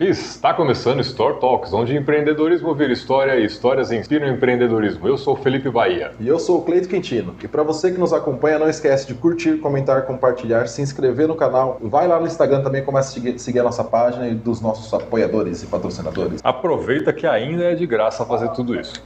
Está começando Store Talks, onde empreendedorismo vira história e histórias inspiram empreendedorismo. Eu sou o Felipe Bahia. E eu sou o Cleito Quintino. E para você que nos acompanha, não esquece de curtir, comentar, compartilhar, se inscrever no canal. Vai lá no Instagram também, começa a seguir a nossa página e dos nossos apoiadores e patrocinadores. Aproveita que ainda é de graça fazer tudo isso.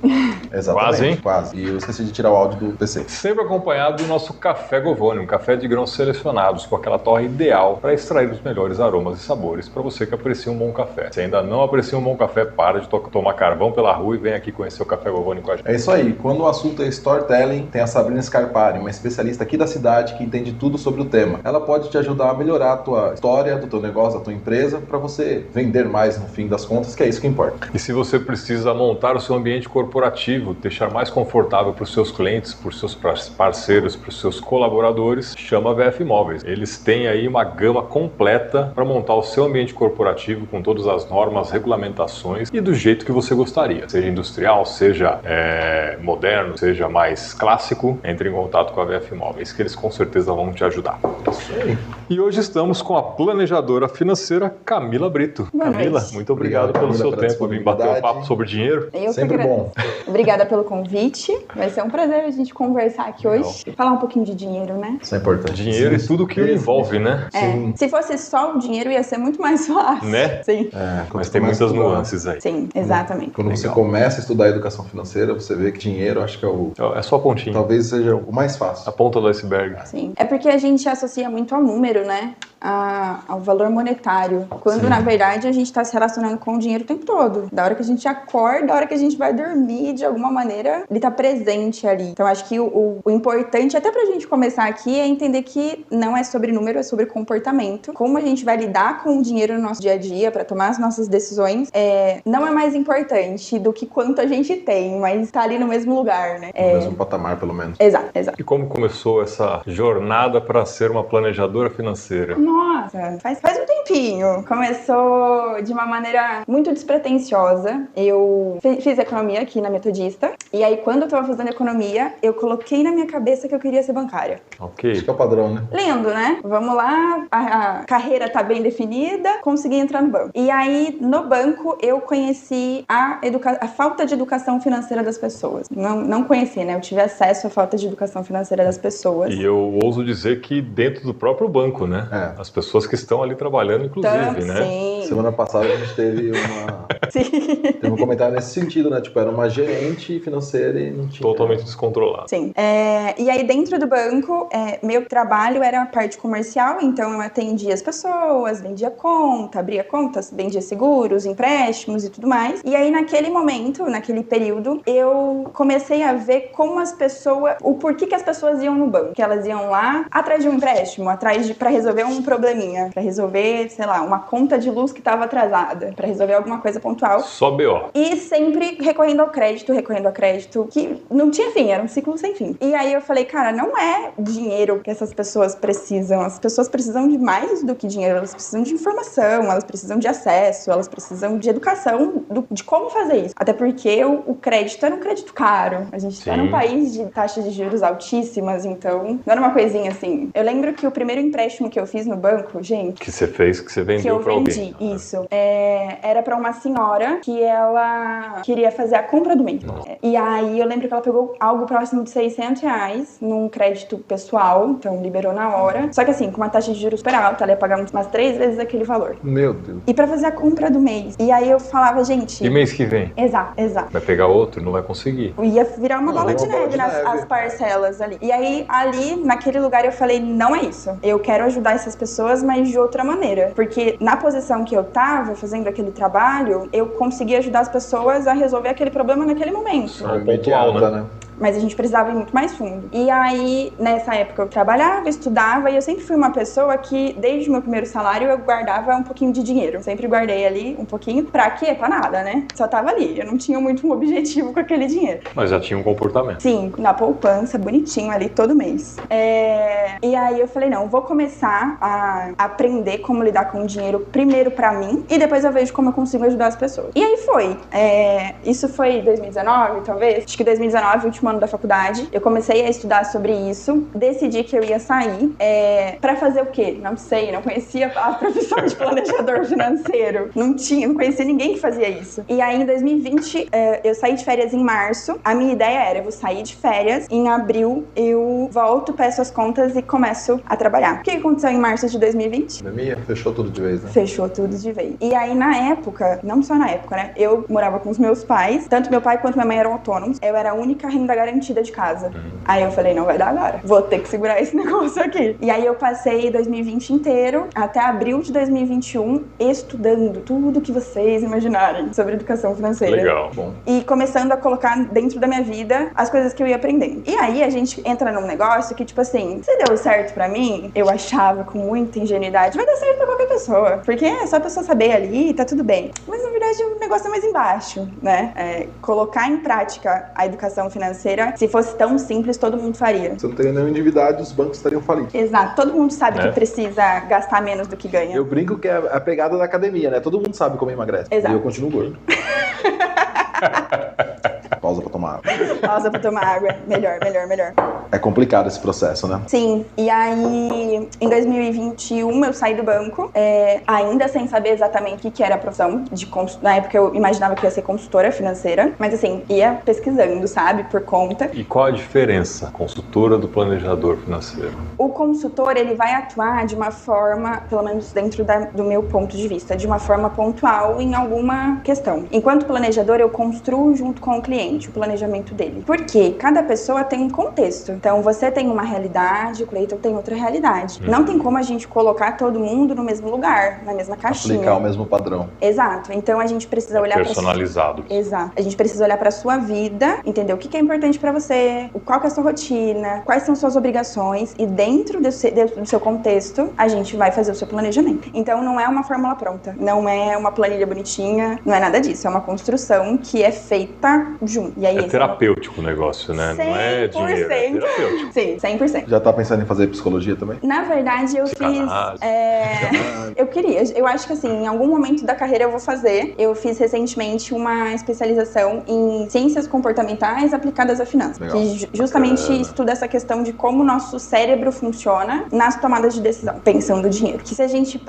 Exatamente. Quase, hein? Quase. E eu esqueci de tirar o áudio do PC. Sempre acompanhado do nosso Café Govone, um café de grãos selecionados com aquela torra ideal para extrair os melhores aromas e sabores para você que aprecia um bom café. Se ainda não aprecia um bom café, para de tomar carvão pela rua e vem aqui conhecer o Café Govone com a gente. É isso aí. Quando o assunto é storytelling, tem a Sabrina Scarpari, uma especialista aqui da cidade que entende tudo sobre o tema. Ela pode te ajudar a melhorar a tua história, do teu negócio, da tua empresa, para você vender mais no fim das contas, que é isso que importa. E se você precisa montar o seu ambiente corporativo, deixar mais confortável para os seus clientes, para os seus parceiros, para os seus colaboradores, chama a VF Móveis. Eles têm aí uma gama completa para montar o seu ambiente corporativo com todas as normas, regulamentações e do jeito que você gostaria. Seja industrial, seja moderno, seja mais clássico, entre em contato com a VF Móveis, que eles com certeza vão te ajudar. Isso aí. E hoje estamos com a planejadora financeira Camila Brito. Camila, muito obrigado pelo seu tempo, vir bater um papo sobre dinheiro. Sempre bom. Obrigada pelo convite. Vai ser um prazer a gente conversar aqui hoje e falar um pouquinho de dinheiro, né? Isso é importante. Dinheiro e tudo que envolve, né? Sim. Se fosse só o dinheiro, ia ser muito mais fácil. Né? Sim. Mas tem muitas nuances aí. Sim, exatamente. Quando você começa a estudar educação financeira, você vê que dinheiro, acho que É só a pontinha. talvez seja o mais fácil. A ponta do iceberg. Sim. É porque a gente associa muito ao número, né? Ao valor monetário. Quando, Sim. na verdade, a gente está se relacionando com o dinheiro o tempo todo. Da hora que a gente acorda, da hora que a gente vai dormir, de alguma maneira, ele tá presente ali. Então, acho que o importante, até pra gente começar aqui, é entender que não é sobre número, é sobre comportamento. Como a gente vai lidar com o dinheiro no nosso dia a dia, pra tomar as nossas decisões, não é mais importante do que quanto a gente tem, mas tá ali no mesmo lugar, né? No mesmo patamar, pelo menos. Exato, exato. E como começou essa jornada para ser uma planejadora financeira? Nossa, faz um tempinho. Começou de uma maneira muito despretensiosa. Eu fiz economia aqui na Metodista. E aí, quando eu tava fazendo economia, eu coloquei na minha cabeça que eu queria ser bancária. Ok. Acho que é o padrão, né? Lindo, né? Vamos lá, a carreira tá bem definida, consegui entrar no banco. E aí, no banco, eu conheci a falta de educação financeira das pessoas. Não conheci, né? Eu tive acesso à falta de educação financeira das pessoas. E eu ouso dizer que dentro do próprio banco, né? As pessoas que estão ali trabalhando, inclusive, né? Sim. Semana passada a gente teve teve um comentário nesse sentido, né? Tipo, era uma gerente financeira e não tinha... Totalmente descontrolado. Sim. E aí, dentro do banco, meu trabalho era a parte comercial, então eu atendia as pessoas, vendia conta, abria contas, vendia seguros, empréstimos e tudo mais. E aí, naquele momento, naquele período, eu comecei a ver como as pessoas... O porquê que as pessoas iam no banco. Que elas iam lá atrás de um empréstimo, pra resolver um probleminha, pra resolver, sei lá, uma conta de luz que tava atrasada, pra resolver alguma coisa pontual. Só BO. E sempre recorrendo ao crédito, que não tinha fim, era um ciclo sem fim. E aí eu falei, cara, não é dinheiro que essas pessoas precisam. As pessoas precisam de mais do que dinheiro, elas precisam de informação, elas precisam de acesso, elas precisam de educação de como fazer isso. Até porque o crédito era um crédito caro. A gente tá num país de taxas de juros altíssimas, então não era uma coisinha assim. Eu lembro que o primeiro empréstimo que eu fiz no banco, gente... Que você fez, que você vendeu pra alguém. Isso. Era pra uma senhora que ela queria fazer a compra do mês. E aí eu lembro que ela pegou algo próximo de R$600 num crédito pessoal, então liberou na hora. Só que assim, com uma taxa de juros super alta, ela ia pagar umas 3 vezes aquele valor. Meu Deus. E pra fazer a compra do mês. E aí eu falava, gente... E mês que vem? Exato. Vai pegar outro? Não vai conseguir. Ia virar uma bola de neve nas parcelas ali. E aí, ali, naquele lugar, eu falei, não é isso. Eu quero ajudar essas pessoas, mas de outra maneira. Porque na posição que eu tava, fazendo aquele trabalho, eu conseguia ajudar as pessoas a resolver aquele problema naquele momento. Pontual, né? Mas a gente precisava ir muito mais fundo. E aí, nessa época, eu trabalhava, estudava, e eu sempre fui uma pessoa que, desde o meu primeiro salário, eu guardava um pouquinho de dinheiro. Sempre guardei ali um pouquinho. Pra quê? Pra nada, né? Só tava ali. Eu não tinha muito um objetivo com aquele dinheiro. Mas já tinha um comportamento. Sim, na poupança, bonitinho ali, todo mês. E aí eu falei, não, vou começar a aprender como lidar com o dinheiro primeiro pra mim, e depois eu vejo como eu consigo ajudar as pessoas. E aí foi. Isso foi 2019, talvez? Acho que 2019, último último ano da faculdade, eu comecei a estudar sobre isso, decidi que eu ia sair. Pra fazer o quê? Não sei, não conhecia a profissão de planejador financeiro. Não conhecia ninguém que fazia isso. E aí, em 2020, eu saí de férias em março. A minha ideia era, eu vou sair de férias, em abril eu volto, peço as contas e começo a trabalhar. O que aconteceu em março de 2020? Pandemia, fechou tudo de vez, né? Fechou tudo de vez. E aí, na época, não só na época, né? Eu morava com os meus pais, tanto meu pai quanto minha mãe eram autônomos. Eu era a única renda garantida de casa. Aí eu falei, não vai dar agora. Vou ter que segurar esse negócio aqui. E aí eu passei 2020 inteiro, até abril de 2021, estudando tudo que vocês imaginarem sobre educação financeira. Legal. Bom. E começando a colocar dentro da minha vida as coisas que eu ia aprendendo. E aí a gente entra num negócio que, tipo assim, se deu certo pra mim, eu achava com muita ingenuidade, vai dar certo pra qualquer pessoa. Porque é só a pessoa saber ali, tá tudo bem. Mas na verdade o negócio é mais embaixo, né? Colocar em prática a educação financeira, se fosse tão simples, todo mundo faria. Se não teria nenhuma endividade, os bancos estariam falidos. Exato. Todo mundo sabe que precisa gastar menos do que ganha. Eu brinco que é a pegada da academia, né? Todo mundo sabe como emagrece. Exato. E eu continuo gordo. Pausa pra tomar água. Pausa pra tomar água. Melhor. É complicado esse processo, né? Sim. E aí, em 2021, eu saí do banco, ainda sem saber exatamente o que era a profissão de consultora. Na época, eu imaginava que ia ser consultora financeira, mas assim, ia pesquisando, sabe? Por conta. E qual a diferença, consultora do planejador financeiro? O consultor, ele vai atuar de uma forma, pelo menos dentro do meu ponto de vista, de uma forma pontual em alguma questão. Enquanto planejador, eu construo junto com o cliente o planejamento dele. Porque cada pessoa tem um contexto. Então, você tem uma realidade, o Cleiton tem outra realidade. Não tem como a gente colocar todo mundo no mesmo lugar, na mesma caixinha. Aplicar o mesmo padrão. Exato. Então, a gente precisa olhar personalizado. Exato. A gente precisa olhar para sua vida, entender o que é importante para você, qual que é a sua rotina, quais são suas obrigações e dentro do seu contexto, a gente vai fazer o seu planejamento. Então, não é uma fórmula pronta, não é uma planilha bonitinha, não é nada disso. É uma construção que é feita junto. E aí, terapêutico o negócio, né? 100%. Não é dinheiro, é terapêutico. Sim, 100%. Já tá pensando em fazer psicologia também? Na verdade, eu fiz... eu queria. Eu acho que, assim, em algum momento da carreira eu vou fazer. Eu fiz recentemente uma especialização em ciências comportamentais aplicadas à finança. Legal. Que justamente estuda essa questão de como o nosso cérebro funciona nas tomadas de decisão, pensando no dinheiro. Que se a gente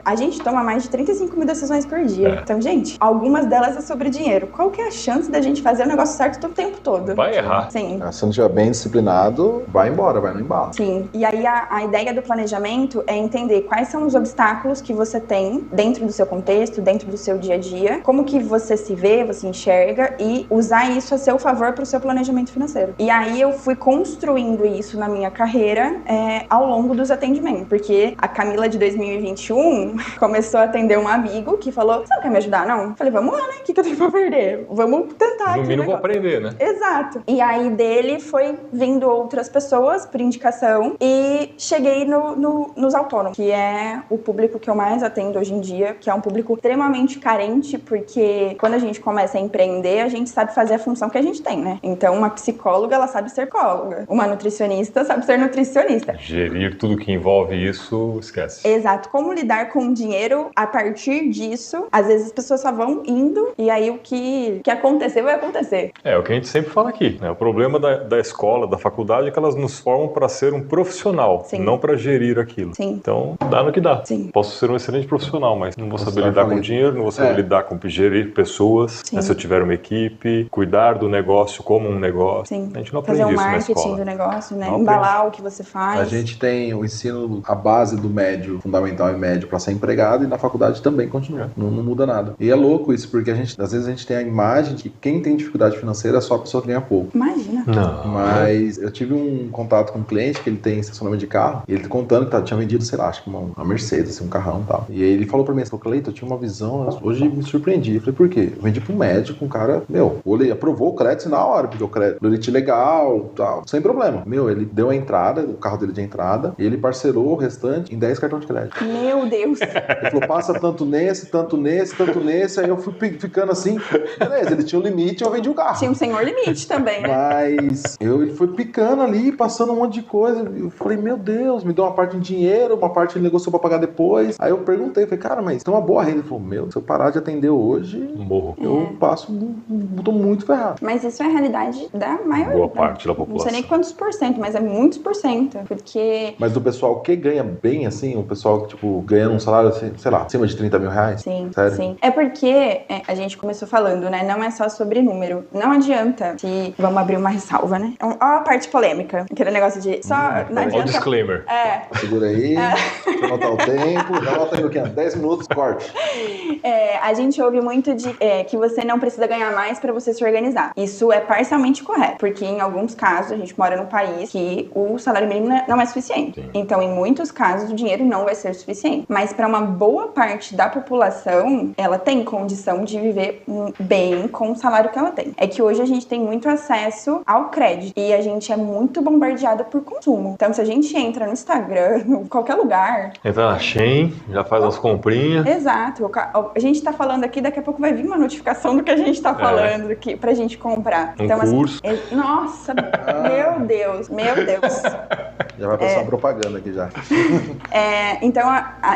a gente toma mais de 35 mil decisões por dia. Então, gente, algumas delas é sobre dinheiro. Qual que é a chance da gente fazer o negócio certo o tempo todo? Vai errar. Sim. Se não estiver bem disciplinado, vai embora, vai no embalo. Sim. E aí a ideia do planejamento é entender quais são os obstáculos que você tem dentro do seu contexto, dentro do seu dia a dia, como que você se vê, você enxerga e usar isso a seu favor para o seu planejamento financeiro. E aí eu fui construindo isso na minha carreira ao longo dos atendimentos, porque a Camila de 2021 começou a atender um amigo que falou, você não quer me ajudar, não? Eu falei, vamos lá, né? O que eu tenho pra perder? Vamos tentar aqui. No mínimo vou aprender, né? Exato. E aí dele foi vindo outras pessoas por indicação e cheguei nos autônomos, que é o público que eu mais atendo hoje em dia, que é um público extremamente carente, porque quando a gente começa a empreender, a gente sabe fazer a função que a gente tem, né? Então, uma psicóloga, ela sabe ser psicóloga. Uma nutricionista sabe ser nutricionista. Gerir tudo que envolve isso, esquece. Exato. Como lidar com o dinheiro a partir disso, às vezes as pessoas só vão indo e aí o que acontecer vai acontecer. É o que a gente sempre fala aqui, né? O problema da escola, da faculdade é que elas nos formam para ser um profissional, Sim. não para gerir aquilo. Sim. Então, dá no que dá. Sim. Posso ser um excelente profissional, mas não vou Você saber vai lidar falir. com dinheiro, não vou saber lidar com gerir pessoas, né? Se eu tiver uma equipe, cuidar do negócio como um negócio. Sim. A gente não aprende Fazer um isso na marketing escola. do negócio, né? Não Embalar o que você faz. A gente tem o ensino, a base do médio, fundamental e médio para ser empregado, e na faculdade também continua. Não muda nada. E é louco isso, porque às vezes a gente tem a imagem de que quem tem dificuldade financeira é só a pessoa que ganha pouco. Imagina. Não. Mas eu tive um contato com um cliente que ele tem estacionamento de carro, e ele contando que tinha vendido, sei lá, acho que uma Mercedes, assim, um carrão e tal. E aí ele falou pra mim, Cleiton, eu tinha uma visão, hoje me surpreendi. Eu falei, por quê? Eu vendi pro médico, um cara, ele aprovou o crédito na hora, porque o crédito legal, tal, sem problema. Ele deu a entrada, o carro dele de entrada, e ele parcelou o restante em 10 cartões de crédito. Meu Deus. Ele falou, passa tanto nesse, aí eu fui ficando assim, beleza, ele tinha um limite, eu vendi o carro. Tinha um senhor limite também, né? Mas ele foi picando ali, passando um monte de coisa. Eu falei, meu Deus, me deu uma parte em dinheiro, uma parte ele negociou pra pagar depois. Aí eu perguntei, falei, cara, mas tem uma boa rede. Ele falou, se eu parar de atender hoje, Morro. eu tô muito ferrado. Mas isso é a realidade da maioria. Boa parte da Não população. sei nem quantos por cento, mas é muitos por cento. Porque... Mas do pessoal que ganha bem, assim, o pessoal que, tipo, ganha um salário, assim, sei lá, acima de 30 mil reais? Sim, Sério? sim. É porque a gente começou falando, né? Não é só sobre número. Não adianta se... Vamos abrir uma ressalva, né? Ó a parte polêmica. Aquele negócio de... Não Olha o adianta... disclaimer. Segura aí, deixa eu anotar o tempo. Já anota aí o que? 10 minutos, corte. A gente ouve muito de que você não precisa ganhar mais para você se organizar. Isso é parcialmente correto, porque em alguns casos a gente mora num país que o salário mínimo não é suficiente. Sim. Então, em muitos casos, o dinheiro não vai ser suficiente. Mas para uma boa parte da população, ela tem condição de viver bem com o salário que ela tem. É que hoje a gente tem muito acesso ao crédito e a gente é muito bombardeada por consumo. Então, se a gente entra no Instagram, em qualquer lugar... Entra na Shein, já faz as comprinhas. Exato. A gente tá falando aqui, daqui a pouco vai vir uma notificação do que a gente tá falando aqui pra gente comprar. Um curso. Nossa, meu Deus. Já vai passar uma propaganda aqui já. Então,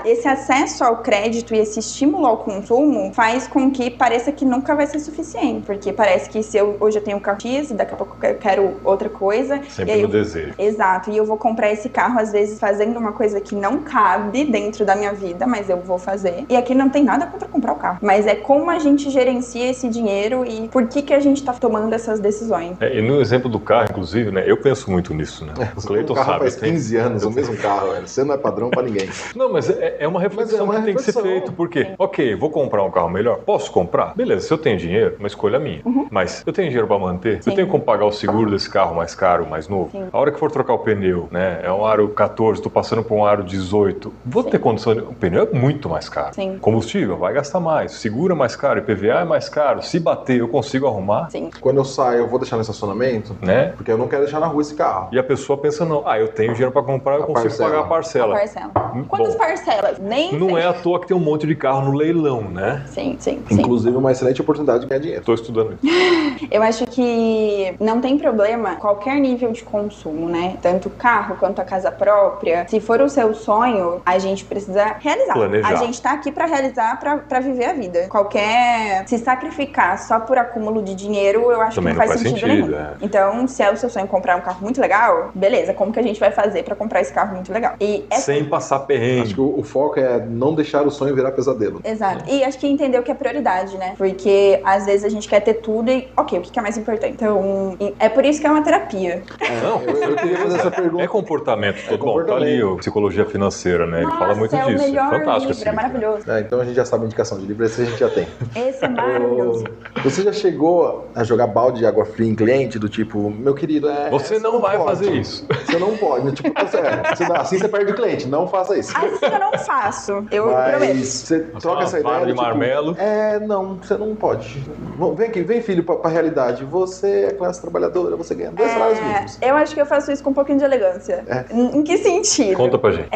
esse acesso ao crédito e esse estímulo ao consumo faz com que pareça que nunca vai ser suficiente. Porque parece que se hoje eu tenho um carro X e daqui a pouco eu quero outra coisa. Sempre no desejo. Exato. E eu vou comprar esse carro, às vezes, fazendo uma coisa que não cabe dentro da minha vida, mas eu vou fazer. E aqui não tem nada contra comprar o carro. Mas é como a gente gerencia esse dinheiro e por que a gente tá tomando essas decisões. E no exemplo do carro, inclusive, né? Eu penso muito nisso, né? O Cleiton carro sabe. faz 15 anos, o mesmo carro, velho. Você não é padrão pra ninguém. Não, mas é uma reflexão que tem que ser feita. Por quê? Ok, vou comprar um carro melhor. Posso comprar? Beleza, se eu tenho dinheiro, uma escolha minha. Mas eu tenho dinheiro pra manter? Sim. Eu tenho como pagar o seguro desse carro mais caro, mais novo? Sim. A hora que for trocar o pneu, né? É um aro 14, tô passando por um aro 18. Vou ter condição de... O pneu é muito mais caro. Sim. Combustível vai gastar mais. Seguro é mais caro. IPVA é mais caro. Se bater, eu consigo arrumar. Sim. Quando eu saio, eu vou deixar no estacionamento, Né? porque eu não quero deixar na rua esse carro. E a pessoa pensa, não, eu tenho dinheiro pra comprar, eu consigo parcela. pagar a parcela. Quantas Bom, parcelas? Nem não sei. é à toa que tem um monte de carro no leilão, né? Sim. Inclusive, uma excelente oportunidade de ganhar dinheiro. Tô estudando isso. Eu acho que não tem problema qualquer nível de consumo, né? Tanto o carro quanto a casa própria. Se for o seu sonho, a gente precisa realizar. Planejar. A gente tá aqui pra realizar, pra viver a vida. Se sacrificar só por acúmulo de dinheiro, eu acho Também que não faz sentido nenhum. é. Então, se é o seu sonho comprar um carro muito legal, beleza, como que a gente vai fazer pra comprar esse carro muito legal? Sem passar perrengue. Acho que o foco é não deixar o sonho virar pesadelo. Exato. E acho que entender o que é prioridade, né? Porque às vezes a gente quer ter tudo e, ok, o que é mais importante? Então, é por isso que é uma terapia. Não, eu queria fazer essa pergunta. É comportamento. Bom, tá comportamento. ali o Psicologia Financeira, né? Ele fala muito Nossa, disso. É o melhor Fantástico esse livro, é livro. maravilhoso. Então a gente já sabe a indicação de livro, esse a gente já tem. Esse é maravilhoso. Você já chegou a jogar balde de água fria em cliente do tipo, meu querido, Você não vai pode. fazer isso. Você não pode. Tipo, assim você perde o cliente, não faça isso. Assim eu não faço, eu Mas prometo. você troca essa vara ideia. de marmelo. Não, você não pode. Vem aqui, vem filho pra realidade. Você é classe trabalhadora, você ganha 2 salários mínimos. Eu acho que eu faço isso com um pouquinho de elegância. Em que sentido? Conta pra gente.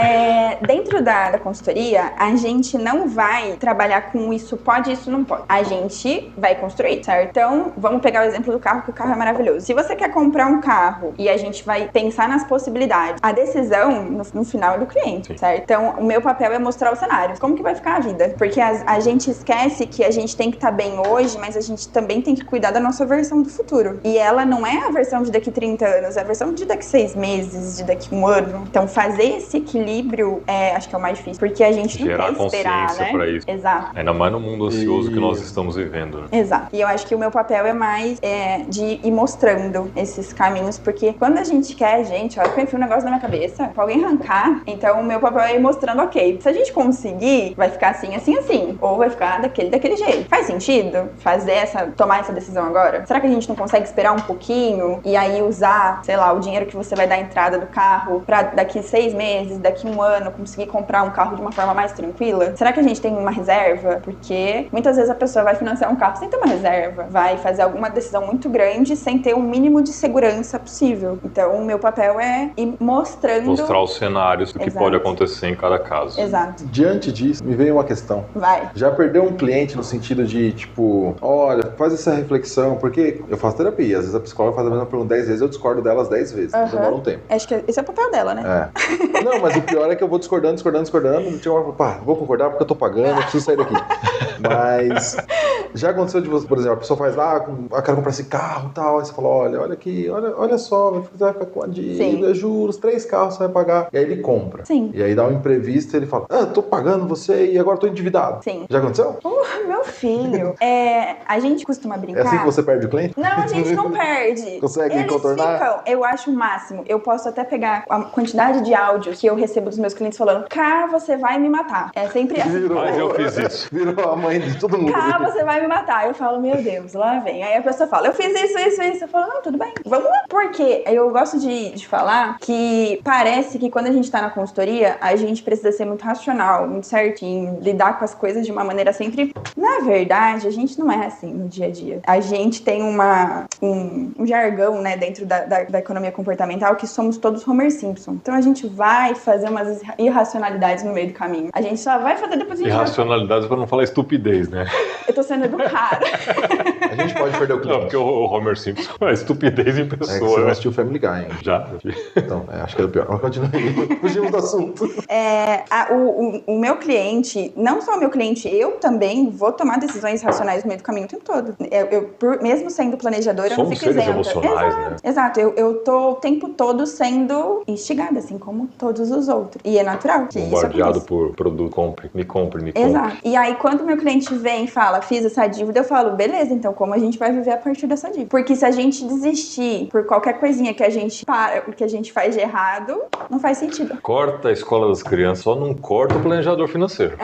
Dentro da consultoria, a gente não vai trabalhar com isso pode, isso não pode. A gente vai construir, certo? Então, vamos pegar o exemplo do carro, que o carro é maravilhoso. Se você quer comprar um carro e a gente vai pensar nas possibilidades, a decisão, no final, é do cliente, Sim. certo? Então, o meu papel é mostrar o cenário. Como que vai ficar a vida? Porque a gente esquece que a gente tem que estar bem hoje, mas a gente também tem que cuidar da nossa versão do futuro. E ela não é a versão de daqui 30 anos, é a versão de daqui 6 meses, de daqui 1 ano. Então, fazer esse equilíbrio acho que é o mais difícil, porque a gente Gerar não quer esperar, consciência né? pra isso. Exato. Ainda mais no mundo ansioso que nós estamos vivendo, né? Exato. E eu acho que o meu papel é mais de ir mostrando esses caminhos, porque quando a gente quer, gente, olha que eu enfio um negócio na minha cabeça, pra alguém arrancar, então o meu papel é ir mostrando, ok, se a gente conseguir, vai ficar assim, assim, assim, ou vai ficar daquele jeito. Faz sentido tomar essa decisão agora? Será que a gente não consegue esperar um pouquinho e aí usar, sei lá, o dinheiro que você vai dar à entrada do carro pra daqui 6 meses, daqui 1 ano, conseguir comprar um carro de uma forma mais tranquila? Será que a gente tem uma reserva? Porque muitas vezes a pessoa vai financiar um carro sem ter uma reserva, vai fazer alguma decisão muito grande sem ter o mínimo de segurança possível. Então, o meu papel é ir e mostrando... Mostrar os cenários do que Exato. pode acontecer em cada caso. Exato. Diante disso, me veio uma questão. Vai. Já perdeu um cliente no sentido de, tipo, olha, faz essa reflexão, porque eu faço terapia, às vezes a psicóloga faz a mesma pergunta 10 vezes, eu discordo delas 10 vezes, demora um tempo. Acho que esse é o papel dela, né? É. Não, mas o pior é que eu vou discordando, tinha uma hora, pá, vou concordar porque eu tô pagando, eu preciso sair daqui. Mas já aconteceu de você, por exemplo, a pessoa faz lá, eu quero comprar esse carro e tal, aí você fala, olha aqui, olha só, vai ficar com a dívida, juros, 3 carros você vai pagar. E aí ele compra. Sim. E aí dá um imprevisto e ele fala, tô pagando você e agora tô endividado. Sim. Já aconteceu? Meu filho. A gente costuma brincar... É assim que você perde o cliente? Não, a gente não perde. Consegue Eles contornar? ficam, eu acho o máximo. Eu posso até pegar a quantidade de áudios que eu recebo dos meus clientes falando, Cá, você vai me matar. É sempre assim. Mas eu fiz isso. Virou a mãe de todo mundo. Cá, você vai me matar. Eu falo, meu Deus, lá vem. Aí a pessoa fala, eu fiz isso. Eu falo, não, tudo bem, vamos lá. Porque eu gosto de falar que parece que quando a gente tá na consultoria, a gente precisa ser muito racional, muito certinho, lidar com as coisas de uma maneira sempre... Na verdade, a gente não é assim no dia a dia. A gente tem um jargão, né, dentro da economia comportamental que somos todos Homer Simpson. Então a gente vai fazer umas irracionalidades no meio do caminho. A gente só vai fazer depois a gente Irracionalidades pra não falar estupidez, né? Eu tô sendo educada. A gente pode perder o cliente. Não, porque o Homer Simpson é estupidez em É que você pessoa, não né? assistiu Family Guy, hein? Já. Então, acho que era o pior. Mas continua aí. Fugimos do assunto. O meu cliente, não só o meu cliente, eu também vou tomar decisões racionais no meio do caminho o tempo todo. Mesmo sendo planejadora, eu não Somos fico seres isenta. emocionais, Exato, né? Exato. Eu tô o tempo todo sendo instigada, assim como todos os outros. E é natural que isso Bombardeado aconteça. por produto, me compre. Exato. E aí, quando meu cliente vem e fala, fiz essa dívida, eu falo, beleza, então como a gente vai viver a partir dessa dívida? Porque se a gente desistir por qualquer coisinha que a gente faz de errado, não faz sentido. Corta a escola das crianças, só não corta o planejador financeiro.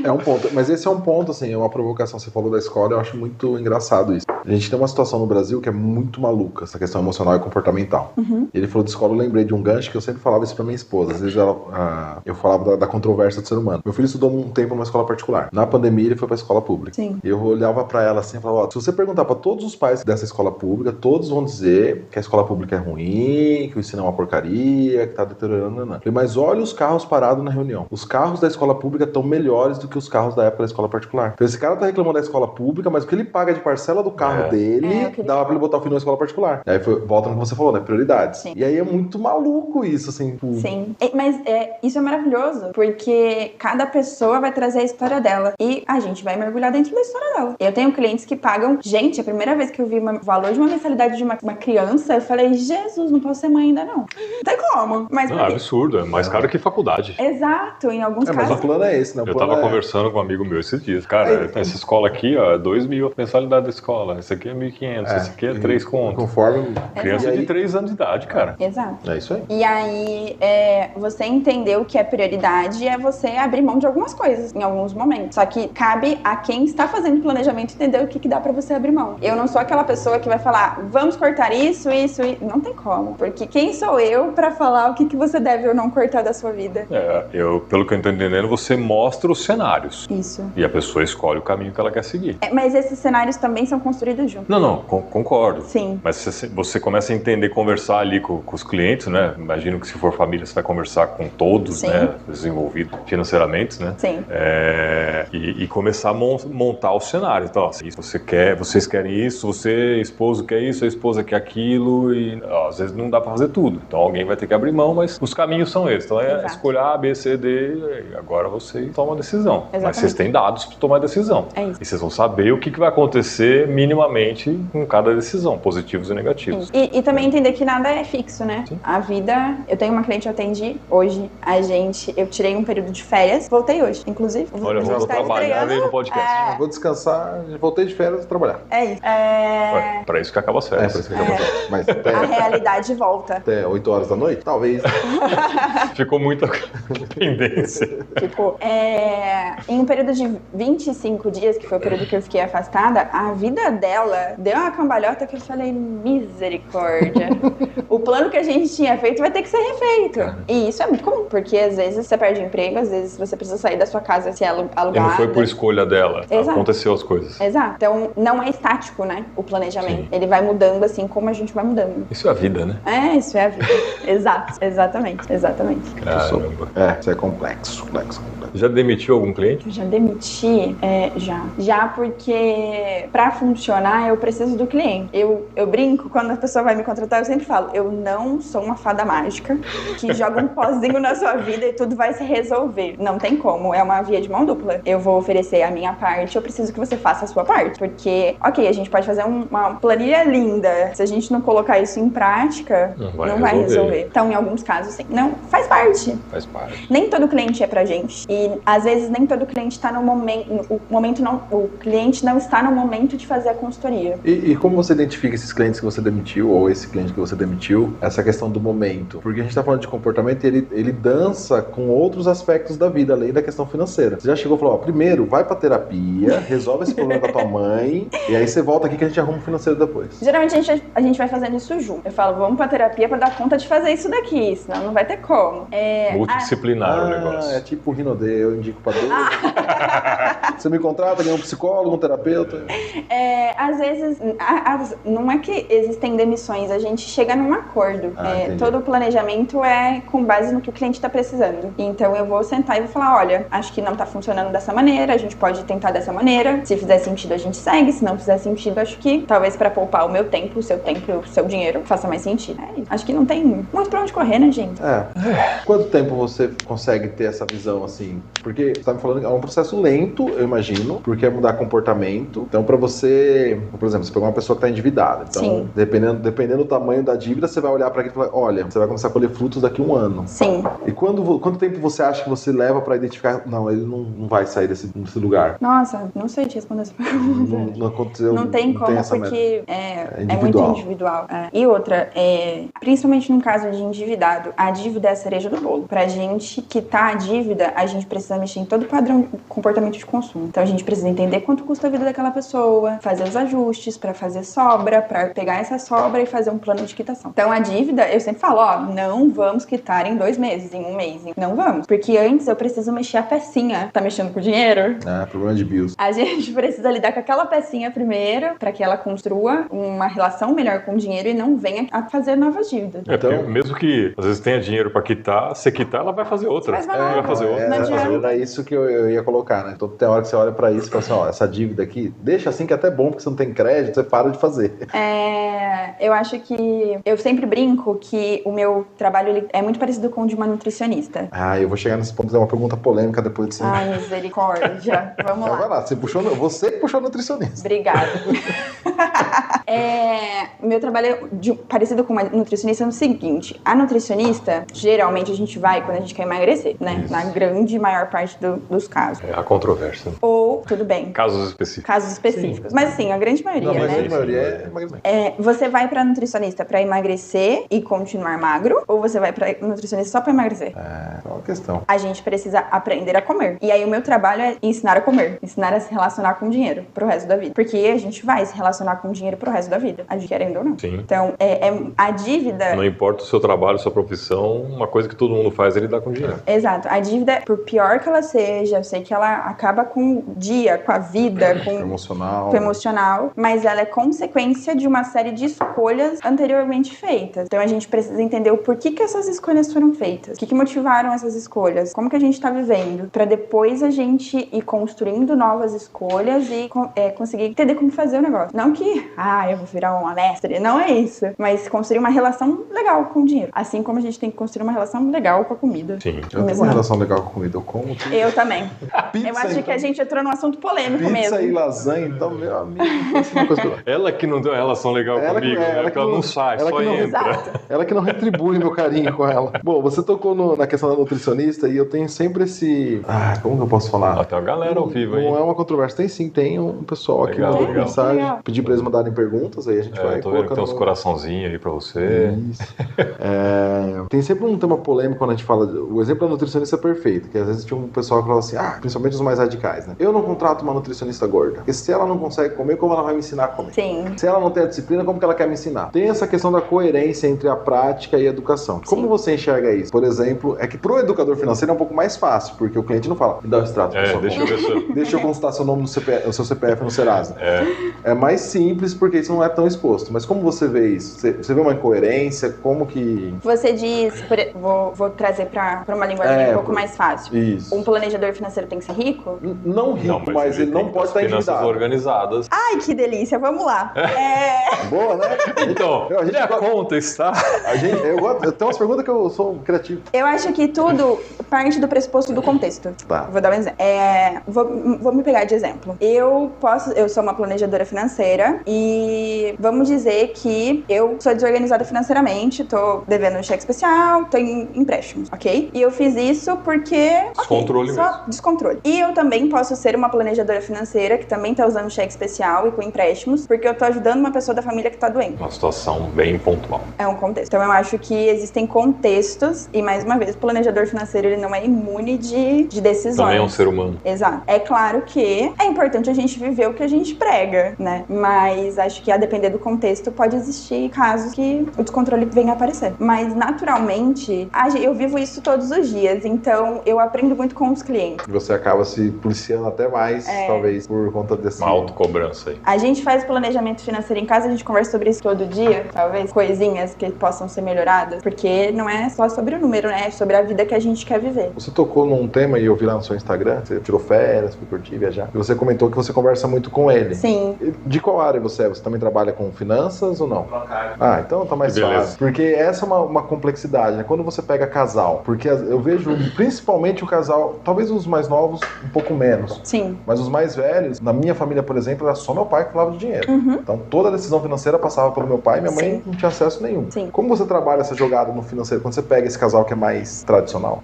É um ponto, mas esse é um ponto, assim, é uma provocação. Você falou da escola, eu acho muito engraçado isso. A gente tem uma situação no Brasil que é muito maluca, essa questão emocional e comportamental. Ele falou de escola, eu lembrei de um gancho que eu sempre falava isso pra minha esposa. Às vezes eu falava da controvérsia do ser humano. Meu filho estudou um tempo numa escola particular. Na pandemia, ele foi pra escola pública. Sim. Eu olhava pra ela assim e falava, se você perguntar pra todos os pais dessa escola pública, todos vão dizer que a escola pública é ruim, que o ensino é uma porcaria, que tá deteriorando, não. Falei, mas olha os carros parados na reunião. Os carros da escola pública estão melhores do que os carros da época da escola particular. Então esse cara tá reclamando da escola pública, mas o que ele paga de parcela do carro dele, dava pra ele botar o filho na escola particular. E aí volta no que você falou, né? Prioridades. Sim. E aí é muito maluco isso, assim. Sim. Mas isso é maravilhoso, porque cada pessoa vai trazer a história dela. E a gente vai mergulhar dentro da história dela. Eu tenho clientes que pagam... Gente, a primeira vez que eu vi o valor de uma mensalidade de uma criança, eu falei, Jesus, não posso ser mãe ainda não. Não tem como. Mas Não, é absurdo, é mais caro que faculdade. Exato, em alguns Mas casos... o plano é esse, né? O Eu plano tava conversando com um amigo meu esses dias. Cara, essa escola aqui, ó, 2.000 mensalidade da escola. Esse aqui é 1.500, esse aqui é 3 contos. Conforme... Criança de 3 anos de idade, cara. Exato. É isso aí. E aí, você entender o que é prioridade é você abrir mão de algumas coisas em alguns momentos. Só que cabe a quem está fazendo planejamento entender o que dá pra você abrir mão. Eu não sou aquela pessoa que vai falar, vamos cortar isso. Não tem como. Porque quem sou eu pra falar o que você deve ou não cortar da sua vida? Pelo que eu tô entendendo, você mostra os cenários. Isso. E a pessoa escolhe o caminho que ela quer seguir. Mas esses cenários também são construídos juntos. Não, concordo. Sim. Mas você começa a entender, conversar ali com os clientes, né? Imagino que se for família, você vai conversar com todos, Sim. né? Desenvolvidos financeiramente, né? Sim. E começar a montar o cenário. Então, ó, vocês querem isso, você, esposo, quer isso, a esposa quer aquilo, e às vezes não dá pra fazer tudo. Então alguém vai ter que abrir mão, mas os caminhos são esses. Então Exato. escolher A, B, C, D, e agora vocês tomam a decisão. Exatamente. Mas vocês têm dados para tomar a decisão. É isso. E vocês vão saber o que vai acontecer minimamente com cada decisão, positivos e negativos. E também entender que nada é fixo, né? Sim. A vida... Eu tenho uma cliente que eu atendi hoje. Eu tirei um período de férias. Voltei hoje, inclusive. Olha, eu vou trabalhar aí no podcast. Vou descansar, voltei de férias e trabalhar. É isso. Para isso que acaba as férias. Por isso que acabou. Mas A realidade volta. até 8 horas da noite? Talvez. Ficou muita pendência. Tipo, em um período de 25 dias, que foi o período que eu fiquei afastada, a vida dela dela deu uma cambalhota que eu falei, misericórdia. O plano que a gente tinha feito vai ter que ser refeito. E isso é muito comum, porque às vezes você perde o emprego, às vezes você precisa sair da sua casa se é alugada. E não foi por escolha dela. Exato. Aconteceu as coisas. Exato. Então, não é estático, né, o planejamento. Sim. Ele vai mudando assim como a gente vai mudando. Isso é a vida, né? Isso é a vida. Exato. Exatamente. Caramba. Isso é complexo. Já demitiu algum cliente? Eu já demiti? Já porque pra funcionar eu preciso do cliente. Eu brinco, quando a pessoa vai me contratar, eu sempre falo, eu não sou uma fada mágica que joga um pozinho na sua vida e tudo vai se resolver. Não tem como, é uma via de mão dupla. Eu vou oferecer a minha parte, eu preciso que você faça a sua parte. Porque, ok, a gente pode fazer uma planilha linda, se a gente não colocar isso em prática, não vai resolver. Então, em alguns casos, sim. Não, faz parte. Nem todo cliente é pra gente. E, às vezes, nem todo cliente tá no momento... O cliente não está no momento de fazer a consultoria. E como você identifica esses clientes que você demitiu, ou esse cliente que você demitiu, essa questão do momento? Porque a gente tá falando de comportamento e ele dança com outros aspectos da vida, além da questão financeira. Você já chegou e falou, primeiro, vai pra terapia, resolve esse problema com a tua mãe, e aí você volta aqui que a gente arruma o financeiro depois. Geralmente a gente vai fazendo isso junto. Eu falo, vamos pra terapia pra dar conta de fazer isso daqui, senão não vai ter como. Multidisciplinar o negócio. É tipo o Rinodê, eu indico pra dois. Você me contrata, ganha um psicólogo, um terapeuta. Às vezes, não é que existem demissões, a gente chega num acordo. Todo o planejamento é com base no que o cliente está precisando. Então eu vou sentar e vou falar, olha, acho que não está funcionando dessa maneira, a gente pode tentar dessa maneira. Se fizer sentido, a gente segue. Se não fizer sentido, acho que talvez para poupar o meu tempo, o seu dinheiro, faça mais sentido. Acho que não tem muito pra onde correr, né, gente? Quanto tempo você consegue ter essa visão, assim? Porque você tá me falando que é um processo lento, eu imagino, porque é mudar comportamento. Então, pra você, por exemplo, você pegou uma pessoa que tá endividada. Então, dependendo do tamanho da dívida, você vai olhar pra aquilo e falar, olha, você vai começar a colher frutos daqui a um ano. Sim. E quanto tempo você acha que você leva pra identificar, não, ele não vai sair desse lugar? Nossa, não sei te responder essa pergunta. Não aconteceu. Não tem como, porque é muito individual. E outra, principalmente no caso de endividado, a dívida é a cereja do bolo. Pra gente quitar a dívida, a gente precisa mexer em todo o padrão de comportamento de consumo. Então a gente precisa entender quanto custa a vida daquela pessoa, fazer os ajustes pra fazer sobra, pra pegar essa sobra e fazer um plano de quitação. Então a dívida, eu sempre falo, não vamos quitar em 2 meses, em 1 mês. Não vamos. Porque antes eu preciso mexer a pecinha. Tá mexendo com o dinheiro? Problema de bills. A gente precisa lidar com aquela pecinha primeiro, pra que ela construa uma relação melhor com o dinheiro e não venha a fazer novas dívidas. Então, mesmo que às vezes tenha dinheiro pra quitar, se quitar, ela vai fazer outra. Vai fazer outra. Era isso que eu ia colocar, né? Então tem hora que você olha pra isso e fala assim, essa dívida aqui, deixa assim que é até bom, porque você não tem crédito, você para de fazer. Eu acho que... Eu sempre brinco que o meu trabalho ele é muito parecido com o de uma nutricionista. Eu vou chegar nesse ponto, fazer uma pergunta polêmica depois disso. Ai, misericórdia. Vamos lá. Vai lá, você que puxou a nutricionista. Obrigada. Meu trabalho é parecido com uma nutricionista no seguinte, a nutricionista, geralmente a gente vai quando a gente quer emagrecer, né? Isso. Na grande maior parte dos casos. A controvérsia. Ou, tudo bem. Casos específicos. Sim. Mas assim, a grande maioria, né? A grande maioria é emagrecimento. Você vai pra nutricionista pra emagrecer e continuar magro, ou você vai pra nutricionista só pra emagrecer? É uma questão. A gente precisa aprender a comer. E aí o meu trabalho é ensinar a comer, ensinar a se relacionar com dinheiro pro resto da vida. Porque a gente vai se relacionar com dinheiro pro resto da vida, a gente querendo ou não. Sim. Então, a dívida... Não importa o seu trabalho, sua profissão, uma coisa que todo mundo faz é lidar com dinheiro. Exato. A dívida, por pior que ela seja, eu sei que ela acaba com o dia, com a vida, com o emocional, mas ela é consequência de uma série de escolhas anteriormente feitas. Então, a gente precisa entender o porquê que essas escolhas foram feitas, o que motivaram essas escolhas, como que a gente tá vivendo, pra depois a gente ir construindo novas escolhas e conseguir entender como fazer o negócio. Não que, eu vou virar uma mestre, não é isso, mas construir uma relação legal com o dinheiro. Assim como a gente tem que construir uma relação legal com a comida. Sim. Eu tenho uma relação legal com a comida, eu como tudo. Eu também. Pizza, eu acho que a gente entrou num assunto polêmico pizza mesmo. Pizza e lasanha, então, meu amigo, uma coisa que Ela que não tem uma relação legal comigo, né? Ela não sai, só entra. Ela que não retribui meu carinho com ela. Bom, você tocou na questão da nutricionista e eu tenho sempre esse... como que eu posso falar? Tem uma galera ao vivo aí. Não é uma controvérsia. Tem sim, tem um pessoal aqui na mensagem. Pedir pra eles mandarem perguntas, aí a gente vai tô vendo que tem uns coraçãozinhos aí pra você. Isso. Tem sempre um tema polêmico quando a gente fala... O exemplo da nutricionista é perfeito, que às vezes tinha um pessoal que fala assim, principalmente os mais radicais, né? Eu não contrato uma nutricionista gorda, porque se ela não consegue comer como ela vai me ensinar a comer? Sim. Se ela não tem a disciplina, como que ela quer me ensinar? Tem essa questão da coerência entre a prática e a educação. Como você enxerga isso? Por exemplo, é que pro educador financeiro é um pouco mais fácil, porque o cliente não fala, me dá o extrato da sua deixa eu conta. ver se... Deixa eu consultar seu nome no seu CPF no Serasa. É mais simples porque isso não é tão exposto. Mas como você vê isso? Você vê uma incoerência? Como que... Você diz, vou trazer para uma linguagem um pouco mais fácil. Isso. Um planejador financeiro tem que ser rico? Não rico, mas ele não pode estar endividado. Finanças organizadas. Ai, que delícia, vamos lá. Boa, né? Então, a conta está... Eu tenho umas perguntas que eu sou criativo. Eu acho que tudo parte do pressuposto do contexto. Tá. Vou dar um exemplo. Vou me pegar de exemplo. Eu sou uma planejadora financeira e vamos dizer que eu sou desorganizada financeiramente, tô devendo um cheque especial, tô em empréstimos, ok? E eu fiz isso porque... Descontrole mesmo. Descontrole. E eu também posso ser uma planejadora financeira que também tá usando cheque especial e com empréstimos, porque eu tô ajudando uma pessoa da família que tá doente. Uma situação bem pontual. É um contexto. Então eu acho que existem contextos e, mais uma vez, o planejador financeiro ele não é imune de decisões. Também é um ser humano. Exato. É claro que é importante a gente viver o que a gente prega, né? Mas acho que a depender do contexto pode existir casos que o descontrole venha a aparecer. Mas naturalmente, eu vivo isso todos os dias, então eu aprendo muito com os clientes. Você acaba se policiando até mais, talvez, por conta desse... Uma autocobrança aí. A gente faz planejamento financeiro em casa, a gente conversa sobre isso todo dia, talvez, coisinhas que possam ser melhoradas, porque não é só sobre o número, né? É sobre a vida que a gente quer viver. Você tocou num tema e eu vi lá no seu Instagram, você tirou férias, foi curtir, viajar, e você comentou que você conversa muito com ele. Sim. De qual área você é? Você também trabalha com finanças ou não? Ah, então tá mais Beleza. fácil. Porque essa é uma complexidade, né? Quando você pega casal, porque eu vejo principalmente o casal, talvez os mais novos, um pouco menos. Sim. Mas os mais velhos, na minha família, por exemplo, era só meu pai que falava de dinheiro. Então toda a decisão financeira passava pelo meu pai e minha mãe não tinha acesso nenhum. Sim. Como você trabalha essa jogada no financeiro, quando você pega esse casal que é mais tradicional?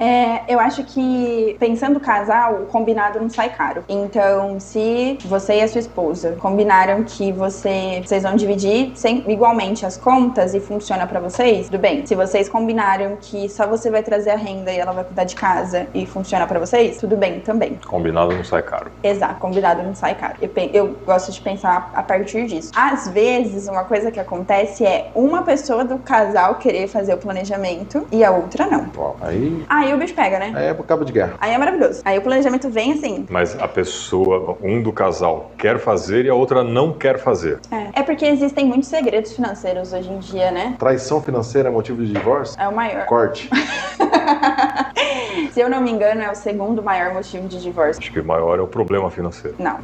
Eu acho que, pensando casal, o combinado não sai caro. Então, se você e a sua esposa combinaram que vocês vão dividir igualmente as contas e funciona pra vocês, tudo bem. Se vocês combinaram que só você vai trazer a renda e ela vai cuidar de casa e funciona pra vocês, tudo bem também. Combinado não sai caro. Exato, combinado não sai caro. Eu gosto de pensar a partir disso. Às vezes, uma coisa que acontece é uma pessoa do casal querer fazer o planejamento e a outra não. Aí o bicho pega, né? Aí é pro cabo de guerra. Aí é maravilhoso. Aí o planejamento vem assim. Mas a pessoa, um do casal, quer fazer e a outra não quer fazer. É porque existem muitos segredos financeiros hoje em dia, né? Traição financeira é motivo de divórcio? É o maior. Corte. Se eu não me engano, é o segundo maior motivo de divórcio. Acho que o maior é o problema financeiro. Não.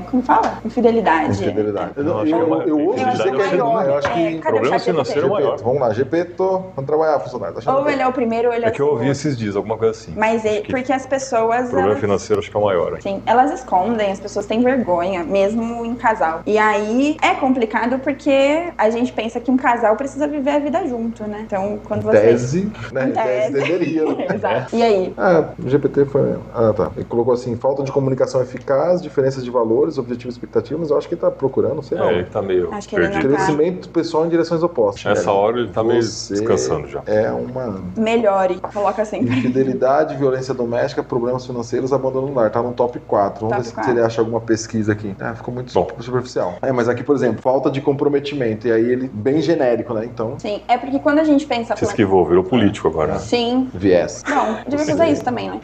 Como fala? Infidelidade. Infidelidade. Eu ouço dizer que é maior. Eu acho que problema financeiro é maior. Vamos lá, GP, vamos trabalhar, funcionário. Ou ele é o primeiro ou ele é o que eu ouvi segundo. esses dias, alguma coisa assim. Mas porque as pessoas... O problema financeiro acho que é o maior. Sim, elas escondem, as pessoas têm vergonha, mesmo em casal. E aí é complicado porque a gente pensa que um casal precisa viver a vida junto, né? Então, quando você... Tese, né? Tese deveria, né? Exato. E aí? O GPT foi... tá. Ele colocou assim, falta de comunicação eficaz, diferenças de valores, objetivos e expectativas. Eu acho que ele tá procurando, sei lá. Ele tá meio acho que ele perdido. não tá... Crescimento pessoal em direções opostas. Nessa hora ele tá meio descansando já. É uma... Melhore, coloca assim. Infidelidade, violência doméstica, problemas financeiros, abandono no lar. Tá no top 4. Vamos ver se ele acha alguma pesquisa aqui. Ficou muito superficial. Mas aqui, por exemplo, falta de comprometimento. E aí ele, bem genérico, né? Então... Sim, é porque quando a gente pensa... Se esquivou, virou político agora. Sim. Viés. Bom, devia fazer isso também, né?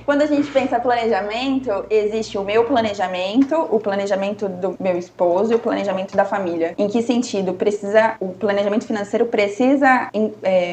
Quando a gente pensa planejamento, existe o meu planejamento, o planejamento do meu esposo e o planejamento da família. Em que sentido? O planejamento financeiro precisa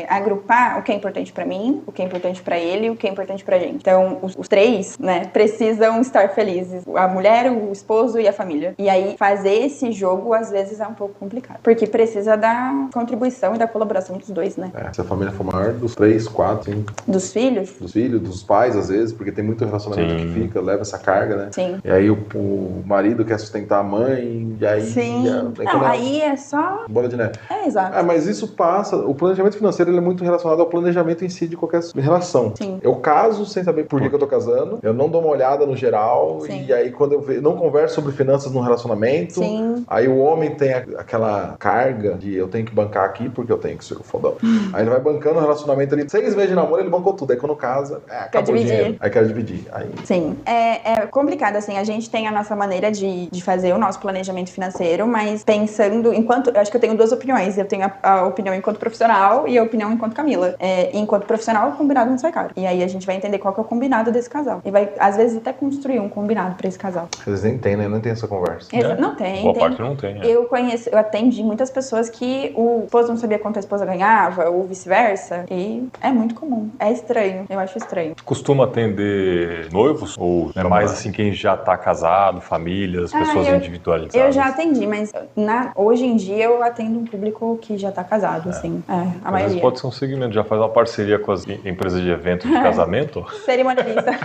agrupar o que é importante pra mim, o que é importante pra ele e o que é importante pra gente. Então, os três, né, precisam estar felizes. A mulher, o esposo e a família. E aí, fazer esse jogo, às vezes, é um pouco complicado. Porque precisa da contribuição e da colaboração dos dois, né? Se a família for maior, dos 3, 4, 5. Dos filhos? Dos filhos, dos pais, às vezes, porque tem muito relacionamento que fica, leva essa carga, né? Sim. E aí o marido quer sustentar a mãe, e aí... Sim. Aí é só... Bola de neve. Exato. Mas isso passa... O planejamento financeiro ele é muito relacionado ao planejamento em si de qualquer relação. Sim. Eu caso sem saber por que eu tô casando, eu não dou uma olhada no geral, Sim. e aí quando eu não converso sobre finanças no relacionamento, Sim. aí o homem tem aquela carga de eu tenho que bancar aqui porque eu tenho que ser o fodão. Aí ele vai bancando o relacionamento ali, 6 meses de namoro, ele bancou tudo. Aí quando casa, acabou o dinheiro. Aí quero dividir. Aí... Sim, é complicado, assim, a gente tem a nossa maneira de fazer o nosso planejamento financeiro, mas pensando, eu acho que eu tenho duas opiniões, eu tenho a opinião enquanto profissional e a opinião enquanto Camila. Enquanto profissional, o combinado não sai caro. E aí a gente vai entender qual que é o combinado desse casal. E vai, às vezes, até construir um combinado pra esse casal. Às vezes nem tem, né? Não tem essa conversa. Não tem. Boa parte não tem. Eu atendi muitas pessoas que o esposo não sabia quanto a esposa ganhava, ou vice-versa, e é muito comum. É estranho, eu acho estranho. Costuma atender noivos? Ou é mais assim quem já tá casado, famílias, pessoas individualizadas? Eu já atendi, mas hoje em dia eu atendo um público que já tá casado, assim. A maioria. Às vezes pode ser um segmento, já faz uma parceria com as empresas de evento de casamento. Cerimonialista.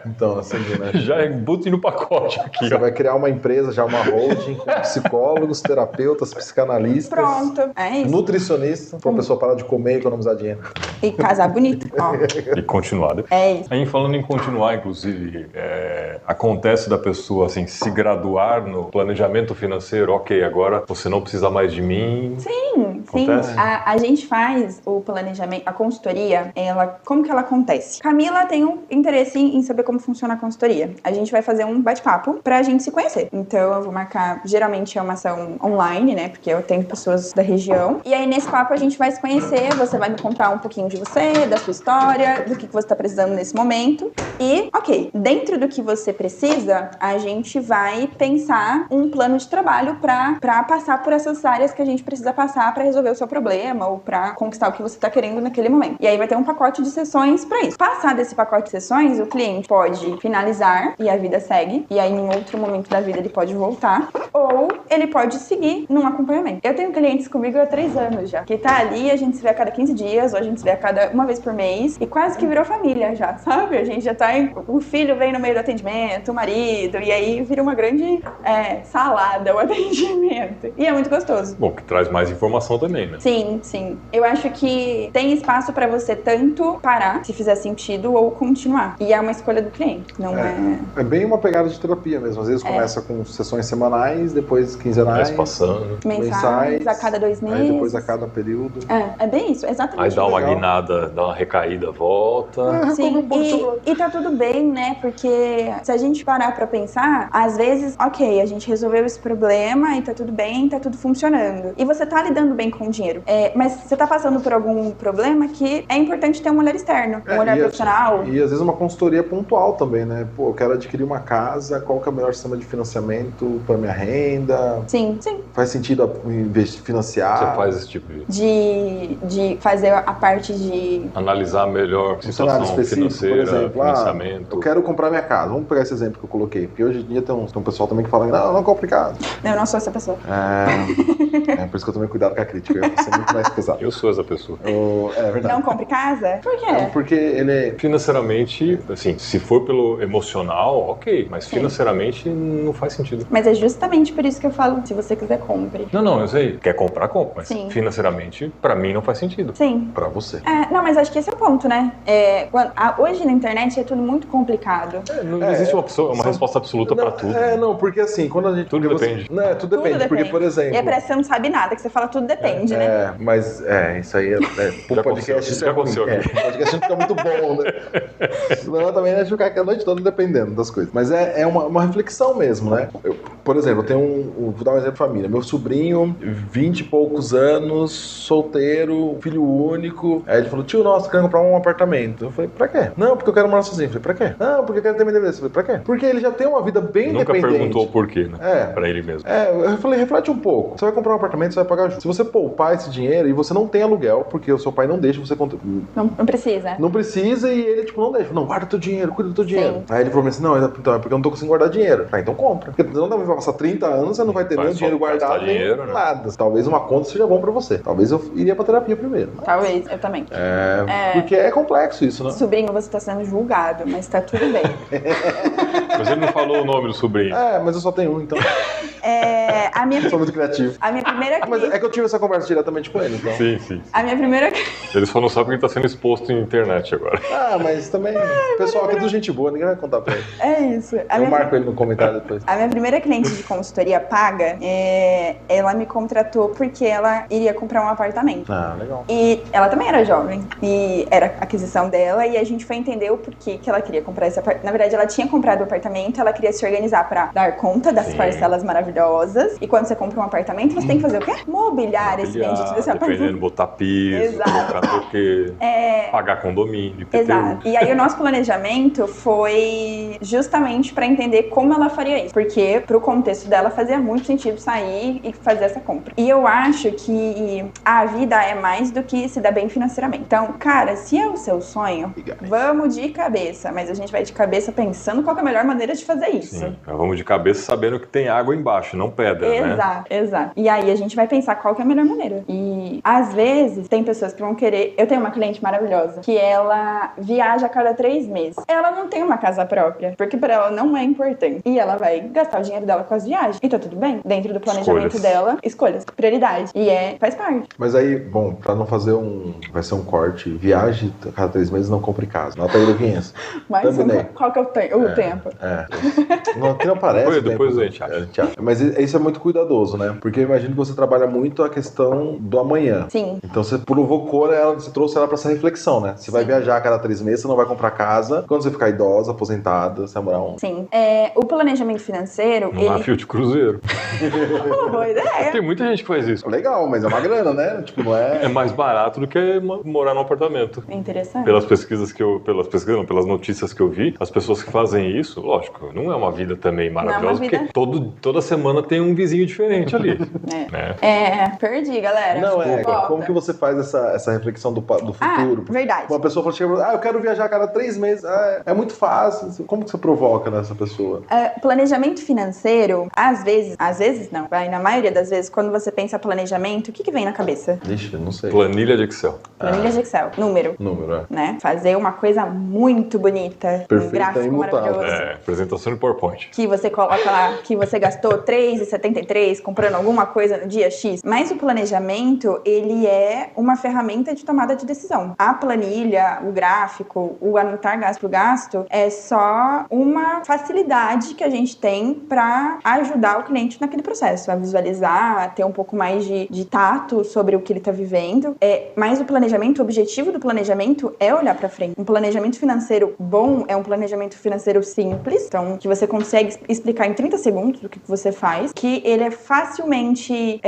Então, assim, né? Já é bote no pacote aqui. Você vai criar uma empresa, já uma holding, com psicólogos, terapeutas, psicanalistas. Pronto, é isso. Nutricionista, pra pessoa parar de comer e economizar dinheiro. E casar bonito. Ó. E continuar depois. É isso. Aí falando em continuar, inclusive, acontece da pessoa assim, se graduar no planejamento financeiro, ok, agora você não precisa mais de mim. Sim. Acontece? A gente faz o planejamento, a consultoria, como que ela acontece? Camila tem um interesse em saber como funciona a consultoria. A gente vai fazer um bate-papo pra gente se conhecer. Então eu vou marcar, geralmente é uma ação online, né? Porque eu tenho pessoas da região. E aí nesse papo a gente vai se conhecer, você vai me contar um pouquinho de você, da sua história, do que você tá precisando nesse momento. E, ok, dentro do que você precisa, a gente vai pensar um plano de trabalho pra passar por essas áreas que a gente precisa passar pra resolver o seu problema ou pra conquistar o que você tá querendo naquele momento. E aí vai ter um pacote de sessões pra isso. Passar desse pacote de sessões, o cliente pode finalizar e a vida segue. E aí em outro momento da vida ele pode voltar. Ou ele pode seguir num acompanhamento. Eu tenho clientes comigo há 3 anos já, que tá ali, a gente se vê a cada 15 dias, ou a gente se vê a cada uma vez por mês, e quase que virou família já, sabe? A gente já tá o filho vem no meio do atendimento, o marido, e aí vira uma grande salada o atendimento. E é muito gostoso. Bom, que traz mais informação também, né? Sim, sim. Eu acho que tem espaço pra você tanto parar, se fizer sentido, ou continuar. E é uma escolha do cliente, não é... É bem uma pegada de terapia mesmo. Às vezes começa com sessões semanais, depois quinzenais. Vai passando. Mensais, a cada 2 meses. Aí depois a cada período. É bem isso, exatamente. Aí dá uma legal. guinada, dá uma recaída, volta. Sim, e tá tudo bem, né? Porque se a gente parar pra pensar, às vezes, ok, a gente resolveu esse problema e tá tudo bem, tá tudo funcionando. E você tá lidando bem com o dinheiro. Mas você tá passando por algum problema que é importante ter um olhar externo, um olhar profissional. E às vezes uma consultoria pontual também, né? Pô, eu quero adquirir uma casa, qual que é o melhor sistema de financiamento para minha renda? Sim, sim. Faz sentido financiar? Você faz esse tipo de fazer a parte de... analisar melhor a situação financeira, por exemplo, financiamento. Eu quero comprar minha casa. Vamos pegar esse exemplo que eu coloquei. Porque hoje em dia tem um pessoal também que fala, não compre casa. Eu não sou essa pessoa. Por isso que eu tomei cuidado com a crítica. Eu vou ser muito mais pesado. Eu sou essa pessoa. É verdade. Não compre casa? Por quê? Porque ele é... Financeiramente, assim, se for pelo emocional, ok. Mas financeiramente não faz sentido. Mas é justamente por isso que eu falo, se você quiser, compre. Não, eu sei. Quer comprar, compra. Mas Sim. financeiramente, pra mim, não faz sentido. Sim. Pra você. Não, mas acho que esse é o ponto, né? Hoje na internet é tudo muito complicado. Não existe uma resposta absoluta pra tudo. Não, porque assim, quando a gente... Tudo depende. Tudo depende. Porque, por exemplo... E parece que você não sabe nada, que você fala tudo depende, né? Mas isso aí pro podcast isso já aconteceu aqui. O podcast não fica muito bom, né? Senão também a gente ficar aqui a noite toda dependendo das coisas. Mas é uma reflexão mesmo, né? Por exemplo, eu tenho vou dar um exemplo de família. Meu sobrinho, 20 e poucos anos, solteiro, filho único. Aí ele falou, tio, nossa, eu quero comprar um apartamento. Eu falei, pra quê? Não, porque eu quero morar sozinho. Eu falei, pra quê? Não, porque eu quero ter minha independência. Eu falei, pra quê? Porque ele já tem uma vida bem independente. Nunca perguntou o porquê, né? Pra ele mesmo. Eu falei, reflete um pouco. Você vai comprar um apartamento, você vai pagar juros. Se você poupar esse dinheiro e você não tem aluguel, porque o seu pai não deixa você... Não precisa. Não precisa e ele, não deixa. Não, guarda teu dinheiro, cuida do teu dinheiro. Sim. Aí ele falou assim, não, então é porque eu não tô conseguindo guardar dinheiro. Então compra. Porque não vai passar 30 anos, você não vai ter nenhum dinheiro guardado, nem dinheiro, nada. Talvez uma conta seja bom pra você. Talvez eu iria pra terapia primeiro. Talvez, eu também. Porque é complexo isso, né? Sobrinho, você tá sendo julgado, mas tá tudo bem. Mas ele não falou o nome do sobrinho. Mas eu só tenho um, então. A minha, Sou muito criativo. a minha primeira Mas crise... é que eu tive essa conversa diretamente com ele, então. Sim. A minha primeira... Eles só não sabem porque ele tá sendo exposto em internet agora. Ah, mas também, o pessoal aqui é do gente boa, ninguém vai contar pra ele. É isso. Eu marco ele no comentário depois. A minha primeira cliente de consultoria paga, ela me contratou porque ela iria comprar um apartamento. Ah, legal. E ela também era jovem, e era a aquisição dela, e a gente foi entender o porquê que ela queria comprar esse apartamento. Na verdade, ela tinha comprado o apartamento, ela queria se organizar pra dar conta das Sim. parcelas maravilhosas. E quando você compra um apartamento, você tem que fazer o quê? Mobiliar esse bendito desse dependendo, apartamento. botar piso, Exato. colocar o quê, pagar condomínio, IPTU. Exato. E aí o nosso planejamento foi justamente pra entender como ela faria isso. Porque pro contexto dela fazia muito sentido sair e fazer essa compra. E eu acho que a vida é mais do que se dar bem financeiramente. Então, cara, se é o seu sonho, vamos de cabeça. Mas a gente vai de cabeça pensando qual que é a melhor maneira de fazer isso. Sim, nós vamos de cabeça sabendo que tem água embaixo, não pedra, né? Exato. E aí a gente vai pensar qual que é a melhor maneira. E às vezes tem pessoas que vão querer... Eu tenho uma cliente maravilhosa que ela viaja a cada 3 meses. Ela não tem uma casa própria, porque pra ela não é importante. E ela vai gastar o dinheiro dela com as viagens. E tá tudo bem. Dentro do planejamento dela, escolhas, prioridade. E faz parte. Mas aí, bom, pra não fazer vai ser um corte, viagem a cada 3 meses, não compre casa. Nota aí, Luquinhas. Mas qual que é o tempo? Aqui não aparece. Depois a gente acha. Mas isso é muito cuidadoso, né? Porque eu imagino que você trabalha muito a questão do amanhã. Sim. Então você provocou ela, você trouxe ela pra essa reflexão, né? Você vai viajar a cada 3 meses, você não vai comprar casa. Quando você ficar idosa, aposentada, você vai morar onde? Sim. O planejamento financeiro, Um navio de cruzeiro. Boa ideia. Tem muita gente que faz isso. Legal, mas é uma grana, né? Tipo, não é... É mais barato do que morar num apartamento. Interessante. Pelas notícias que eu vi, as pessoas que fazem isso, lógico, não é uma vida também maravilhosa, porque toda semana tem um vizinho diferente ali. Perdi, galera. Não, Volta. como que você faz essa reflexão do futuro? Verdade. Uma pessoa fala, eu quero viajar a cada 3 meses. É muito fácil. Como que você provoca nessa pessoa? Planejamento financeiro, às vezes não, na maioria das vezes, quando você pensa planejamento, o que vem na cabeça? Ixi, não sei. Planilha de Excel. Planilha de Excel. Número, né? Fazer uma coisa muito bonita, um gráfico maravilhoso. Apresentação de PowerPoint. Que você coloca lá que você gastou R$3,73 comprando alguma coisa no dia X. Mas o planejamento, ele é uma ferramenta de tomada de decisão. A planilha, o gráfico, o anotar gasto por gasto é só uma facilidade que a gente tem para ajudar o cliente naquele processo, a visualizar, a ter um pouco mais de tato sobre o que ele está vivendo. Mas o planejamento, o objetivo do planejamento é olhar para frente. Um planejamento financeiro bom é um planejamento financeiro simples, então que você consegue explicar em 30 segundos o que você faz, que ele é facilmente,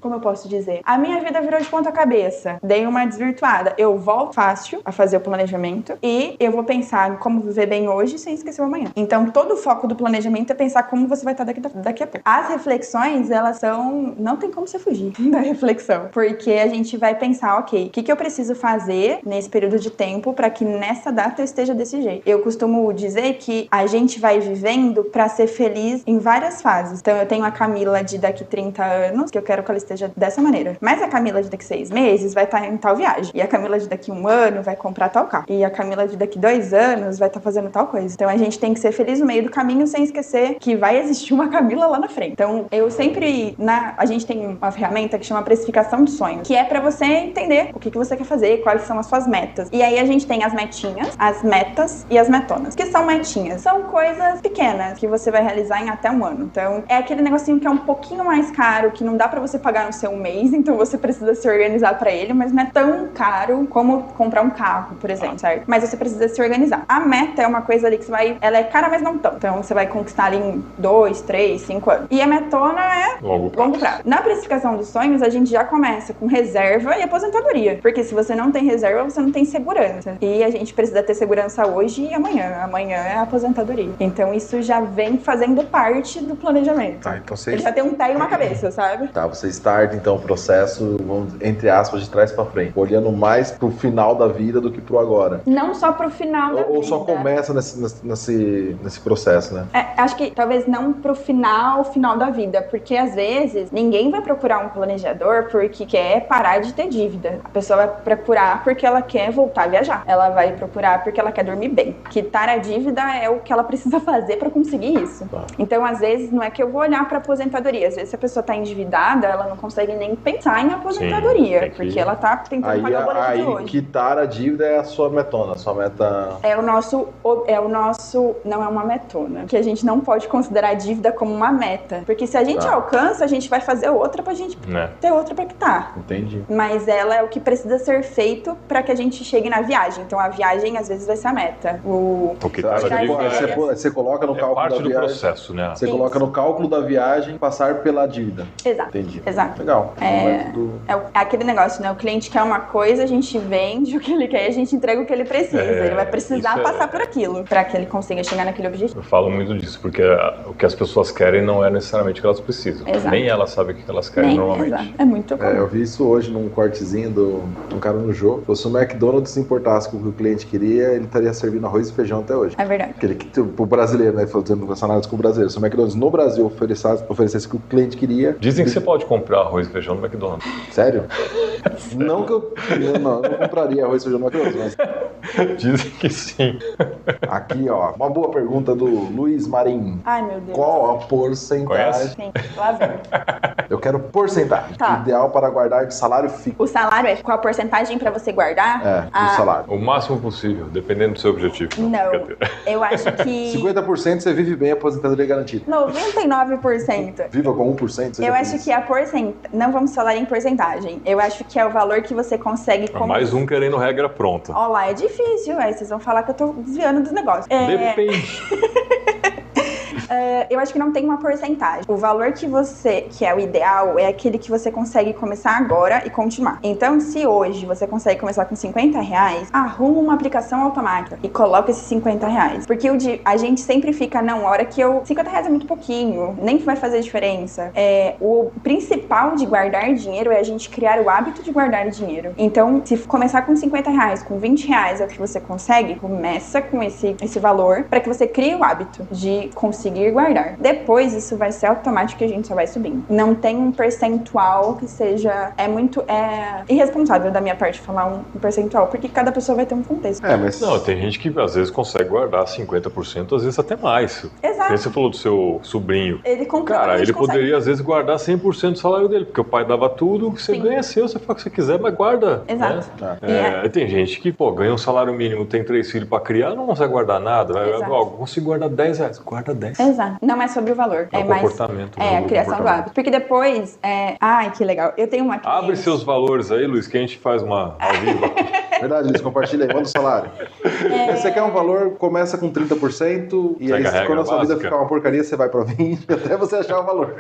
como eu posso dizer? A minha vida virou de ponta cabeça, dei uma desvirtuada, eu volto fácil a fazer o planejamento e eu vou pensar em como viver bem hoje sem esquecer o amanhã. Então todo o foco do planejamento é pensar como você vai estar daqui a pouco. As reflexões, elas são... Não tem como você fugir da reflexão, porque a gente vai pensar, ok, o que eu preciso fazer nesse período de tempo para que nessa data eu esteja desse jeito. Eu costumo dizer que a gente vai vivendo para ser feliz em várias fases. Então eu tenho a Camila de daqui 30 anos, que eu quero que ela esteja dessa maneira. Mas a Camila de daqui 6 meses vai estar em tal viagem. E a Camila de daqui 1 ano vai comprar tal carro. E a Camila de daqui 2 anos vai estar fazendo tal coisa. Então a gente tem que ser feliz no meio do caminho sem esquecer que vai existir uma Camila lá na frente. Então eu sempre... A gente tem uma ferramenta que chama precificação de sonhos, que é pra você entender o que você quer fazer, quais são as suas metas. E aí a gente tem as metinhas, as metas e as metonas. O que são metinhas? São coisas pequenas que você vai realizar em até 1 ano. Então é aquele negocinho que é um pouquinho mais caro, que não dá pra você pagar no seu mês, então você precisa se organizar pra ele, mas não é tão caro como comprar um carro, por exemplo, certo? Mas você precisa se organizar. A meta é uma coisa ali que ela é cara, mas não tão. Então você vai conquistar ali em 2, 3, 5 anos. E a metona é longo prazo. Na precificação dos sonhos, a gente já começa com reserva e aposentadoria. Porque se você não tem reserva, você não tem segurança. E a gente precisa ter segurança hoje e amanhã. Amanhã é a aposentadoria. Então isso já vem fazendo parte do planejamento. Tá, então você... Ele já tem um pé e uma cabeça, sabe? Tá, você starta então o processo, vamos, entre aspas, de trás pra frente. Olhando mais pro final da vida do que pro agora. Não só pro final da vida. Ou só começa nesse processo, né? Acho que talvez não pro final da vida. Porque às vezes ninguém vai procurar um planejador porque quer parar de ter dívida. A pessoa vai procurar porque ela quer voltar a viajar. Ela vai procurar porque ela quer dormir bem. Quitar a dívida é o que ela precisa fazer pra conseguir isso. Tá. Então, às vezes, não é que eu vou olhar pra aposentadoria. Às vezes, se a pessoa tá endividada, ela não consegue nem pensar em aposentadoria, porque ela tá tentando pagar o boleto de hoje. Quitar a dívida é a sua metona, a sua meta... Não é uma metona, que a gente não pode considerar a dívida como uma meta, porque se a gente alcança, a gente vai fazer outra pra gente ter outra pra quitar. Entendi. Mas ela é o que precisa ser feito pra que a gente chegue na viagem. Então a viagem, às vezes, vai ser a meta. Você coloca no cálculo da viagem... do processo, né? Você coloca no cálculo da viagem passar pela dívida. Exato. Entendi. Exato. Legal. É aquele negócio, né? O cliente quer uma coisa, a gente vende o que ele quer e a gente entrega o que ele precisa. Ele vai precisar passar por aquilo pra que ele consiga chegar naquele objetivo. Eu falo muito disso, porque o que as pessoas querem não é necessariamente o que elas precisam. Exato. Nem elas sabem o que elas querem normalmente. Exato. É muito bom. Eu vi isso hoje num cortezinho de um cara no jogo. Se o McDonald's se importasse com o que o cliente queria, ele estaria servindo arroz e feijão até hoje. É verdade. Pro brasileiro, né? Fazendo relacionados com o brasileiro. Se o McDonald's no Brasil oferecesse o que o cliente queria... Dizem que você pode comprar arroz e feijão no McDonald's. Sério? Não que eu não compraria arroz e feijão no McDonald's, mas... Dizem que sim. Aqui, ó, uma boa pergunta do Luiz Marim. Ai, meu Deus. Qual a porcentagem? Sim, lá vem. Eu quero porcentagem. Ideal para guardar de salário fixo. O salário é qual a porcentagem pra você guardar? Do salário. O máximo possível, dependendo do seu objetivo. Não, eu acho que... 50% você vive bem, a aposentadoria garantida. 99%. Viva com 1%. Eu acho que a porcentagem... Não vamos falar em porcentagem. Eu acho que é o valor que você consegue... Mais um querendo regra pronta. Ó lá, é difícil. Aí vocês vão falar que eu tô desviando dos negócios. Depende. Eu acho que não tem uma porcentagem. O valor que é o ideal, é aquele que você consegue começar agora e continuar. Então, se hoje você consegue começar com R$50, arruma uma aplicação automática e coloca esses R$50. Porque a gente sempre fica, não, a hora que R$50 é muito pouquinho, nem vai fazer diferença. O principal de guardar dinheiro é a gente criar o hábito de guardar dinheiro. Então, se começar com R$50, com R$20 é o que você consegue, começa com esse valor para que você crie o hábito de conseguir guardar. Depois, isso vai ser automático e a gente só vai subindo. Não tem um percentual que seja... É irresponsável da minha parte falar um percentual, porque cada pessoa vai ter um contexto. Mas... Não, tem gente que às vezes consegue guardar 50%, às vezes até mais. Exato. Você falou do seu sobrinho. Ele poderia às vezes guardar 100% do salário dele, porque o pai dava tudo, você ganha seu, você faz o que você quiser, mas guarda. Exato. Né? Tem gente que, ganha um salário mínimo, tem 3 filhos pra criar, não consegue guardar nada. Eu consigo guardar R$10, guarda 10. Exato. Não é sobre o valor. É o comportamento. A criação do hábito. Porque depois... Ai, que legal. Eu tenho uma cliente... Abre seus valores aí, Luiz, que a gente faz uma ao vivo aqui. Verdade, Luiz, compartilha aí. Manda o salário. Você quer um valor, começa com 30% e aí quando a sua vida ficar uma porcaria, você vai pra 20% até você achar o valor.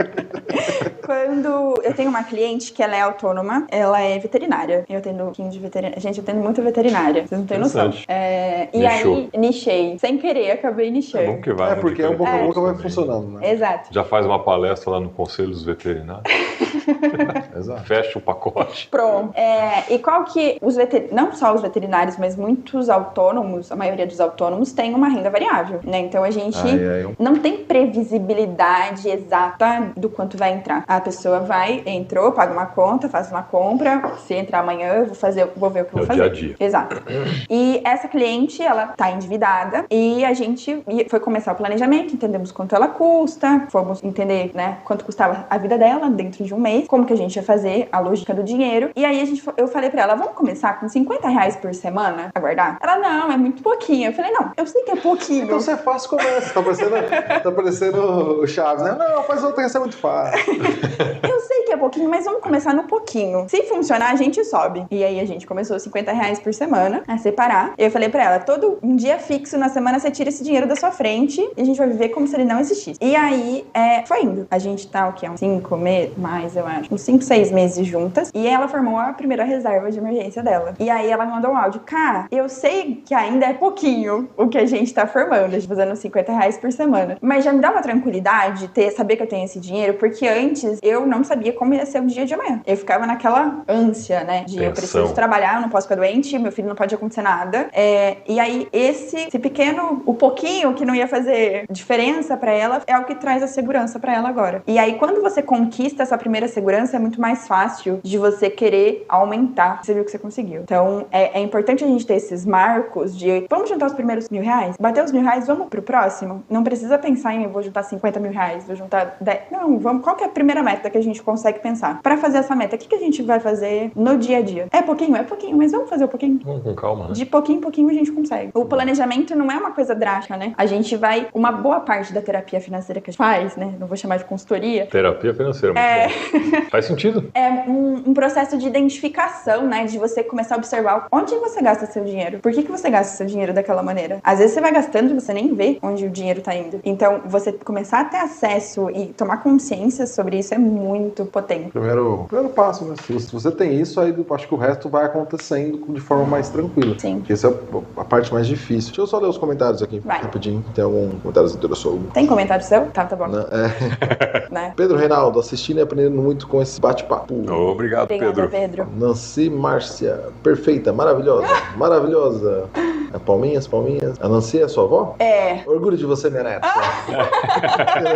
Quando eu tenho uma cliente que ela é autônoma, ela é veterinária. Eu atendo um pouquinho de veterinária. Gente, eu atendo muita veterinária. Vocês não têm noção. E aí, nichei. Sem querer, acabei nichando. É bom que vai. Porque o boca a boca vai funcionando, né? Exato. Já faz uma palestra lá no Conselho dos Veterinários. Exato. Fecha o pacote. Pronto. E qual que não só os veterinários, mas muitos autônomos, a maioria dos autônomos tem uma renda variável, né? Então a gente não tem previsibilidade exata do quanto vai entrar. A pessoa entrou, paga uma conta, faz uma compra, se entrar amanhã eu vou ver o que eu vou fazer. Dia a dia. Exato. E essa cliente, ela tá endividada e a gente foi começar o planejamento, entendemos quanto ela custa, fomos entender, né, quanto custava a vida dela dentro de um mês, como que a gente ia fazer, a lógica do dinheiro. E aí eu falei pra ela, vamos começar com R$50 por semana a guardar? Ela, não, é muito pouquinho. Eu falei, não, eu sei que é pouquinho. Então você é fácil, começa. Tá parecendo o Chaves, né? Não, faz outra que isso é muito fácil. Eu sei que é pouquinho, mas vamos começar no pouquinho. Se funcionar, a gente sobe. E aí a gente começou R$50 por semana a separar. Eu falei pra ela, todo um dia fixo na semana você tira esse dinheiro da sua frente e a gente vai viver como se ele não existisse. E aí, foi indo. A gente tá, o quê? Uns 5 meses, mais eu acho. Uns 5, 6 meses juntas. E ela formou a primeira reserva de emergência dela. E aí ela me mandou um áudio. Cara, eu sei que ainda é pouquinho o que a gente tá formando, a gente fazendo R$50 por semana. Mas já me dá uma tranquilidade saber que eu tenho esse dinheiro, porque antes eu não sabia como ia ser o dia de amanhã. Eu ficava naquela ânsia, né? De eu preciso trabalhar, eu não posso ficar doente, meu filho não pode acontecer nada. E aí, esse pequeno, o pouquinho que não ia fazer diferença pra ela, é o que traz a segurança pra ela agora. E aí, quando você conquista essa primeira segurança, é muito mais fácil de você querer aumentar. Você viu que você conseguiu. Então, é importante a gente ter esses marcos de vamos juntar os primeiros R$1.000? Bater os R$1.000, vamos pro próximo? Não precisa pensar em eu vou juntar R$50.000, vou juntar 10. Não, vamos. Qual que é a primeira meta que a gente consegue pensar? Pra fazer essa meta, o que a gente vai fazer no dia a dia? É pouquinho, mas vamos fazer um pouquinho. Vamos com calma, né? De pouquinho em pouquinho a gente consegue. O planejamento não é uma coisa drástica, né? A gente vai... Uma boa parte da terapia financeira que a gente faz, né? Não vou chamar de consultoria. Terapia financeira, muito bom. Faz sentido. É um processo de identificação, né? De você começar a observar onde você gasta seu dinheiro. Por que você gasta seu dinheiro daquela maneira? Às vezes você vai gastando e você nem vê onde o dinheiro tá indo. Então, você começar a ter acesso e tomar consciência sobre isso é muito potente. Primeiro passo, né? Se você tem isso, aí eu acho que o resto vai acontecendo de forma mais tranquila. Sim. Porque essa é a parte mais difícil. Deixa eu só ler os comentários aqui, rapidinho. Tem algum comentário interessante? Tem comentário seu? Tá bom. Né? Pedro Reinaldo, assistindo e aprendendo muito com esse bate-papo. Obrigado, Pedro. Nancy Márcia, perfeita, maravilhosa. Maravilhosa. Palminhas. A Nancy é sua avó? É. Orgulho de você, minha neta.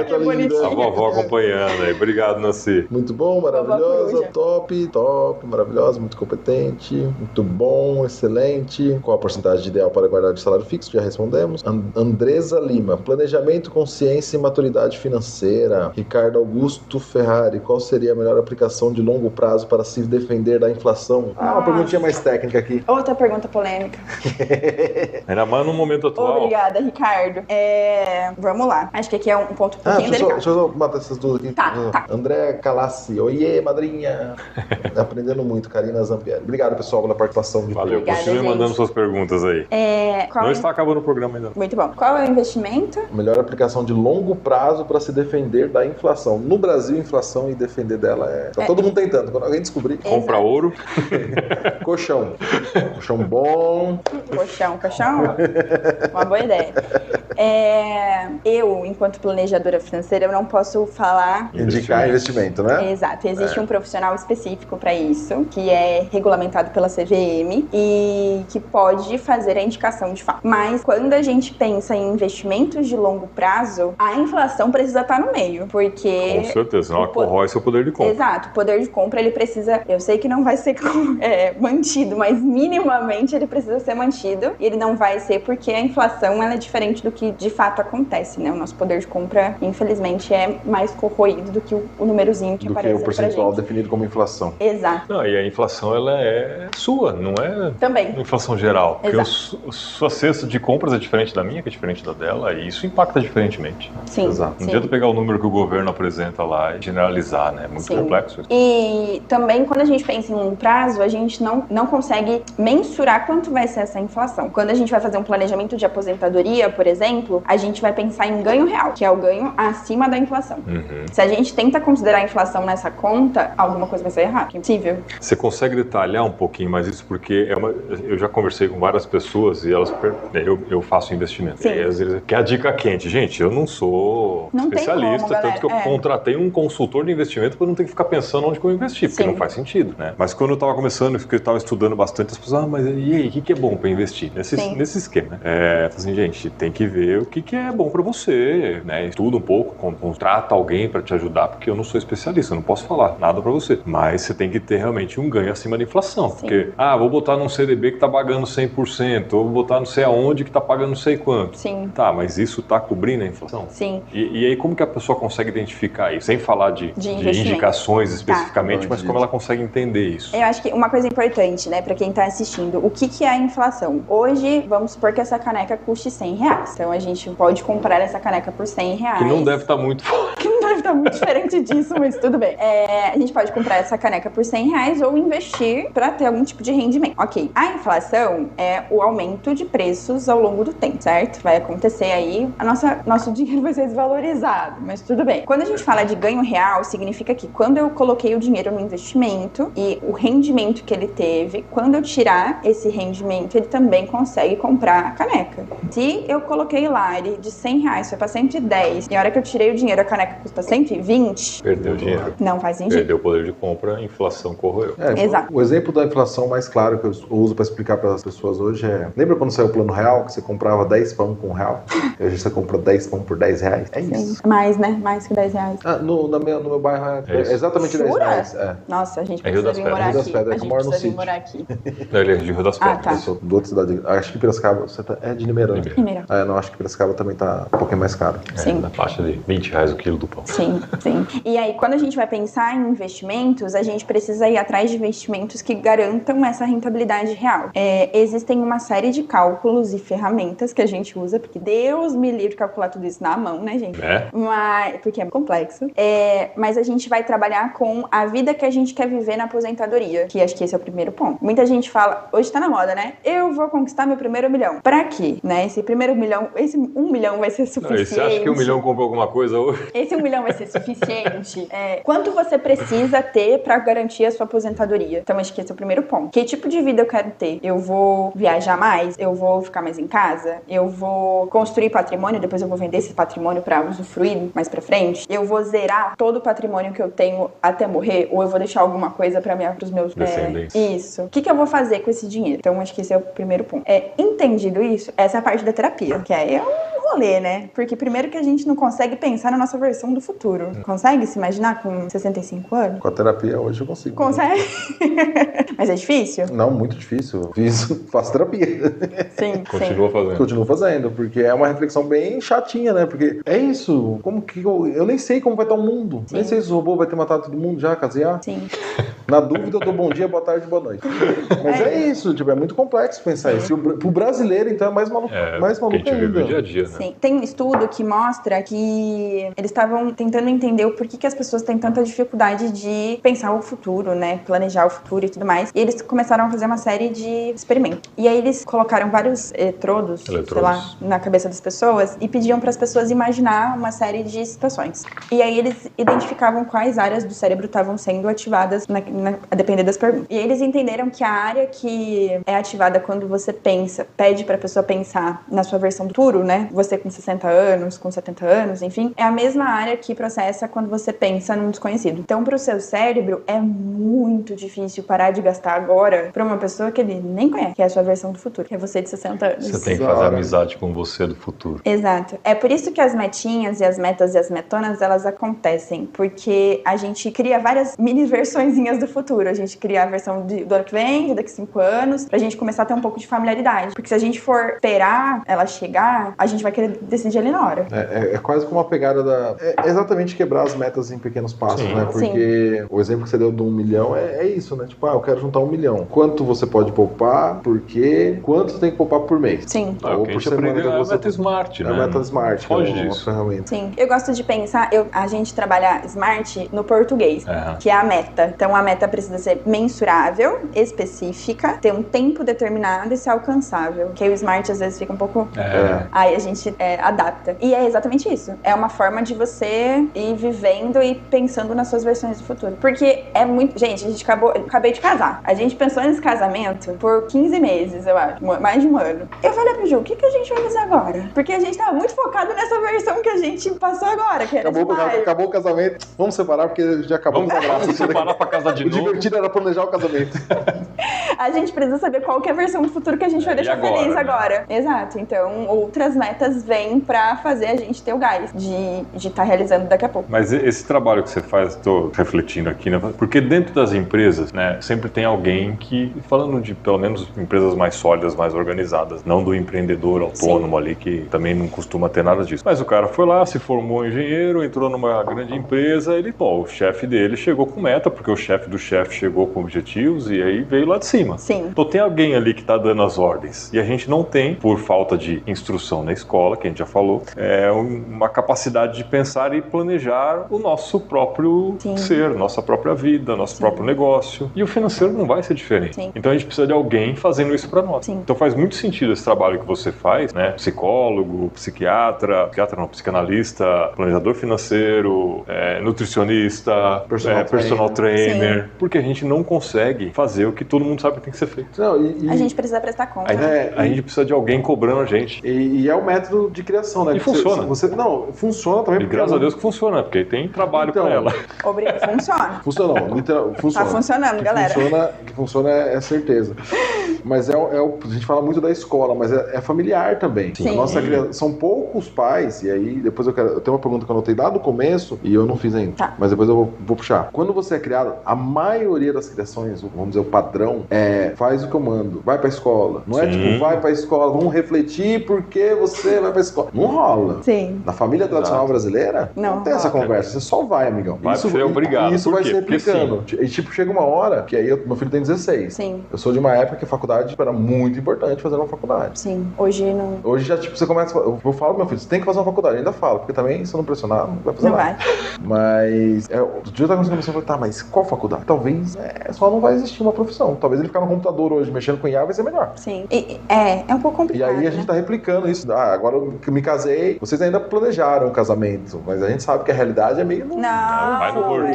Que bonitinha. A vovó acompanhando aí. Obrigado, Nancy. Muito bom, maravilhosa, top, maravilhosa, muito competente, muito bom, excelente. Qual a porcentagem ideal para guardar de salário fixo? Já respondemos. Andresa Lima, planejamento, consciência e maturidade financeira. Ricardo Augusto Ferrari, qual seria a melhor aplicação de longo prazo para se defender da inflação? Uma perguntinha mais técnica aqui. Outra pergunta polêmica. Ainda mais no momento atual. Obrigada, Ricardo. Vamos lá. Acho que aqui é um ponto um pouquinho delicado. Deixa eu matar essas duas aqui. Tá. André Calassi. Oiê, madrinha. Aprendendo muito, Karina Zampieri. Obrigado, pessoal, pela participação de Valeu, Obrigada, continue gente. mandando suas perguntas aí. Não está acabando o programa ainda. Muito bom. Qual é o investimento? Melhor aplicação de longo prazo para se defender da inflação. No Brasil, inflação e defender dela tá todo mundo tentando. Quando alguém descobrir, compra ouro. Colchão bom. Colchão. Uma boa ideia. Eu, enquanto planejadora financeira, eu não posso falar... Indicar investimento, né? Exato. Existe um profissional específico para isso, que é regulamentado pela CVM e que pode fazer a indicação de fato. Mas quando a gente pensa em investimentos de longo prazo, a inflação precisa estar no meio, porque... Com certeza, senão ela corrói seu poder de compra. Exato. O poder de compra, ele precisa... Eu sei que não vai ser mantido, mas minimamente ele precisa ser mantido. E ele não vai ser porque a inflação, ela é diferente do que de fato acontece, né? O nosso poder de compra, infelizmente, é mais corroído do que o númerozinho que aparece pra gente. Do que o percentual definido como inflação. Exato. Não, e a inflação, ela é sua, não é também inflação geral. Exato. Porque sua cesta de compras é diferente da minha, que é diferente da dela, e isso impacta diferentemente. Sim. Exato. Não adianta pegar o número que o governo apresenta lá e generalizar, né? É muito complexo. E também, quando a gente pensa em longo prazo, a gente não consegue mensurar quanto vai ser essa inflação. Quando a gente vai fazer um planejamento de aposentadoria, por exemplo, a gente vai pensar em ganho real, que é o ganho acima da inflação. Se a gente tenta considerar a inflação nessa conta, alguma coisa vai ser errada, que é impossível. Você consegue detalhar um pouquinho mais isso? Porque eu já conversei com várias pessoas e elas... Eu faço investimento. Sim. E às vezes, que é a dica quente. Gente, eu não sou especialista, como, tanto que eu contratei um consultor de investimento para não ter que ficar pensando onde que eu investir, porque não faz sentido, né? Mas quando eu estava começando, eu estava estudando bastante, as pessoas, mas e aí, o que é bom para investir? Nesse esquema. Assim, gente, tem que ver o que é bom para você, né? Estuda um pouco, contrata alguém para te ajudar, porque eu não sou especialista, eu não posso falar nada para você. Mas você tem que ter realmente um ganho acima da inflação. Sim. Porque, vou botar num CDB que tá pagando 100%, ou vou botar não sei aonde que tá pagando não sei quanto. Sim. Tá, mas isso tá cobrindo a inflação? Sim. E aí, como que a pessoa consegue identificar isso? Sem falar de indicações especificamente, mas como ela consegue entender isso? Eu acho que uma coisa importante, né, para quem tá assistindo, o que é a inflação? Hoje, vamos supor que essa caneca custe R$100. Então, a gente pode comprar essa caneca por R$100. Que não deve estar muito fora. Que não deve estar muito diferente disso, mas tudo bem. A gente pode comprar essa caneca por R$100 ou investir para ter algum tipo de rendimento. Ok. A inflação é o aumento de preços ao longo do tempo, certo? Vai acontecer aí, nosso dinheiro vai ser desvalorizado, mas tudo bem. Quando a gente fala de ganho real, significa que quando eu coloquei o dinheiro no investimento e o rendimento que ele teve, quando eu tirar esse rendimento, ele também consegue comprar a caneca. Se eu coloquei lá, ele de R$100 foi para 110, e a hora que eu tirei o dinheiro, a caneca custa para 120, Perdeu dinheiro. não faz sentido. Perdeu o poder de compra, a inflação corroeu. Exato. O exemplo da inflação mais claro que eu uso para explicar para as pessoas hoje é... Lembra quando saiu o Plano Real, que você comprava 10 pão com R$1? E hoje você compra 10 pão por R$10? É isso. Sim. Mais, né? Mais que R$10. No meu bairro é exatamente Jura? R$10. É. Nossa, a gente É Rio precisa das vir Pedras. morar Rio das aqui. Pedras, A eu gente moro no precisa vir sítio. morar aqui. Ele é de Rio das Pedras. Tá. Eu sou de outra cidade. Acho que Piracicaba... Você é de Limeira. Primeiro. Não, acho que Piracicaba também tá um pouquinho mais caro. Sim. Na faixa de R$20 o quilo do pão. Sim, sim. E aí, quando a gente vai pensar em investimentos, a gente precisa ir atrás de investimentos que garantam essa rentabilidade real. Existem uma série de cálculos e ferramentas que a gente usa, porque Deus me livre de calcular tudo isso na mão, né, gente? Porque é complexo. Mas a gente vai trabalhar com a vida que a gente quer viver na aposentadoria, que acho que esse é o primeiro ponto. Muita gente fala, hoje tá na moda, né? Eu vou conquistar meu primeiro milhão. Pra quê? Né? Esse primeiro milhão, esse 1 milhão vai ser suficiente. Você acha que 1 milhão comprou alguma coisa hoje? Esse 1 milhão vai ser suficiente? Quanto você precisa ter pra garantir a sua aposentadoria? Então, acho que esse é o primeiro ponto. Que tipo de vida eu quero ter? Eu vou viajar mais? Eu vou ficar mais em casa? Eu vou construir patrimônio? Depois eu vou vender esse patrimônio pra usufruir mais pra frente? Eu vou zerar todo o patrimônio que eu tenho até morrer? Ou eu vou deixar alguma coisa pros meus descendentes? Isso. O que eu vou fazer com esse dinheiro? Então, acho que esse é o primeiro ponto. Entendido isso, essa é a parte da terapia, que é um rolê, né? Porque primeiro que a gente não consegue pensar na nossa versão do futuro. Consegue se imaginar com 65 anos? Com a terapia hoje eu consigo. Consegue? Mas é difícil? Não, muito difícil. Faço terapia. Sim, Continua fazendo. Continuo fazendo, porque é uma reflexão bem chatinha, né? Porque é isso, como que eu nem sei como vai estar o mundo. Sim. Nem sei se o robô vai ter matado todo mundo já, casear. Sim. Na dúvida eu dou bom dia, boa tarde, boa noite. Mas é isso, tipo, é muito complexo pensar isso. Pro brasileiro, então, é mais maluco, mais maluco que a gente vive ainda. o dia a dia, né? Sim. Tem um estudo que mostra que eles estavam tentando entender o porquê que as pessoas têm tanta dificuldade de pensar o futuro, né? Planejar o futuro e tudo mais. E eles começaram a fazer uma série de experimentos. E aí eles colocaram vários eletrodos, sei lá, na cabeça das pessoas e pediam para as pessoas imaginar uma série de situações. E aí eles identificavam quais áreas do cérebro estavam sendo ativadas a depender das perguntas. E aí eles entenderam que a área que é ativada quando você pede para a pessoa pensar na sua versão do futuro, né? Você com 60 anos, com 70 anos, enfim, é a mesma área que processa quando você pensa num desconhecido. Então, pro seu cérebro, é muito difícil parar de gastar agora pra uma pessoa que ele nem conhece, que é a sua versão do futuro, que é você de 60 anos. Você tem que fazer amizade com você do futuro. Exato. É por isso que as metinhas e as metas e as metonas, elas acontecem, porque a gente cria várias mini versõezinhas do futuro. A gente cria a versão do ano que vem, de daqui a 5 anos, pra gente começar a ter um pouco de familiaridade. Porque se a gente for esperar ela chegar, a gente vai querer decidir ali na hora. É quase como uma pegada da... É exatamente quebrar as metas em pequenos passos, Sim. né? Porque o exemplo que você deu do 1 milhão é isso, né? Tipo, eu quero juntar 1 milhão. Quanto você pode poupar? Por quê? Quanto você tem que poupar por mês? Sim. O que a gente aprendeu é a meta Smart, né? É a meta Smart, Foge que é uma disso. ferramenta. Sim. Eu gosto de pensar, a gente trabalha Smart no português, que é a meta. Então, a meta precisa ser mensurável, específica, ter um tempo determinado e ser alcançável. Que aí o Smart, às vezes, fica um pouco... Aí a gente adapta. E é exatamente isso. É uma forma de você ir vivendo e pensando nas suas versões do futuro. Porque é muito... Gente, a gente acabei de casar. A gente pensou nesse casamento por 15 meses, eu acho. Mais de um ano. Eu falei pro Ju, o que a gente vai fazer agora? Porque a gente tava muito focado nessa versão que a gente passou agora, que era Acabou o casamento. Vamos separar porque já acabou a graça. Vamos separar pra casar de novo. O divertido era planejar o casamento. A gente precisa saber qual que é a versão do futuro que a gente vai deixar agora, feliz né? agora. Exato. Então, outras metas vêm pra fazer a gente ter o gás de estar realizando daqui a pouco. Mas esse trabalho que você faz, estou refletindo aqui, né? Porque dentro das empresas, né, sempre tem alguém que, falando de pelo menos empresas mais sólidas, mais organizadas, não do empreendedor autônomo ali, que também não costuma ter nada disso. Mas o cara foi lá, se formou engenheiro, entrou numa grande empresa, o chefe dele chegou com meta, porque o chefe do chefe chegou com objetivos e aí veio lá de cima. Sim. Então tem alguém ali que está dando as ordens. E a gente não tem, por falta de instrução na escola, que a gente já falou, uma capacidade de pensar e planejar o nosso próprio ser, nossa própria vida, nosso próprio negócio. E o financeiro não vai ser diferente. Sim. Então a gente precisa de alguém fazendo isso para nós. Sim. Então faz muito sentido esse trabalho que você faz, né? Psicólogo, psiquiatra, planejador financeiro, nutricionista, personal trainer, porque a gente não consegue fazer o que todo mundo sabe sabe que tem que ser feito. Não, A gente precisa prestar conta. A gente precisa de alguém cobrando a gente. E é o método de criação, né? E funciona. Não, funciona também. E graças a Deus que funciona, porque tem trabalho pra ela. Funciona. Funciona, não. Funciona. Tá funcionando, galera. Que funciona é certeza. Mas a gente fala muito da escola, mas é familiar também. Sim. A nossa criação, são poucos pais, e aí depois eu tenho uma pergunta que eu anotei lá no começo e eu não fiz ainda. Tá. Mas depois eu vou puxar. Quando você é criado, a maioria das criações, vamos dizer, o padrão, faz o que eu mando, vai pra escola. Não é tipo, vai pra escola, vamos refletir porque você vai pra escola. Não rola. Sim. Na família tradicional brasileira, não tem essa conversa. Você só vai, amigão. Vai ser obrigado. Isso vai se replicando. Sim. E tipo, chega uma hora que aí meu filho tem 16. Sim. Eu sou de uma época que a faculdade era muito importante fazer uma faculdade. Sim. Hoje não. Hoje já, tipo, você começa. Eu falo pro meu filho, você tem que fazer uma faculdade. Eu ainda falo, porque também, se eu não pressionar, não vai fazer nada. Vai. Mas. Outro dia eu tava conversando com a pessoa, mas qual faculdade? Talvez só não vai existir uma profissão. Talvez ele ficar no computador hoje mexendo com IA vai ser melhor. Sim. É um pouco complicado. E aí a gente tá replicando isso. Agora eu me casei, vocês ainda planejaram o casamento, mas a gente sabe que a realidade é meio. Não, vai no gordo.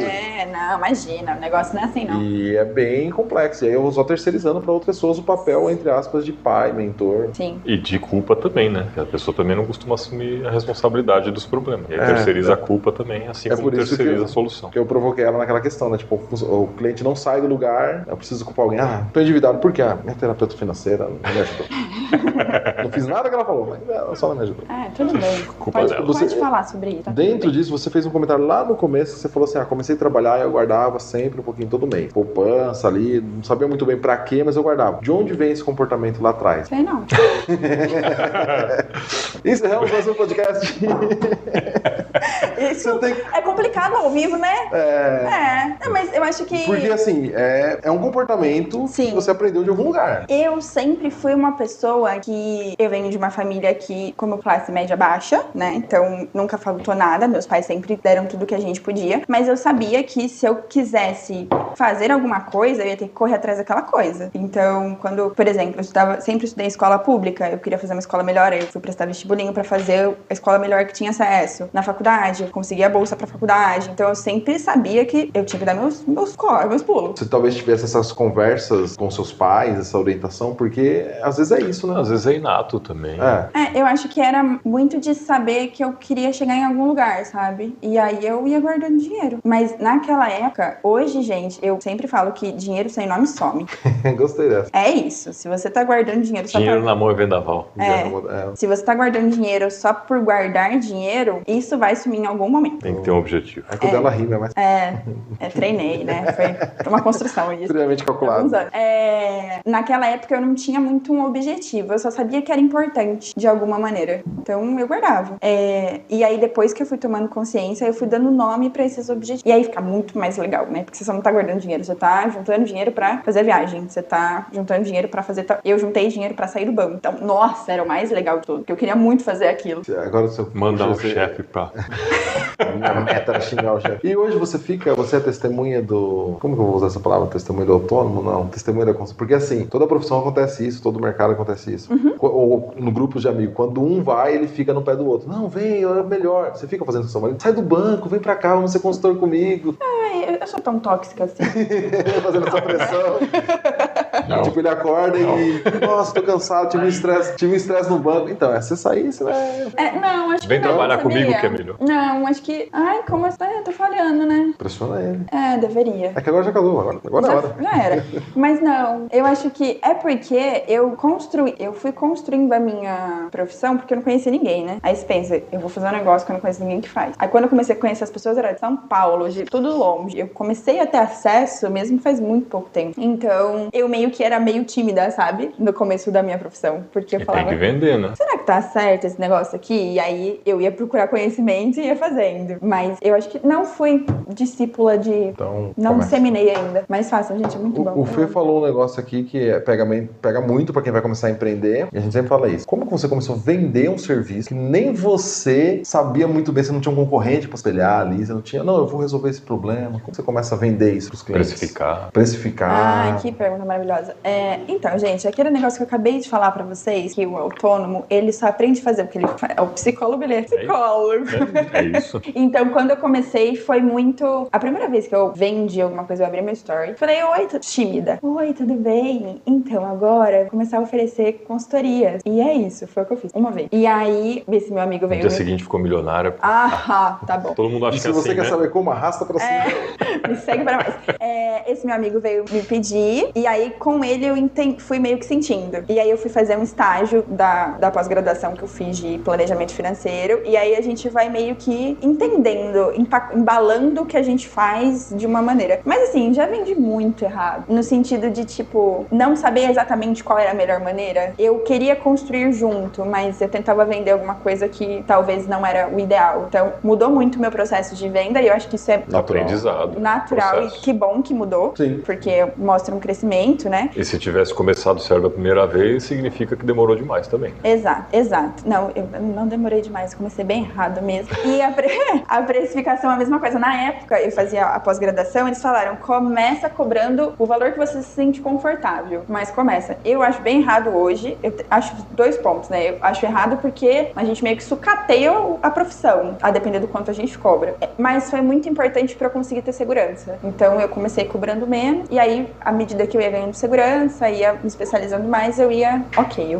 Não, imagina, o negócio não é assim, não. E é bem complexo. E aí eu vou só terceirizando para outras pessoas o papel, entre aspas, de pai, mentor. Sim. E de culpa também, né? A pessoa também não costuma assumir a responsabilidade dos problemas. E aí terceiriza a culpa também, assim como terceiriza a solução. Que eu provoquei ela naquela questão, né? Tipo, o cliente não sai do lugar, eu preciso culpar alguém. Tô endividado. Por quê? Minha terapeuta financeira não me ajudou. Não fiz nada que ela falou, mas ela só não me ajudou. Tudo bem. Pode falar sobre isso. Tá dentro disso, você fez um comentário lá no começo, que você falou assim, comecei a trabalhar e eu guardava sempre um pouquinho todo mês. Poupança ali, não sabia muito bem pra quê, mas eu guardava. De onde vem esse comportamento lá atrás? Sei não. Encerramos mais um podcast. Isso é complicado ao vivo, né? Não, mas eu acho que... Porque assim, é um comportamento que você aprendeu de algum lugar. Eu sempre fui uma pessoa que... Eu venho de uma família que, como classe média baixa, né? Então, nunca faltou nada. Meus pais sempre deram tudo que a gente podia. Mas eu sabia que se eu quisesse fazer alguma coisa, eu ia ter que correr atrás daquela coisa. Então, quando, por exemplo, eu sempre estudei em escola pública, eu queria fazer uma escola melhor, eu fui prestar vestibulinho pra fazer a escola melhor que tinha acesso. Na faculdade, eu consegui a bolsa pra faculdade. Então, eu sempre sabia que eu tinha que dar meus pulos. Você talvez tivesse essas conversas com seus pais, essa orientação, porque às vezes é isso, né? Às vezes é inato também. Eu acho que era muito de saber que eu queria chegar em algum lugar, sabe? E aí eu ia guardando dinheiro. Mas naquela época, hoje, gente, eu sempre falo que dinheiro sem nome some. Gostei dessa. É isso. Se você tá guardando dinheiro só Dinheiro na mão é vendaval. Se você tá guardando dinheiro só por guardar dinheiro, isso vai sumir em algum momento. Tem que ter um objetivo. É que o dela rima, mas... Treinei, né? Foi uma construção isso. Extremamente calculado. Naquela época eu não tinha muito um objetivo. Eu só sabia que era importante, de alguma maneira. Então eu guardava. E aí depois que eu fui tomando consciência, eu fui dando nome pra esses objetivos. E aí fica muito mais legal, né? Porque você só não tá guardando dinheiro, você tá juntando dinheiro pra fazer viagem. Você tá juntando dinheiro pra fazer... Eu juntei dinheiro pra sair do banco. Então, nossa, era o mais legal de tudo. Porque eu queria muito fazer aquilo. Agora você... Mandar o chefe pra... Minha meta era xingar o chefe. E hoje você é testemunha do... Como que eu vou usar essa palavra? Testemunha do autônomo? Não. Testemunha da consciência. Porque assim, toda profissão acontece isso, todo mercado acontece isso. Ou no grupo de amigos, quando um vai, ele fica no pé do outro. Não, vem, é melhor. Você fica fazendo isso, sai do banco, vem pra cá, vamos ser consultor comigo. Eu sou tão tóxica assim. Fazendo essa pressão. Tipo, ele acorda e... Nossa, tô cansado, tive um estresse no banco. Então, você sair, você vai... Não, acho que Vem não, trabalhar sabia? comigo que é melhor. Não, acho que... Como assim? Tô falhando, né? Pressiona ele. Deveria. É que agora já acabou, agora é a hora. Já era. Mas não, eu acho que é porque eu fui construindo a minha profissão porque eu não conhecia ninguém, né? Aí você pensa, eu vou fazer um negócio que eu não conheço ninguém que faz. Aí quando eu comecei a conhecer as pessoas, era de São Paulo, de tudo longe. Eu comecei a ter acesso mesmo faz muito pouco tempo. Então, eu meio que era meio tímida, sabe? No começo da minha profissão. Porque eu falava... Tem que vender, né? Será que tá certo esse negócio aqui? E aí eu ia procurar conhecimento e ia fazendo. Mas eu acho que não fui discípula de... Então, não disseminei ainda. Mas façam, gente, é muito bom. O Fê falou um negócio aqui que pega muito pra quem vai começar a empreender. E a gente sempre fala isso. Como que você começou a vender um serviço que nem você sabia muito bem, você não tinha um concorrente pra espelhar ali, você não tinha... Não, eu vou resolver esse problema. Como você começa a vender isso pros clientes? Precificar. Que pergunta maravilhosa. maravilhosa. Então, gente, aquele negócio que eu acabei de falar pra vocês, que o autônomo, ele só aprende a fazer, porque o psicólogo, ele é psicólogo. É isso. Então, quando eu comecei, foi muito... A primeira vez que eu vendi alguma coisa, eu abri meu story, falei, oi, tô tímida. Oi, tudo bem? Então, agora, eu vou começar a oferecer consultorias. E é isso, foi o que eu fiz, uma vez. E aí, esse meu amigo veio... No dia seguinte ficou milionária. Tá bom. Todo mundo acha E que é se você assim, quer né? saber como, arrasta pra cima. Me segue para mais. Esse meu amigo veio me pedir, e aí com ele eu fui meio que sentindo. E aí eu fui fazer um estágio da pós-graduação que eu fiz de planejamento financeiro, e aí a gente vai meio que entendendo, embalando o que a gente faz de uma maneira. Mas assim, já vendi muito errado. No sentido de, tipo, não saber exatamente qual era a melhor maneira. Eu queria construir junto, mas eu tentava vender alguma coisa que talvez não era o ideal. Então, mudou muito o meu processo de venda, e eu acho que isso é Aprendizado. natural, Processo. e que bom que mudou. Sim. Porque mostra um crescimento, né? E se tivesse começado certo da primeira vez, significa que demorou demais também. Exato. Não, eu não demorei demais, comecei bem errado mesmo. E a precificação é a mesma coisa. Na época, eu fazia a pós-graduação, eles falaram, começa cobrando o valor que você se sente confortável, mas começa. Eu acho bem errado hoje, eu acho 2 pontos, né? Eu acho errado porque a gente meio que sucateia a profissão, a depender do quanto a gente cobra. Mas foi muito importante pra eu conseguir ter segurança. Então, eu comecei cobrando menos, e aí, à medida que eu ia ganhando segurança, ia me especializando mais, eu ia,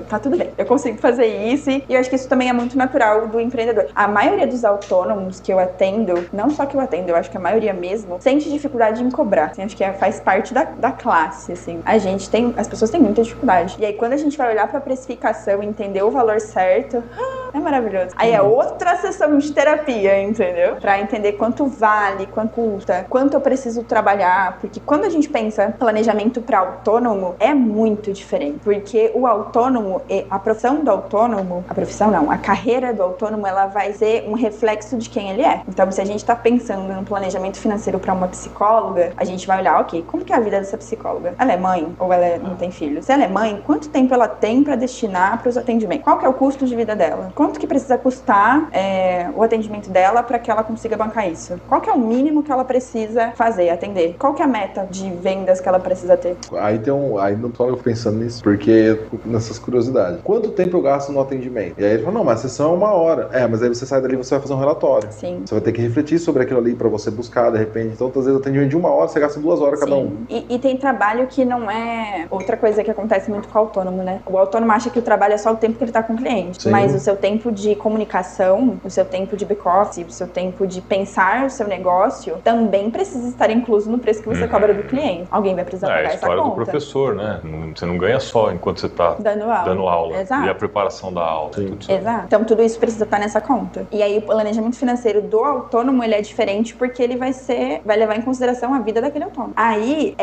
tá tudo bem, eu consigo fazer isso, e eu acho que isso também é muito natural do empreendedor. A maioria dos autônomos que eu atendo, não só que eu atendo, eu acho que a maioria mesmo, sente dificuldade em cobrar. Assim, acho que faz parte da classe, assim. As pessoas têm muita dificuldade. E aí, quando a gente vai olhar pra precificação e entender o valor certo, é maravilhoso. Aí é outra sessão de terapia, entendeu? Pra entender quanto vale, quanto custa, quanto eu preciso trabalhar, porque quando a gente pensa planejamento para autônomo, é muito diferente, porque o autônomo, a profissão do autônomo, a carreira do autônomo, ela vai ser um reflexo de quem ele é. Então, se a gente tá pensando no planejamento financeiro para uma psicóloga, a gente vai olhar, como que é a vida dessa psicóloga? Ela é mãe ou ela não tem filho? Se ela é mãe, quanto tempo ela tem para destinar para os atendimentos? Qual que é o custo de vida dela? Quanto que precisa custar o atendimento dela para que ela consiga bancar isso? Qual que é o mínimo que ela precisa fazer, atender? Qual que é a meta de vendas que ela precisa ter? Aí não tô pensando nisso, porque nessas curiosidades. Quanto tempo eu gasto no atendimento? E aí ele falou, não, mas a sessão é 1 hora. Mas aí você sai dali e você vai fazer um relatório. Sim. Você vai ter que refletir sobre aquilo ali pra você buscar, de repente. Então, às vezes, o atendimento de 1 hora, você gasta 2 horas cada um. E tem trabalho que não é... Outra coisa que acontece muito com o autônomo, né? O autônomo acha que o trabalho é só o tempo que ele tá com o cliente. Sim. Mas o seu tempo de comunicação, o seu tempo de back-office, o seu tempo de pensar o seu negócio, também precisa estar incluso no preço que você cobra do cliente. Alguém vai precisar pagar É a essa história conta. do professor, né? Você não ganha só enquanto você tá dando aula. Exato. E a preparação da aula. Tudo isso. Exato. Então, tudo isso precisa estar nessa conta. E aí, o planejamento financeiro do autônomo, ele é diferente porque ele vai levar em consideração a vida daquele autônomo. Aí,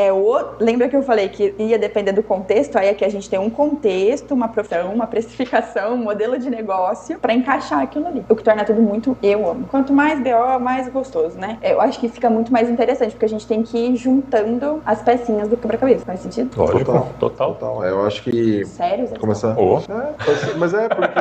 lembra que eu falei que ia depender do contexto? Aí aqui a gente tem um contexto, uma profissão, uma precificação, um modelo de negócio pra encaixar aquilo ali. O que torna tudo muito eu amo. Quanto mais BO, mais gostoso, né? Eu acho que fica muito mais interessante, porque a gente tem que ir juntando as pecinhas do quebra-cabeça. Faz sentido? Lógico, total. Eu acho que... Sério? Começar... mas é porque...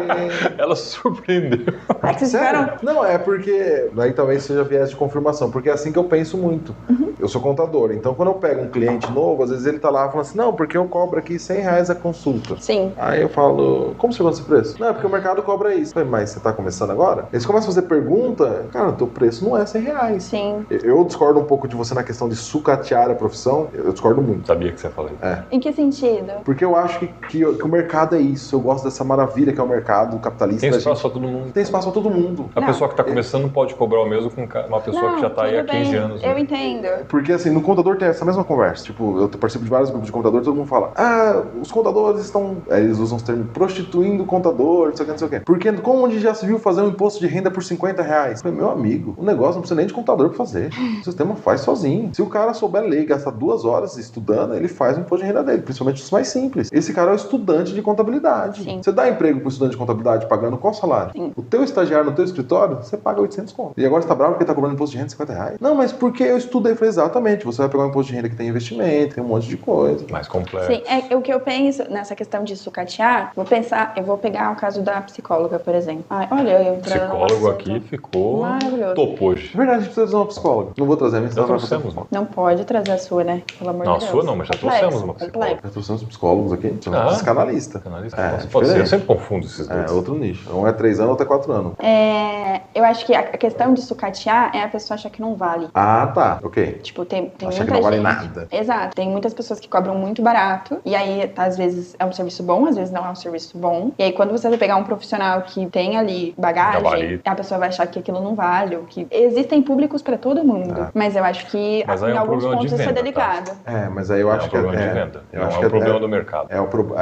Ela se surpreendeu. É que vocês ficaram... Não, é porque... Daí talvez seja viés de confirmação, porque é assim que eu penso muito. Eu sou contador, então quando eu pego um cliente novo, às vezes ele tá lá falando assim, não, porque eu cobro aqui R$100 a consulta. Sim. Aí eu falo, como você chegou nesse preço? Não, é porque o mercado cobra isso. Eu falei, mas você tá começando agora? Eles começam a fazer pergunta, cara, o teu preço não é R$100. Sim. Eu discordo um pouco de você na questão de sucatear a profissão, eu discordo muito. Sabia que você ia falar isso. Em que sentido? Porque eu acho que o mercado é isso, eu gosto dessa maravilha que é o mercado capitalista. Tem espaço pra todo mundo. Tem espaço pra todo mundo. A pessoa que tá começando não pode cobrar o mesmo com uma pessoa que já tá aí há 15 anos. Eu entendo. Porque assim, no contador tem essa mesma conversa. Tipo, eu participo de vários grupos de contador, todo mundo fala, os contadores estão... Eles usam os termos prostituindo o contador, não sei o que. Porque onde já se viu fazer um imposto de renda por R$50? Eu falei, meu amigo, o negócio não precisa nem de contador pra fazer. O sistema faz sozinho. Se o cara souber ler e gastar 2 horas estudando, ele faz o imposto de renda dele, principalmente os mais simples. Esse cara é o estudante de contabilidade. Sim. Você dá emprego pro estudante de contabilidade pagando qual salário? Sim. O teu estagiário no teu escritório, você paga 800 conto. E agora você tá bravo porque tá cobrando imposto de renda de R$50? Não, mas porque eu estudei. Eu falei, exato, Exatamente. Você vai pegar um imposto de renda que tem investimento, tem um monte de coisa. Mais complexo. Sim, o que eu penso nessa questão de sucatear, eu vou pegar o caso da psicóloga, por exemplo. Ai, olha, eu entrando no Psicólogo assunto. aqui ficou Maravilhoso. top hoje. É verdade, a gente precisa de uma psicóloga. Não vou trazer a minha, Já senão vai trouxemos, fazer- Não pode trazer a sua, né? Pelo amor Não, de a Deus. sua não, mas já trouxemos uma psicóloga. Já trouxemos psicólogos aqui. Ah. Psicanalista. Canalista. É, Pode ser, eu diferente. sempre confundo esses dois. É, outro nicho. Um é 3 anos, outro é 4 anos. Eu acho que a questão de sucatear é a pessoa achar que não vale. Ah, tá. Ok. Tipo, tem Achar muita que não vale gente. nada. Exato. Tem muitas pessoas que cobram muito barato. E aí, às vezes, é um serviço bom, às vezes não é um serviço bom. E aí, quando você vai pegar um profissional que tem ali bagagem, Gabarito. a pessoa vai achar que aquilo não vale. Ou que existem públicos pra todo mundo. É. Mas eu acho que Mas aí em é um alguns problema de pontos isso é venda, delicado. É, mas aí eu É acho um que é. problema de venda. Eu Não acho é que um problema do mercado.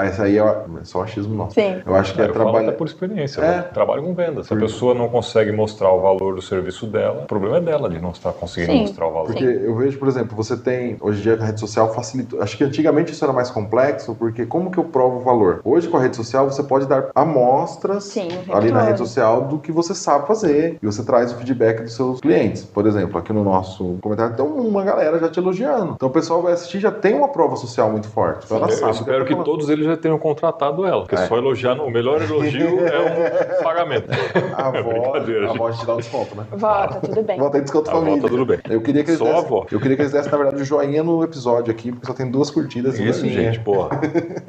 Esse aí é só achismo nosso. Sim. Eu acho que é Eu falo trabalho. até por experiência, É. eu trabalho com venda. Se a pessoa não consegue mostrar o valor do serviço dela, o problema é dela de não estar conseguindo Sim. mostrar o valor. Porque eu vejo, por exemplo, você tem, hoje em dia a rede social facilita. Acho que antigamente isso era mais complexo, porque como que eu provo o valor? Hoje com a rede social você pode dar amostras Sim, o tempo ali na todo. rede social do que você sabe fazer. E você traz o feedback dos seus clientes. Por exemplo, aqui no nosso comentário tem uma galera já te elogiando. Então o pessoal vai assistir já tem uma prova social muito forte. Então ela Eu sabe. espero que todos eles já tenham contratado ela, porque só elogiar, o melhor elogio é um pagamento. A avó, Brincadeira, a avó te dá um desconto, né? Volta, tudo bem. A avó tem desconto A avó família. tá tudo bem. Eu queria que eles Só a dessem, avó. eu queria que eles dessem, na verdade, o joinha no episódio aqui, porque só tem 2 curtidas. e Isso, uma linha. gente, porra.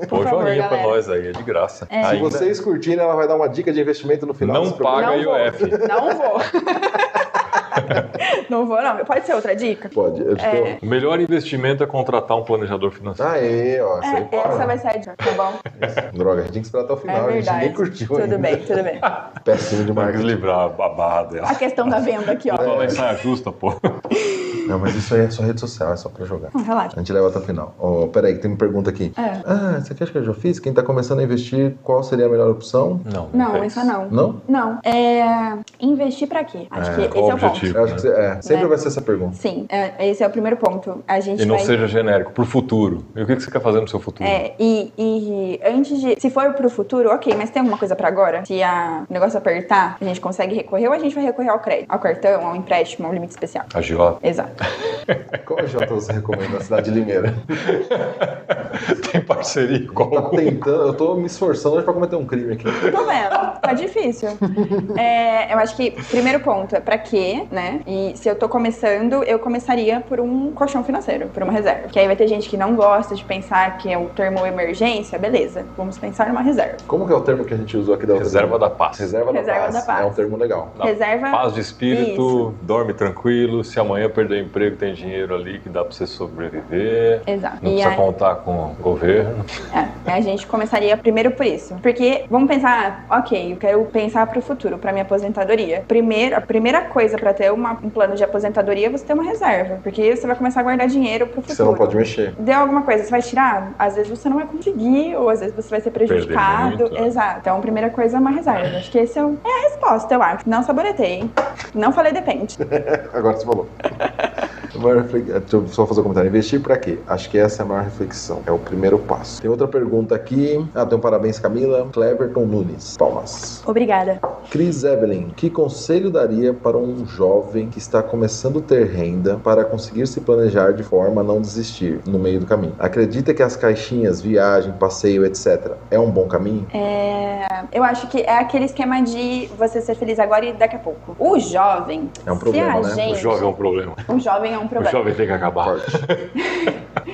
Pô, favor, joinha pra galera. nós aí, é de graça. É. Se Ainda vocês curtirem, ela vai dar uma dica de investimento no final. não desse programa. paga Não vou. IOF. Não vou. Não vou, não. Pode ser outra dica? Pode. Eu te dou- O melhor investimento é contratar um planejador financeiro. Aê, ó. Isso aí pode. Essa vai ser a dica, tá bom? Droga, a gente tinha que esperar até o final. É A gente verdade. nem curtiu Tudo ainda. bem, tudo bem. Péssimo de Tem que marketing. livrar a barra dela. A questão da venda aqui, ó. Ela em saia justa, pô. Não, mas isso aí é só rede social, é só pra jogar. Não, relaxa. A gente leva até o final. Ó, peraí, que tem uma pergunta aqui. É. Ah, você acha que eu já fiz? Quem tá começando a investir, qual seria a melhor opção? Não, fez. essa não. Não? Não. Investir pra quê? Acho que esse qual é o ponto. objetivo? Eu acho que sempre Né? vai ser essa pergunta. Sim, esse é o primeiro ponto. A gente E não vai... seja genérico, pro futuro. E o que você quer fazer no seu futuro? E antes de... Se for pro futuro, ok, mas tem alguma coisa pra agora? Se o negócio apertar, a gente consegue recorrer ou a gente vai recorrer ao crédito? Ao cartão, ao empréstimo, ao limite especial? Agiota. Exato. Qual Jota você recomenda na cidade de Limeira? Tem parceria com Tá algum? tentando, eu tô me esforçando hoje pra cometer um crime aqui. Tô vendo, tá difícil. Eu acho que, primeiro ponto, é pra quê, né? E se eu tô começando, eu começaria por um colchão financeiro, por uma reserva. Porque aí vai ter gente que não gosta de pensar que é um termo emergência, beleza, vamos pensar numa reserva. Como que é o termo que a gente usou aqui da outra Reserva vez? da paz. Reserva da Reserva paz. da paz. É um termo legal. Dá Reserva... Paz de espírito, Isso. dorme tranquilo. Se amanhã perder o emprego, tem dinheiro ali que dá pra você sobreviver. Exato. Não E precisa aí- contar com o governo. A gente começaria primeiro por isso. Porque, vamos pensar, ok, eu quero pensar pro futuro, pra minha aposentadoria. A primeira coisa pra ter um plano de aposentadoria é você ter uma reserva. Porque você vai começar a guardar dinheiro pro futuro. Você não pode mexer. Deu alguma coisa, você vai tirar? Às vezes você não vai conseguir, ou às vezes você vai ser prejudicado. Perder muito, né? Exato. Então, a primeira coisa é uma reserva. Acho que esse é a resposta, eu acho. Não saboretei, hein? Não falei depende. Agora você falou. Deixa eu só fazer um comentário. Investir pra quê? Acho que essa é a maior reflexão. É o primeiro passo. Tem outra pergunta aqui. Tem um parabéns, Camila. Cleverton Nunes. Palmas. Obrigada. Cris Evelyn. Que conselho daria para um jovem que está começando a ter renda para conseguir se planejar de forma a não desistir no meio do caminho? Acredita que as caixinhas, viagem, passeio, etc. é um bom caminho? Eu acho que é aquele esquema de você ser feliz agora e daqui a pouco. O jovem, É um problema, se a né? gente... O jovem é um problema. O jovem é um O problema. jovem tem que acabar. Forte.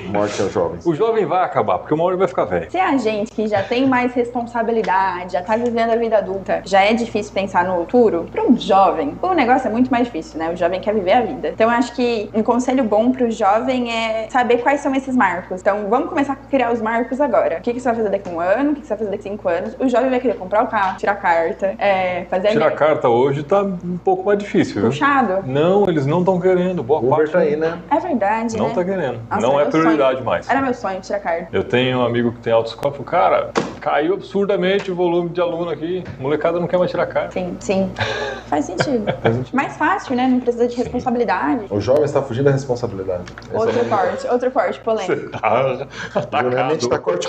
Morte aos jovens. O jovem vai acabar, porque uma hora ele vai ficar velho. Se a gente que já tem mais responsabilidade, já tá vivendo a vida adulta, já é difícil pensar no futuro, para um jovem, o negócio é muito mais difícil, né? O jovem quer viver a vida. Então eu acho que um conselho bom pro jovem é saber quais são esses marcos. Então vamos começar a criar os marcos agora. O que você vai fazer daqui a um ano? O que você vai fazer daqui a 5 anos? O jovem vai querer comprar o carro, tirar carta, fazer Tirar carta hoje tá um pouco mais difícil, viu? puxado. Não, eles não estão querendo. Boa O Uber parte tá aí, né? É verdade, não né? tá querendo. Nossa, Não era é meu prioridade sonho. mais. Era meu sonho tirar carta. Eu tenho um amigo que tem autoescola, falou, cara, caiu absurdamente o volume de aluno aqui. Molecada não quer mais tirar carta. Sim, sim. Faz sentido. Faz sentido. Mais fácil, né? Não precisa de responsabilidade. O jovem está fugindo da responsabilidade. Outro corte polêmico. Tá Geralmente atacado. tá corte.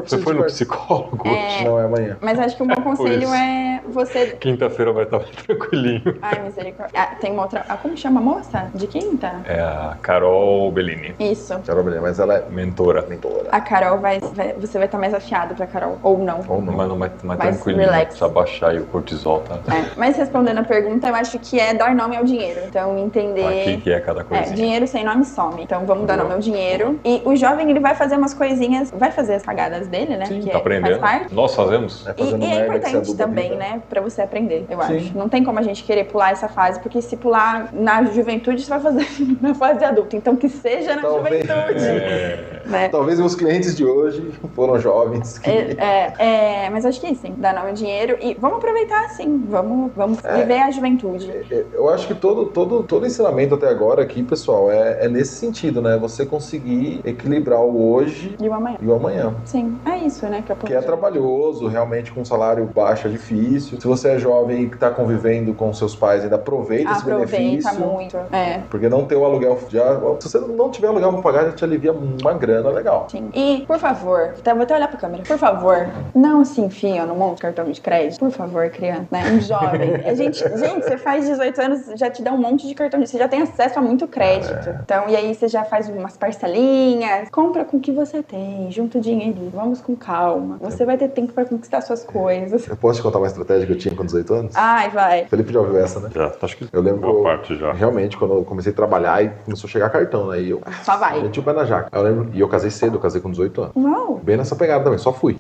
Você foi no psicólogo hoje? Não, é amanhã. Mas acho que um bom conselho isso. é você... Quinta-feira vai estar tranquilinho. Ai, misericórdia. Ah, tem uma outra... Ah, como chama a moça? De quinta? É a Carol Bellini. Isso. Carol Bellini, mas ela é Mentora. A Carol você vai estar mais afiado pra Carol. Ou não. Mas não mais Mais tranquilinho. relax. Precisa baixar aí o cortisol, tá? Mas respondendo a pergunta, eu acho que é dar nome ao dinheiro. Então, entender... O que é cada coisinha. Dinheiro sem nome some. Então, vamos dar nome ao dinheiro. E o jovem, ele vai fazer umas coisinhas, vai fazer as cagadas dele, né? Sim, que tá aprendendo. faz parte. Nós fazemos. fazendo E é merda que você importante aduba a também, vida. né? Pra você aprender, eu Sim. acho. Não tem como a gente querer pular essa fase, porque se pular na juventude, você vai fazer na fase adulta. Então, que seja na Talvez. juventude. Né? Talvez meus clientes de hoje foram jovens. Mas acho que sim, dá nome ao dinheiro. E vamos aproveitar assim, vamos viver a juventude. Eu acho que todo ensinamento até agora aqui, pessoal, é nesse sentido, né? Você conseguir equilibrar o hoje E o amanhã. e o amanhã. Sim, é isso, né? Que é trabalhoso, realmente com salário baixo é difícil. Se você é jovem e que tá convivendo com seus pais, ainda aproveita esse benefício. Aproveita muito. Porque não ter o aluguel se você não tiver aluguel pra pagar, já te alivia uma grana legal. Sim. E, por favor, vou até olhar pra câmera. Por favor, não se enfia no monte de cartão de crédito. Por favor, criança, né? Um jovem. Gente, você faz 18 anos, já te dá um monte de cartão de... Você já tem acesso a muito crédito. Então, e aí você já faz umas parcelinhas. Compra com o que você tem. Junta o dinheirinho. Vamos com calma. Você vai ter tempo pra conquistar suas coisas. Eu posso te contar uma estratégia que eu tinha com 18 anos? Ai, vai. Felipe já ouviu essa, né? Já, acho que Eu lembro boa parte já. realmente, quando eu comecei a trabalhar e começou a chegar cartão, né? E eu Só vai. meti o pé na jaca. Eu lembro, e eu casei cedo, eu casei com 18 anos. Não. Bem nessa pegada também, só fui.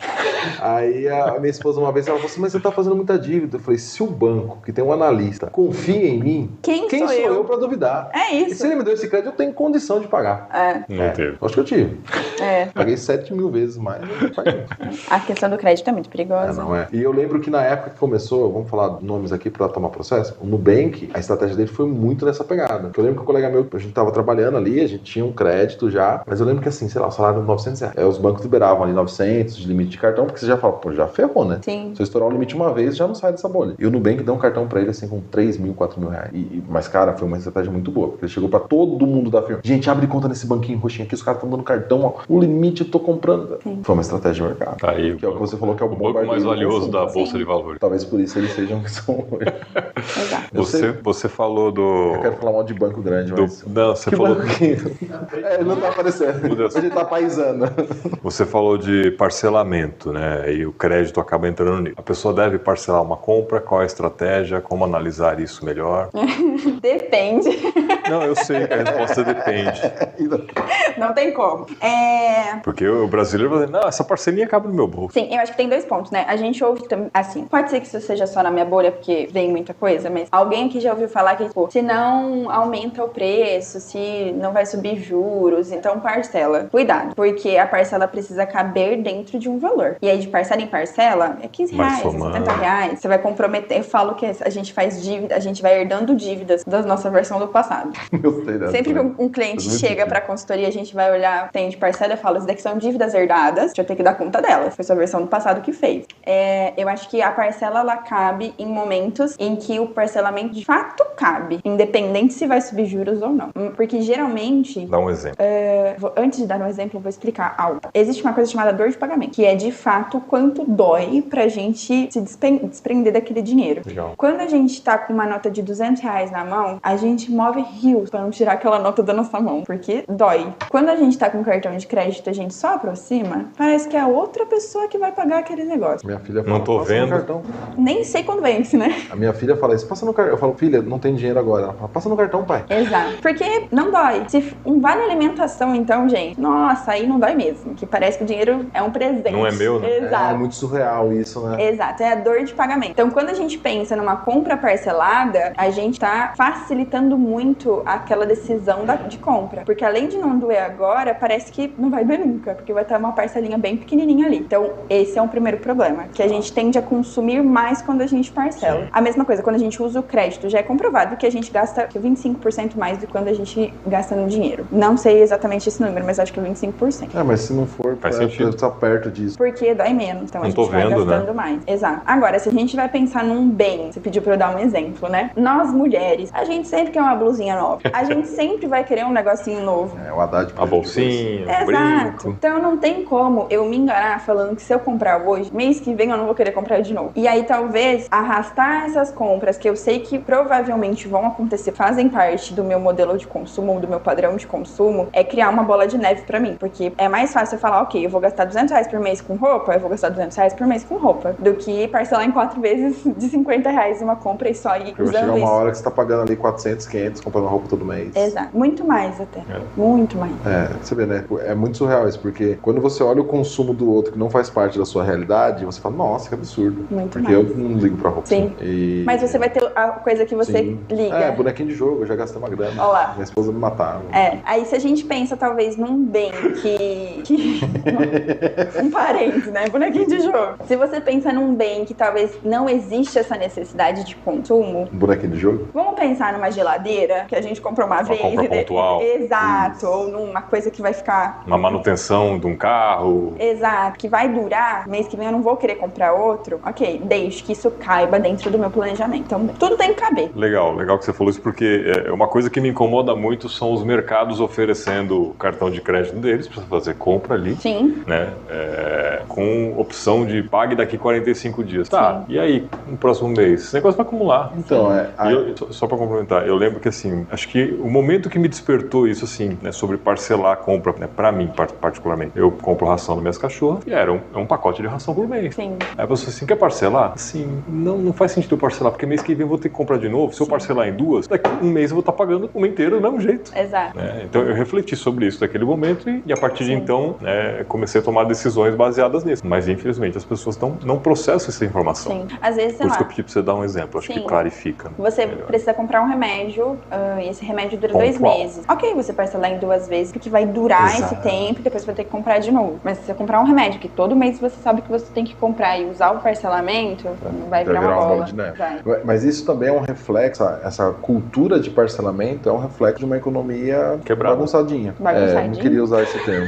Aí a minha esposa uma vez ela falou assim, mas você tá fazendo muita dívida. Eu falei, se o banco, que tem um analista, confia em mim, Quem sou sou eu? pra duvidar? É E isso. se ele me deu esse crédito, eu tenho condição de pagar. Não teve. Acho que eu tive. É. Paguei 7 mil vezes mais. Eu paguei. A questão do crédito é muito perigosa. Não é. E eu lembro que na época que começou, vamos falar nomes aqui pra tomar processo, o Nubank, a estratégia dele foi muito nessa pegada. Eu lembro que o colega meu, a gente tava trabalhando ali, a gente tinha um crédito já, mas eu lembro que assim, sei lá, o salário era R$900. Os bancos liberavam ali 900 de limite de cartão, porque você já fala, pô, já ferrou, né? Sim. Se eu estourar o limite uma vez, já não sai dessa bolha. E o Nubank deu um cartão pra ele assim com 3 mil, 4 mil reais. Mas, cara, foi uma estratégia muito boa, porque ele chegou pra todo mundo da firma. Gente, abre conta nesse banquinho roxinho aqui, os caras estão dando cartão, ó. O limite eu tô comprando. Sim. Foi uma estratégia de mercado. Tá aí, Que é o que você falou que é o banco mais bombardeio do valioso consumo. da Bolsa Sim. de Valores. Talvez por isso eles sejam o que são hoje. Exato. Você falou do... Eu quero falar mal de banco grande, mas... Não, você Que falou... banco que... ele não tá aparecendo. Meu Deus. Hoje ele tá paisando. Você falou de parcelamento, né? E o crédito acaba entrando nisso. A pessoa deve parcelar uma compra, qual é a estratégia, como analisar isso melhor? Depende. Não, eu sei que a resposta depende. Não tem como. Porque o brasileiro vai dizer, não, essa parcelinha cabe no meu bolso. Sim, eu acho que tem dois pontos, né? A gente ouve, assim, pode ser que isso seja só na minha bolha, porque vem muita coisa, mas alguém aqui já ouviu falar que, tipo, se não aumenta o preço, se não vai subir juros, então parcela. Cuidado, porque a parcela precisa caber dentro de um valor. E aí, de parcela em parcela, é 15 Vai reais, somando. 70 reais. Você vai comprometer. Eu falo que a gente faz dívida, a gente vai herdando dívidas da nossa versão do passado. Gostei dessa. Sempre que um cliente Faz muito chega sentido. pra consultoria, a gente vai olhar, tem de parcela, eu falo, isso daqui são dívidas herdadas, deixa eu ter que dar conta delas. Foi sua versão do passado que fez. Eu acho que a parcela, ela cabe em momentos em que o parcelamento de fato cabe, independente se vai subir juros ou não. Porque geralmente, Dá um exemplo. antes de dar um exemplo, eu vou explicar algo. Existe uma coisa chamada dor de pagamento, que é de fato quanto dói pra gente se desprender daquele dinheiro. Legal. Quando a gente tá com uma nota de 200 reais na mão, a gente move rios pra não tirar aquela nota da nossa mão, porque dói. Quando a gente tá com cartão de crédito, a gente só aproxima, parece que é a outra pessoa que vai pagar aquele negócio. Minha filha fala, Não tô passa no vendo. cartão. Nem sei quando vence, né? A minha filha fala isso, passa no cartão. Eu falo, filha, não tem dinheiro agora. Ela fala, passa no cartão, pai. Exato. Porque não dói. Se um vale alimentação, então, gente, nossa, aí não dói mesmo. Que parece que o dinheiro é um presente. Não é meu, né? Exato. É muito surreal isso, né? Exato, é a dor de pagamento. Então, quando a gente pensa numa compra parcelada, a gente tá facilitando muito aquela decisão de compra. Porque além de não doer agora, parece que não vai doer nunca, porque vai ter uma parcelinha bem pequenininha ali. Então, esse é um primeiro problema, que a gente tende a consumir mais quando a gente parcela. Sim. A mesma coisa, quando a gente usa o crédito, já é comprovado que a gente gasta 25% mais do que quando a gente gasta no dinheiro. Não sei exatamente esse número, mas acho que é 25%. Mas se não for, Faz sentido. tá perto disso. Porque dói menos, então a Não gente tô vai vendo, gastando né? mais. Exato. Agora, se a gente vai pensar num bem, você pediu pra eu dar um exemplo, né? Nós mulheres, a gente sempre quer uma blusinha nova. A gente sempre vai querer um negocinho novo. É, o Haddad. A bolsinha, o Exato. brinco. Então não tem como eu me enganar falando que se eu comprar hoje, mês que vem eu não vou querer comprar de novo. E aí talvez arrastar essas compras que eu sei que provavelmente vão acontecer, fazem parte do meu modelo de consumo, do meu padrão de consumo, é criar uma bola de neve pra mim. Porque é mais fácil eu falar, ok, eu vou gastar R$200 por mês com roupa, eu vou gastar R$200 por mês com roupa, do que parcelar em 4 vezes de R$50 uma compra e só ir Vai usando chegar uma isso. hora que você tá pagando ali 400, 500, comprando roupa todo mês. Exato. Muito mais até. Muito mais. É, você vê, né? É muito surreal isso, porque quando você olha o consumo do outro que não faz parte da sua realidade, você fala, nossa, que absurdo. Muito porque mais. eu não ligo pra roupa. Sim. E... Mas você vai ter a coisa que você Sim. liga. É, bonequinho de jogo, eu já gastei uma grana. Olha lá. Minha esposa me matava. É, aí se a gente pensa talvez num bem que um parente, né? Bonequinho de jogo. Se você pensa num bem que talvez não existe essa necessidade de consumo, Um bonequinho de jogo? vamos pensar numa geladeira que a gente comprou uma vez. compra pontual. Exato. Isso. Ou numa coisa que vai ficar... Uma manutenção de um carro. Exato, que vai durar, mês que vem eu não vou querer comprar outro. Ok, desde que isso caiba dentro do meu planejamento. Então, tudo tem que caber. Legal que você falou isso, porque uma coisa que me incomoda muito são os mercados oferecendo o cartão de crédito deles para fazer compra ali, Sim. né? Com opção de pague daqui 45 dias. Tá, e aí, no próximo mês? Esse negócio vai acumular. Então, Só para complementar, eu lembro que assim, acho que o momento que me despertou isso assim, né, sobre parcelar a compra, né, para mim particularmente, eu compro ração das minhas cachorras e era um pacote de ração por mês. Sim. Aí você assim, quer parcelar? Assim, não faz sentido eu parcelar, porque mês que vem eu vou ter que comprar de novo. Se eu parcelar em 2, daqui um mês eu vou estar pagando o mês inteiro do mesmo jeito. Exato. Né? Então eu refleti sobre isso naquele momento e a partir de Sim. então comecei a tomar decisões baseadas nisso. Mas infelizmente as pessoas não processam essa informação. Sim. Às vezes, sei Por isso lá, que eu pedi pra você dar um exemplo, acho Sim. que clarifica. você melhor. precisa comprar um remédio e esse remédio dura 2 Pontual. meses. Ok, você parcelar em 2 vezes, porque vai durar Exato. esse tempo e depois você vai ter que comprar de novo. Mas se você comprar um remédio que todo mês você sabe que você tem que comprar e usar o parcelamento, vai virar uma bola. de neve. Vai. Mas isso também é um reflexo, essa cultura de parcelamento é um reflexo de uma economia Quebrada. bagunçadinha. Bagunçadinha? Não queria usar esse termo.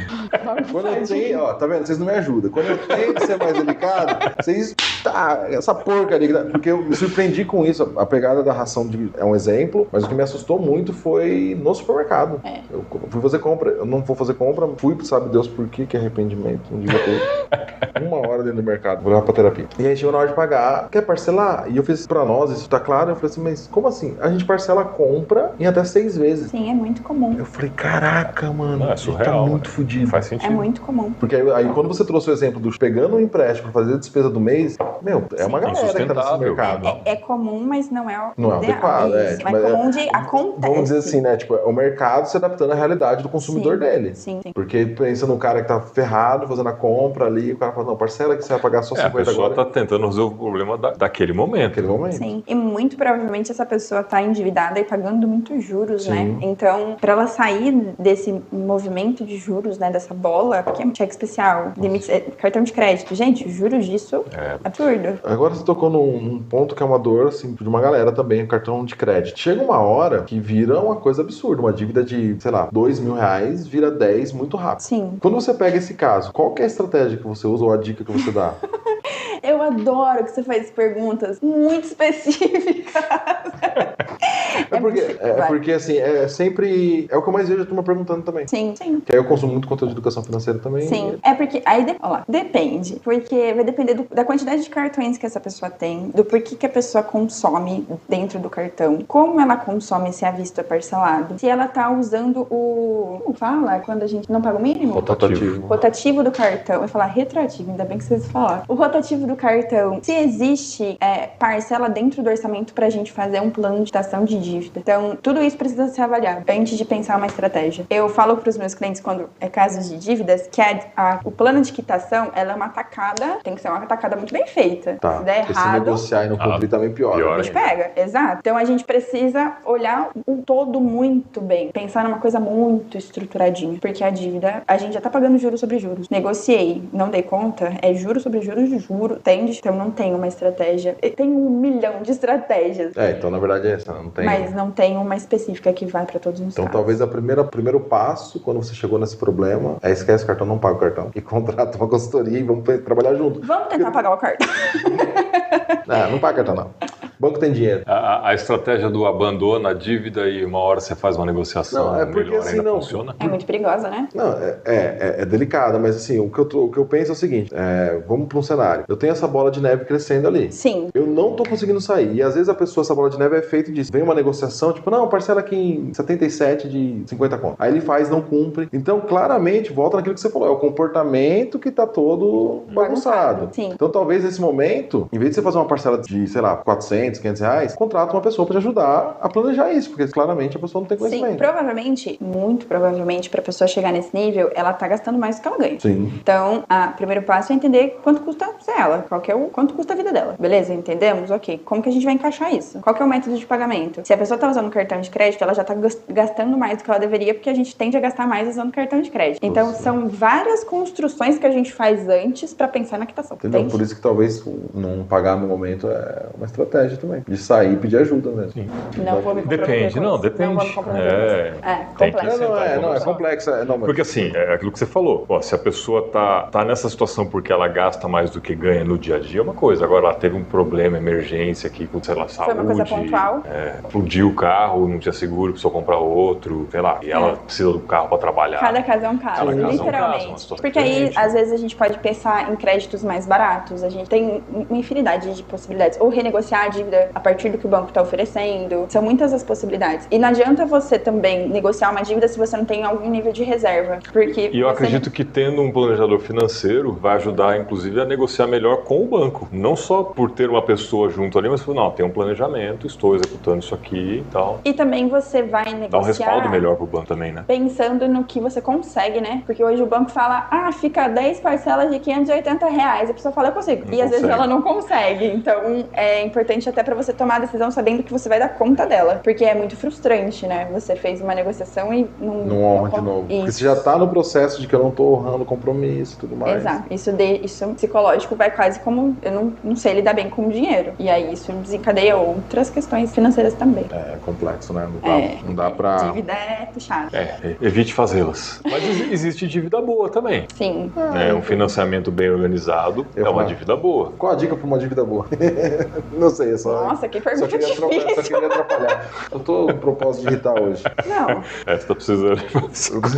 Quando eu tenho, ó, tá vendo? Vocês não me ajudam. Quando eu tenho que ser mais delicado, vocês. Tá, essa porcaria. Porque eu me surpreendi com isso. A pegada da ração é um exemplo, mas o que me assustou muito foi no supermercado. É. Eu fui fazer compra, eu não vou fazer compra, fui, sabe Deus por quê, que arrependimento. Não devia ter 1 hora dentro do mercado, vou levar pra terapia. E aí chegou na hora de pagar, quer parcelar? E eu fiz pra nós, isso tá claro? Eu falei assim, mas como assim? A gente parcela a compra em até 6 vezes. Sim, é muito comum. Eu falei, caraca, mano, Não, é a gente tá surreal, muito né? fudido. Não faz É sentido. muito comum. Porque aí quando você trouxe o exemplo dos pegando um empréstimo pra fazer a despesa do mês, meu, é uma galera que tá nesse Insustentável. mercado. É comum, mas não é o Não é o ideal. adequado, é. Isso, mas comum de acontece. Vamos dizer assim, né? Tipo, é o mercado se adaptando à realidade do consumidor Sim, dele. Sim. Porque pensa no cara que tá ferrado, fazendo a compra ali, o cara fala, não, parcela que você vai pagar só A 50 pessoa agora. tá tentando resolver o problema daquele momento. Naquele momento. Sim, e muito provavelmente essa pessoa tá endividada e pagando muitos juros, Sim. né? Então, pra ela sair desse movimento de juros, né, dessa bola, porque é um cheque especial, cartão de crédito, gente, juros disso é absurdo. Agora você tocou num ponto que é uma dor, assim, de uma galera também, o cartão de crédito. Chega uma hora que vira uma coisa absurda, uma dívida de, sei lá, R$2.000 vira 10 muito rápido. Sim. Quando você pega esse caso, qual que é a estratégia que você usa ou a dica que você dá? Eu adoro que você faz perguntas muito específicas. Porque assim, é sempre. É o que eu mais vejo a turma perguntando também. Sim, sim. Que aí eu consumo muito conteúdo de educação financeira também. Sim, é porque aí ó lá, depende, porque vai depender da quantidade de cartões que essa pessoa tem, do porquê que a pessoa consome dentro do cartão, como ela consome se à vista é parcelado, se ela tá usando como fala quando a gente não paga o mínimo? Rotativo. Rotativo do cartão, eu ia falar retroativo, ainda bem que vocês falaram. O rotativo do cartão, se existe parcela dentro do orçamento pra gente fazer um plano de quitação de dívida. Então, tudo isso precisa ser avaliado antes de pensar uma estratégia. Eu falo pros meus clientes quando é casos de dívidas que o plano de quitação, ela é uma tacada, tem que ser uma tacada muito bem feita. Tá. Se der Porque se errado, negociar e não cumprir também piora. a gente pega, exato. Então a gente precisa olhar o todo muito bem, pensar numa coisa muito estruturadinha, porque a dívida, a gente já tá pagando juros sobre juros. Negociei, não dei conta, é juros sobre juros de juro, entende? Então não tem uma estratégia. Tem 1 milhão de estratégias. Então na verdade é essa, não tem. Mas não tem uma específica que vai pra todos os Então casos. talvez o primeiro passo, quando você chegou nesse problema, esquece o cartão, não paga o cartão. E contrata uma consultoria e vamos trabalhar junto. Vamos tentar pagar o cartão. Não paga cartão não. O banco tem dinheiro. A estratégia do abandono, a dívida e uma hora você faz uma negociação Não, é porque melhor assim, ainda não. funciona? É muito perigosa, né? Não, é delicada, mas assim, o que eu penso é o seguinte, vamos para um cenário. Eu tenho essa bola de neve crescendo ali. Sim. Eu não tô conseguindo sair. E às vezes essa bola de neve é feita disso. Vem uma negociação, tipo, não, parcela aqui em 77 de 50 conto. Aí ele faz, não cumpre. Então, claramente, volta naquilo que você falou. É o comportamento que tá todo bagunçado. Sim. Então, talvez nesse momento, em vez de você fazer uma parcela de, sei lá, 400, 500 reais, contrata uma pessoa para te ajudar a planejar isso, porque claramente a pessoa não tem conhecimento. Sim, provavelmente, muito provavelmente, pra pessoa chegar nesse nível, ela tá gastando mais do que ela ganha. Sim. Então, o primeiro passo é entender quanto custa ser ela, quanto custa a vida dela. Beleza? Entendemos? Ok. Como que a gente vai encaixar isso? Qual que é o método de pagamento? Se a pessoa tá usando o cartão de crédito, ela já tá gastando mais do que ela deveria, porque a gente tende a gastar mais usando cartão de crédito. Então, são várias construções que a gente faz antes pra pensar na quitação. Entendeu? Entende? Por isso que talvez não pagar no momento é uma estratégia também. De sair e pedir ajuda mesmo. Sim. Não vou me comprometer Depende, com não, isso. depende. Não vou me comprometer com isso. Tem que complexo. sentar e É conversar. complexo. Não, mas... Porque assim, é aquilo que você falou. Ó, se a pessoa tá nessa situação porque ela gasta mais do que ganha no dia a dia, é uma coisa. Agora ela teve um problema, emergência aqui com, sei lá, saúde. Foi uma coisa pontual. Explodiu o carro, não tinha seguro, precisou comprar outro, sei lá. E ela precisa do carro pra trabalhar. Cada caso é um caso, Cada caso é um literalmente. caso, uma situação Porque aí, diferente. às vezes, a gente pode pensar em créditos mais baratos. A gente tem uma infinidade de possibilidades. Ou renegociar a dívida a partir do que o banco está oferecendo. São muitas as possibilidades. E não adianta você também negociar uma dívida se você não tem algum nível de reserva. Porque E eu acredito que tendo um planejador financeiro vai ajudar, inclusive, a negociar melhor com o banco. Não só por ter uma pessoa junto ali, mas não, tem um planejamento, estou executando isso aqui e tal. E também você vai negociar... Dá um respaldo melhor pro banco também, né? Pensando no que você consegue, né? Porque hoje o banco fala, fica 10 parcelas de R$580. A pessoa fala, eu consigo. Não E às vezes consegue. ela não consegue. Então, é importante até pra você tomar a decisão sabendo que você vai dar conta dela. Porque é muito frustrante, né? Você fez uma negociação e Não honra de novo. Porque você já tá no processo de que eu não tô honrando o compromisso e tudo mais. Exato. Isso psicológico vai quase como... Eu não sei lidar bem com o dinheiro. E aí isso desencadeia outras questões financeiras também. É complexo, né? Não dá pra... Dívida é puxada. Evite fazê-las. Mas existe dívida boa também. Sim. Um financiamento bem organizado é uma dívida boa. Qual a dica pra uma dívida boa? Não sei, é só... Nossa, que Só pergunta queria difícil. atrapalhar. Eu tô com propósito de irritar hoje. Não. Você tá precisando.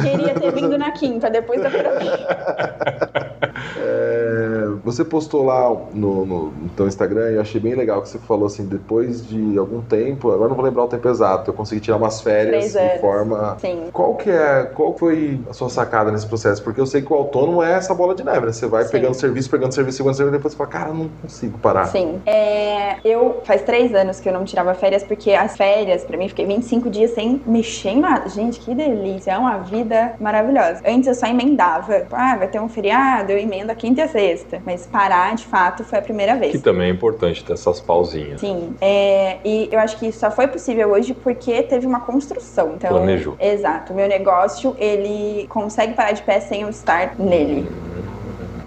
Queria ter vindo na quinta, depois da terapia. Você postou lá no teu Instagram e eu achei bem legal que você falou assim, depois de algum tempo, agora não vou lembrar o tempo exato, eu consegui tirar umas férias 3 anos. de forma... Sim. Qual foi a sua sacada nesse processo? Porque eu sei que o autônomo é essa bola de neve, né? Você vai Sim. pegando serviço, e depois você fala, cara, eu não consigo parar. Sim. Faz 3 anos que eu não tirava férias, porque as férias, pra mim, fiquei 25 dias sem mexer em nada. Gente, que delícia. É uma vida maravilhosa. Antes eu só emendava. Vai ter um feriado, eu emendo a quinta e a sexta. Mas parar, de fato, foi a primeira vez. Que também é importante ter essas pausinhas. Sim. E eu acho que isso só foi possível hoje porque teve uma construção. Então, Planejou. Exato. O meu negócio, ele consegue parar de pé sem eu estar nele.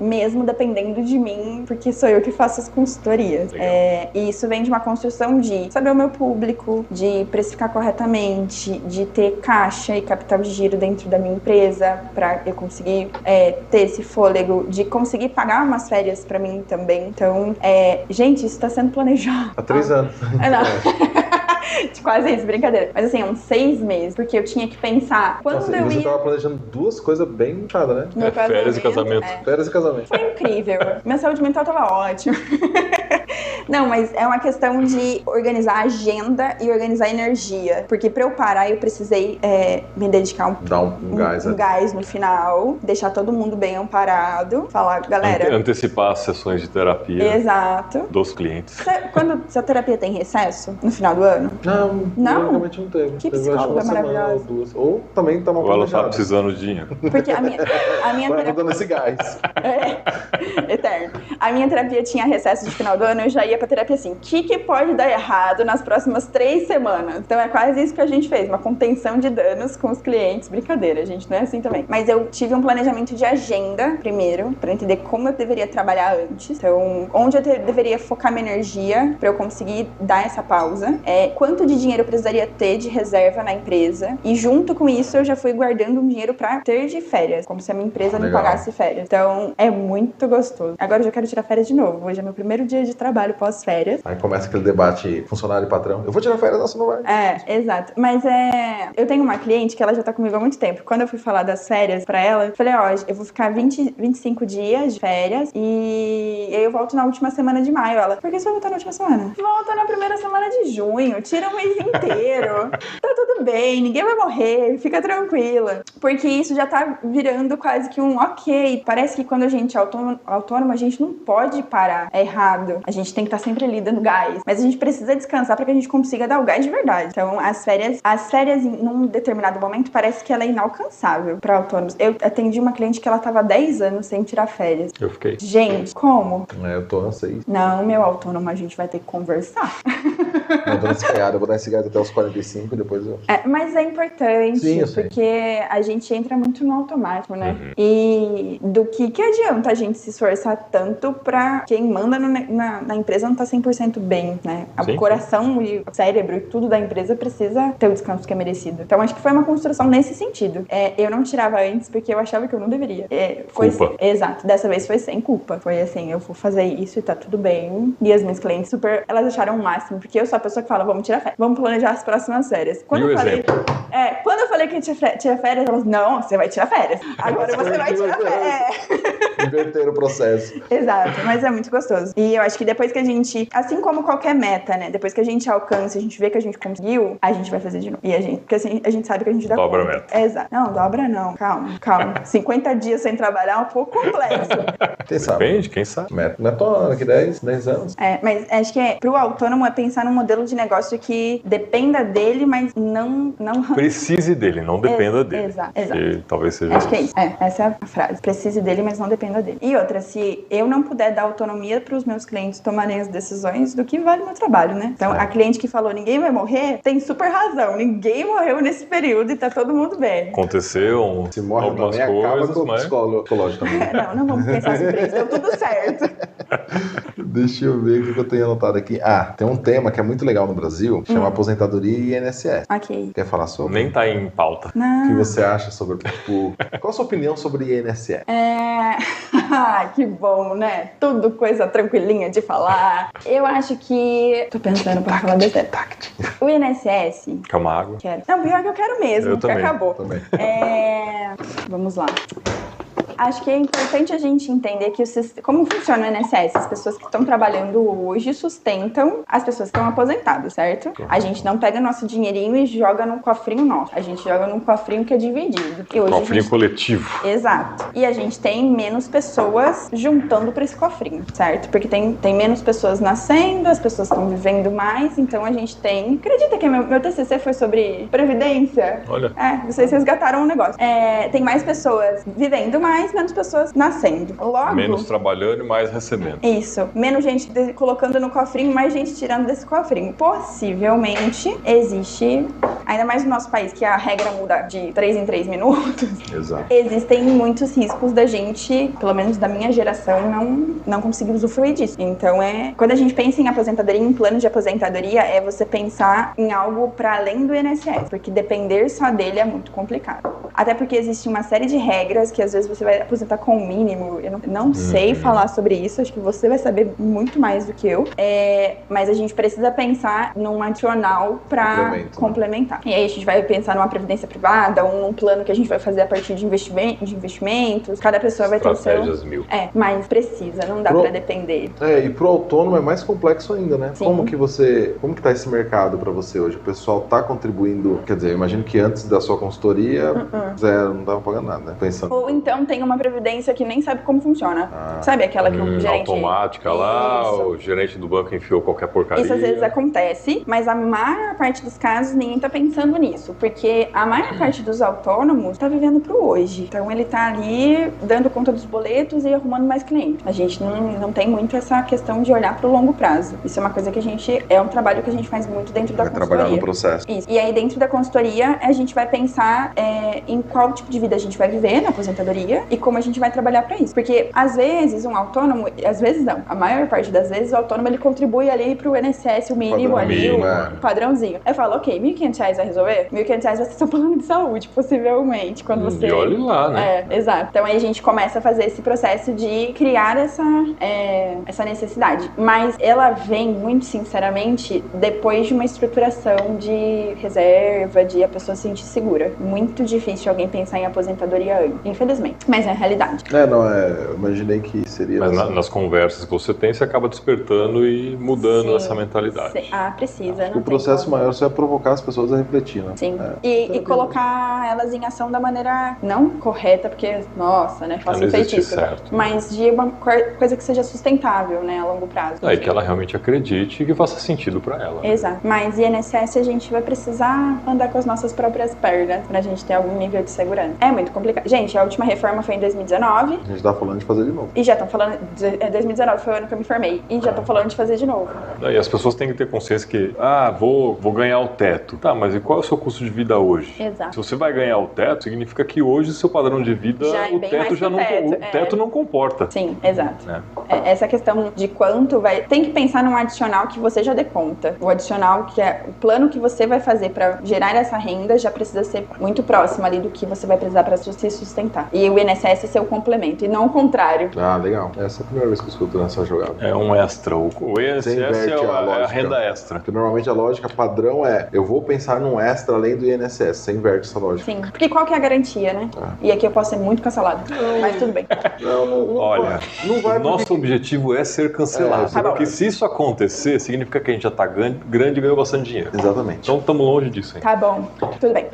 Mesmo dependendo de mim, porque sou eu que faço as consultorias. E isso vem de uma construção de saber o meu público, de precificar corretamente, de ter caixa e capital de giro dentro da minha empresa, pra eu conseguir ter esse fôlego, de conseguir pagar umas férias pra mim também. Então, gente, isso tá sendo planejado. Há 3 anos. Não. Quase isso, brincadeira. Mas assim, uns 6 meses, porque eu tinha que pensar quando Nossa, eu e você ia... tava planejando 2 coisas bem puxadas, né? Meu Férias e casamento. Férias e casamento. Foi incrível. Minha saúde mental tava ótima. Não, mas é uma questão de organizar a agenda e organizar a energia. Porque pra eu parar, eu precisei me dedicar Dá um gás, um gás no final, deixar todo mundo bem amparado, falar, galera... Antecipar as sessões de terapia Exato. dos clientes. Quando sua terapia tem recesso, no final do ano? Não, realmente não teve. Que Teve, acho, psicóloga uma semana maravilhosa. ou 2. Ou também tá mal Ou ela tá planejado. precisando de dinheiro. Porque a minha Vai terapia... dando esse gás. Eterno. A minha terapia tinha recesso de final do ano, eu já ia pra terapia assim, o que pode dar errado nas próximas 3 semanas? Então é quase isso que a gente fez, uma contenção de danos com os clientes. Brincadeira, gente, não é assim também. Mas eu tive um planejamento de agenda, primeiro, pra entender como eu deveria trabalhar antes. Então, onde eu deveria focar minha energia pra eu conseguir dar essa pausa. Quanto de dinheiro eu precisaria ter de reserva na empresa. E junto com isso, eu já fui guardando um dinheiro pra ter de férias, como se a minha empresa não Legal. pagasse férias. Então, é muito gostoso. Agora eu já quero tirar férias de novo. Hoje é meu primeiro dia dias de trabalho pós-férias. Aí começa aquele debate funcionário e patrão. Eu vou tirar férias, não, você não vai. Exato. Mas eu tenho uma cliente que ela já tá comigo há muito tempo. Quando eu fui falar das férias pra ela, eu falei, ó, eu vou ficar 25 dias de férias e aí eu volto na última semana de maio. Ela, por que você vai voltar na última semana? Volta na primeira semana de junho, tira um mês inteiro. Tá tudo bem, ninguém vai morrer, fica tranquila. Porque isso já tá virando quase que um ok. Parece que quando a gente é autônomo, a gente não pode parar. É errado. A gente tem que estar sempre ali dando gás. Mas a gente precisa descansar para que a gente consiga dar o gás de verdade. Então, as férias num determinado momento, parece que ela é inalcançável para autônomos. Eu atendi uma cliente que ela tava 10 anos sem tirar férias. Eu fiquei. Gente, como? Eu tô há 6. Não, meu autônomo, a gente vai ter que conversar. Não, tô nesse pegada, eu vou dar esse gás até os 45 e depois eu... Mas é importante, Sim, eu sei. porque a gente entra muito no automático, né? E do que adianta a gente se esforçar tanto pra quem manda na empresa não tá 100% bem, né? O coração e o cérebro e tudo da empresa precisa ter o descanso que é merecido. Então, acho que foi uma construção nesse sentido. Eu não tirava antes porque eu achava que eu não deveria. Culpa. Exato. Dessa vez foi sem culpa. Foi assim, eu vou fazer isso e tá tudo bem. E as minhas clientes elas acharam o máximo, porque eu sou a pessoa que fala, vamos tirar férias, vamos planejar as próximas férias. Quando eu falei que ia tirar férias, elas, não, você vai tirar férias. Agora você vai tirar férias. Inverter o processo. Exato, mas é muito gostoso. E eu acho que depois que a gente, assim como qualquer meta, né? Depois que a gente alcança, a gente vê que a gente conseguiu, a gente vai fazer de novo. Porque assim, a gente sabe que a gente dá dobra conta. a meta. Exato. Não, dobra não. Calma. 50 dias sem trabalhar é um pouco complexo. Quem sabe? Depende, quem sabe. Meta daqui 10 anos. Mas acho que pro autônomo é pensar num modelo de negócio que dependa dele, mas não... Precise dele, não dependa dele. Exato. Que talvez seja... Acho que é isso. Essa é a frase. Precise dele, mas não dependa dele. E outra, se eu não puder dar autonomia pros meus clientes tomarem as decisões, do que vale o meu trabalho, né? Então, a cliente que falou ninguém vai morrer, tem super razão. Ninguém morreu nesse período e tá todo mundo bem. Aconteceu Se morre algumas também, acaba coisas, com o mas... psicológico também. Não vamos pensar sobre isso. Deu tudo certo. Deixa eu ver o que eu tenho anotado aqui. Tem um tema que é muito legal no Brasil, chama aposentadoria e INSS. Ok. Quer falar sobre? Nem tá em pauta. O que você acha sobre, qual a sua opinião sobre INSS? Que bom, né? Tudo coisa tranquilinha de falar. Eu acho que... Tô pensando pra falar besteira. O INSS... Quer uma água? Quero. Não, pior que eu quero mesmo, Eu porque também. acabou. Também. Vamos lá. Acho que é importante a gente entender que como funciona o INSS. As pessoas que estão trabalhando hoje sustentam as pessoas que estão aposentadas, certo? A gente não pega nosso dinheirinho e joga num cofrinho nosso. A gente joga num cofrinho que é dividido. E hoje Cofrinho coletivo. Exato. E a gente tem menos pessoas juntando para esse cofrinho, certo? Porque tem menos pessoas nascendo, as pessoas estão vivendo mais, então a gente tem... Acredita que meu TCC foi sobre previdência? Olha. Vocês resgataram um negócio. Tem mais pessoas vivendo mais, menos pessoas nascendo. Logo... Menos trabalhando e mais recebendo. Isso. Menos gente colocando no cofrinho, mais gente tirando desse cofrinho. Possivelmente existe, ainda mais no nosso país, que a regra muda de 3 em 3 minutos. Exato. Existem muitos riscos da gente, pelo menos da minha geração, não conseguir usufruir disso. Então, quando a gente pensa em aposentadoria, em plano de aposentadoria, é você pensar em algo para além do INSS, porque depender só dele é muito complicado. Até porque existe uma série de regras que às vezes você vai aposentar com o mínimo. Eu não sei falar sobre isso, acho que você vai saber muito mais do que eu. Mas a gente precisa pensar num adicional para complementar. E aí a gente vai pensar numa previdência privada, ou num plano que a gente vai fazer a partir de investimentos. Cada pessoa vai ter o seu... Estratégias mil. Mas precisa, não dá para depender. E pro autônomo é mais complexo ainda, né? Sim. Como que tá esse mercado para você hoje? O pessoal tá contribuindo, quer dizer, eu imagino que antes da sua consultoria, zero, não tava pagando nada, né? Pensando. Ou então tem uma previdência que nem sabe como funciona. Sabe aquela que o gerente... Automática lá, Isso. o gerente do banco enfiou qualquer porcaria. Isso às vezes acontece, mas a maior parte dos casos ninguém tá pensando nisso, porque a maior parte dos autônomos tá vivendo pro hoje. Então ele tá ali dando conta dos boletos e arrumando mais clientes. A gente não tem muito essa questão de olhar pro longo prazo. Isso é uma coisa que é um trabalho que a gente faz muito dentro da consultoria. Vai trabalhar no processo. Isso. E aí dentro da consultoria a gente vai pensar em qual tipo de vida a gente vai viver na aposentadoria e como a gente vai trabalhar pra isso. Porque, às vezes, um autônomo, às vezes não, a maior parte das vezes, o autônomo, ele contribui ali pro INSS, o mínimo ali, o padrãozinho. Eu falo, ok, R$1.500 vai resolver? R$1.500 vai ser seu plano de saúde, possivelmente, quando você... E olhe lá, né? Exato. Então aí a gente começa a fazer esse processo de criar essa necessidade. Mas ela vem, muito sinceramente, depois de uma estruturação de reserva, de a pessoa se sentir segura. Muito difícil alguém pensar em aposentadoria antes, infelizmente. Mas é a realidade. Eu imaginei que seria... Mas nas conversas que você tem, você acaba despertando e mudando essa mentalidade. Precisa. O processo maior é provocar as pessoas a refletir, né? Sim. E colocar elas em ação da maneira não correta, porque, nossa, né? Faço feitiço. Mas de uma coisa que seja sustentável, né? A longo prazo. E que ela realmente acredite e que faça sentido pra ela. Exato. Mas INSS a gente vai precisar andar com as nossas próprias pernas pra gente ter algum nível de segurança. É muito complicado. Gente, a última reforma foi em 2019. A gente tá falando de fazer de novo. E já estão falando... 2019 foi o ano que eu me formei. E já estão falando de fazer de novo. E as pessoas têm que ter consciência que, vou ganhar o teto. Tá, mas e qual é o seu custo de vida hoje? Exato. Se você vai ganhar o teto, significa que hoje o seu padrão de vida, o teto já não... O teto não comporta. Sim, exato. Essa questão de quanto vai... Tem que pensar num adicional que você já dê conta. O adicional que é o plano que você vai fazer pra gerar essa renda já precisa ser muito próximo ali do que você vai precisar pra se sustentar. E o INSS ser o complemento, e não o contrário. Legal. Essa é a primeira vez que eu escuto nessa jogada. É um extra. O INSS é a renda extra. Porque normalmente a lógica padrão é, eu vou pensar num extra além do INSS. Você inverte essa lógica. Sim, porque qual que é a garantia, né? E aqui eu posso ser muito cancelado. Mas tudo bem. Não, olha, não vai, nosso objetivo é ser cancelado. Porque se isso acontecer, significa que a gente já tá grande e ganhou bastante dinheiro. Exatamente. Então estamos longe disso, hein? Tá bom, tudo bem.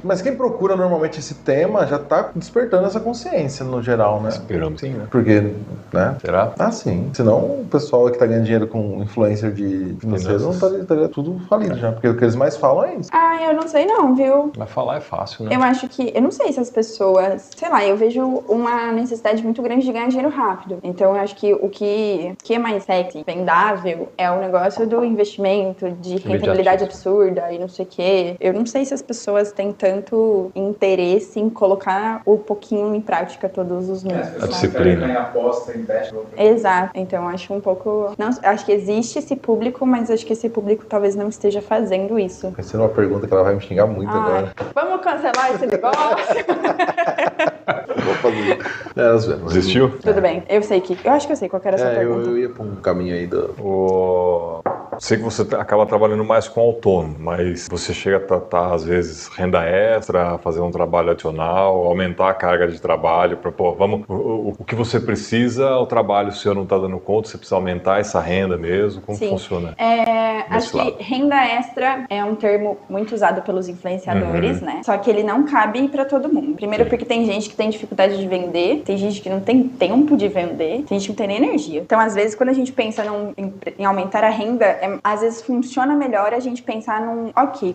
Mas quem procura normalmente esse tema já tá despertando essa consciência no geral, né? Esperamos. Sim, né? Porque, né? Será? Sim. Senão o pessoal que tá ganhando dinheiro com influencer de financeiro não estaria tudo falido já. Porque o que eles mais falam é isso. Eu não sei não, viu? Mas falar é fácil, né? Eu acho que... Eu não sei se as pessoas... Sei lá, eu vejo uma necessidade muito grande de ganhar dinheiro rápido. Então eu acho que o que é mais sexy, vendável, é o negócio do investimento, de rentabilidade absurda e não sei o quê. Eu não sei se as pessoas têm tanto interesse em colocar um pouquinho em prática todos os números. A disciplina. Aposta, investe. Exato. Então acho um pouco... Não, acho que existe esse público, mas acho que esse público talvez não esteja fazendo isso. Vai ser uma pergunta que ela vai me xingar muito agora. Vamos cancelar esse negócio? Vou fazer. Desistiu? Tudo bem. Eu acho que eu sei qual era essa pergunta. Eu ia pra um caminho aí do... Sei que você acaba trabalhando mais com autônomo, mas você chega a tratar, às vezes, renda extra, fazer um trabalho adicional, aumentar a carga de trabalho, para, o que você precisa, o trabalho seu não está dando conta, você precisa aumentar essa renda mesmo, como funciona? Acho que renda extra é um termo muito usado pelos influenciadores, né? Só que ele não cabe para todo mundo. Primeiro porque tem gente que tem dificuldade de vender, tem gente que não tem tempo de vender, tem gente que não tem nem energia. Então, às vezes, quando a gente pensa em aumentar a renda, às vezes funciona melhor a gente pensar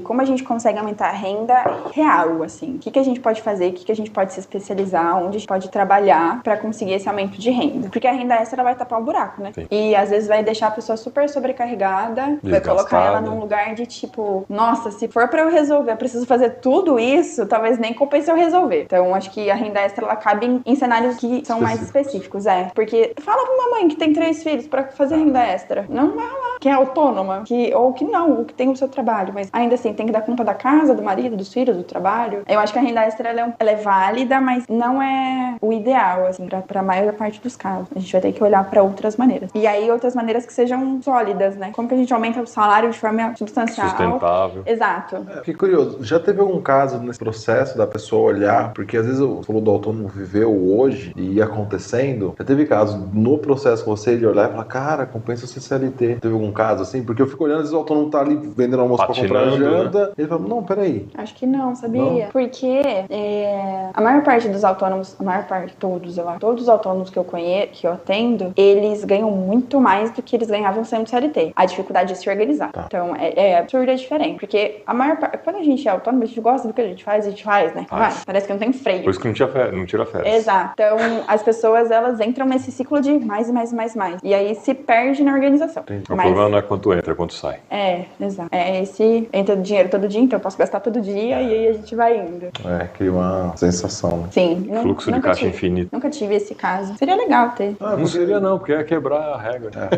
como a gente consegue aumentar a renda real, assim. O que a gente pode fazer, o que a gente pode se especializar, onde a gente pode trabalhar pra conseguir esse aumento de renda. Porque a renda extra vai tapar o buraco, né? Sim. E às vezes vai deixar a pessoa super sobrecarregada, vai colocar ela num lugar de tipo, nossa, se for pra eu resolver, eu preciso fazer tudo isso, talvez nem compense eu resolver. Então, acho que a renda extra, ela cabe em cenários que são mais específicos, Porque fala pra uma mãe que tem 3 filhos pra fazer renda extra. Não vai rolar. Que é autônoma, ou que tem o seu trabalho, mas ainda assim tem que dar conta da casa, do marido, dos filhos, do trabalho. Eu acho que a renda extra ela é válida, mas não é o ideal, assim, pra maior parte dos casos. A gente vai ter que olhar pra outras maneiras. E aí, outras maneiras que sejam sólidas, né? Como que a gente aumenta o salário de forma substancial? Sustentável. Exato. Fiquei curioso, já teve algum caso nesse processo da pessoa olhar, porque às vezes eu falou do autônomo viver o hoje e ir acontecendo, já teve caso no processo você de olhar e falar, cara, compensa ser CLT. Teve algum caso assim? Porque eu fico olhando, às vezes o autônomo tá ali vendendo almoço pra comprar janta, né? Ele fala, não, peraí. Acho que não, sabia? Não. Porque a maior parte dos autônomos, todos os autônomos que eu conheço, que eu atendo, eles ganham muito mais do que eles ganhavam sendo CLT. A dificuldade é se organizar. Tá. Então, é absurdo, é diferente. Porque a maior parte, quando a gente é autônomo, a gente gosta do que a gente faz, né? Parece que não tem freio. Por isso que não tira férias. Exato. Então, as pessoas, elas entram nesse ciclo de mais e mais e mais e mais. E aí se perde na organização. O problema problema não é quanto entra, é quanto sai. Exato. Esse entra dinheiro todo dia, então eu posso gastar todo dia e aí a gente vai indo. Cria uma sensação, né? Sim. Fluxo de caixa infinito. Nunca tive esse caso. Seria legal ter. Não seria não, porque ia quebrar a regra.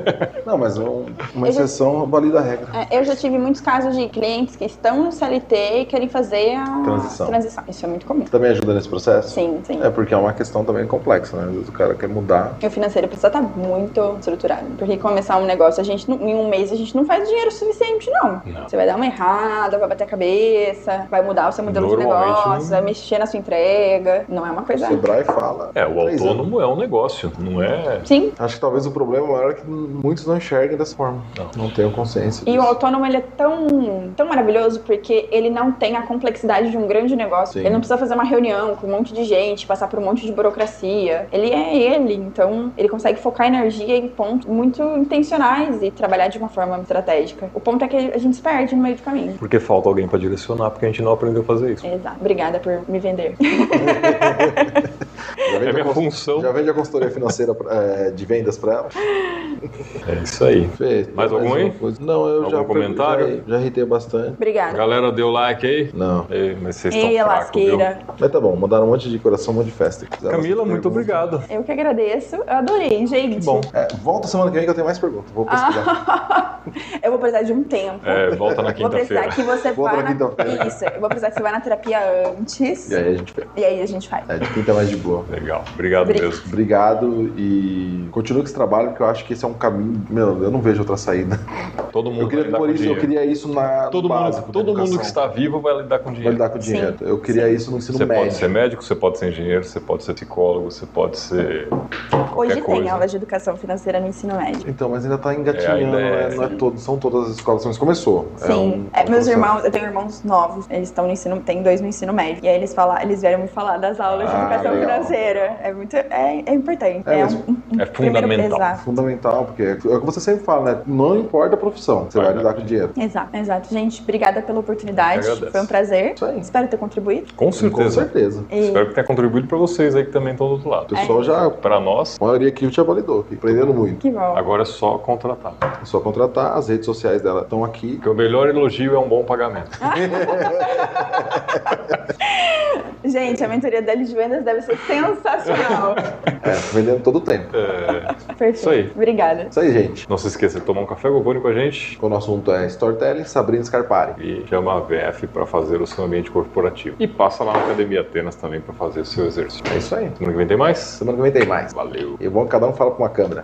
Não, mas uma exceção valida a regra. Eu já tive muitos casos de clientes que estão no CLT e querem fazer a transição. Isso é muito comum. Também ajuda nesse processo? Sim. Porque é uma questão também complexa, né? Às vezes o cara quer mudar. E o financeiro precisa estar muito estruturado. Porque começar um negócio, em um mês a gente não faz dinheiro suficiente, não. Você vai dar uma errada, vai bater a cabeça, vai mudar o seu modelo de negócio, vai mexer na sua entrega. Não é uma coisa... O Sebrae fala. O autônomo é um negócio, não é... Sim. Acho que talvez o problema maior é que muitos não enxergam dessa forma. Não tenham consciência disso. E o autônomo, ele é tão maravilhoso porque ele não tem a complexidade de um grande negócio. Sim. Ele não precisa fazer uma reunião com um monte de gente, passar por um monte de burocracia. Ele é ele, então ele consegue focar energia em pontos muito intencionais e trabalhar de uma forma estratégica. O ponto é que a gente se perde no meio do caminho. Porque falta alguém pra direcionar, porque a gente não aprendeu a fazer isso. Exato. Obrigada por me vender. É minha função. Já vende a consultoria financeira de vendas pra ela? É isso aí. Fê, Mais algum aí? Não, eu Algum comentário? já irritei bastante. Obrigada. Galera, deu like aí? Não. Mas vocês estão fracos, lasqueira. viu? Mas tá bom, mandaram um monte de coração, um monte de festa. Camila, muito obrigado. Eu que agradeço. Eu adorei, gente. Que bom. Volta semana que vem que eu tenho mais perguntas. Vou pesquisar. Eu vou precisar de um tempo. Volta na Vou precisar quinta-feira. que você Volta vá na quinta-feira. Isso, eu vou precisar que você vá na terapia antes. E aí a gente pega. E aí a gente faz. De quinta é mais de boa. Legal. Obrigado mesmo. Obrigado e continue com esse trabalho, porque eu acho que esse é um caminho. Meu, eu não vejo outra saída. Todo mundo Eu queria, vai lidar por com isso, eu dinheiro. queria isso na Todo básico. mundo que está vivo vai lidar com Vai dinheiro. lidar com dinheiro. Eu queria isso no ensino Você médio. pode ser médico, você pode ser engenheiro, você pode ser psicólogo, você pode ser Hoje qualquer coisa. tem aula de educação financeira no ensino médio. Então, mas ainda tá engatinhando, ainda é. não é todo, são todas as escolas, mas começou. Sim, meus irmãos, eu tenho irmãos novos, eles estão no ensino, tem 2 no ensino médio. E aí eles vieram me falar das aulas de educação legal. financeira. É importante. É fundamental. Exato. Fundamental, porque é o que você sempre fala, né? Não importa a profissão, você vai lidar com dinheiro. Exato. Gente, obrigada pela oportunidade. Eu agradeço. Foi um prazer. Isso aí. Espero ter contribuído. Com certeza. Com certeza. E- Espero que tenha contribuído para vocês aí que também estão do outro O lado. pessoal já, Para nós, a maioria aqui já validou, aqui, aprendendo muito. Que bom. agora é só contratar. É só contratar, as redes sociais dela estão aqui. Porque o melhor elogio é um bom pagamento. Gente, a mentoria dele de vendas deve ser sensacional. Vendendo todo o tempo. Perfeito. Isso aí. Obrigada. Isso aí, gente. Não se esqueça de tomar um café Gogoni com a gente O nosso assunto é Storytelling, Sabrina Scarpari. e chama a VF para fazer o seu ambiente corporativo. E passa lá na Academia Atenas também para fazer o seu exercício. É isso aí. Semana que vem tem mais? Semana que vem tem mais. Valeu. E é bom que cada um fala com uma câmera.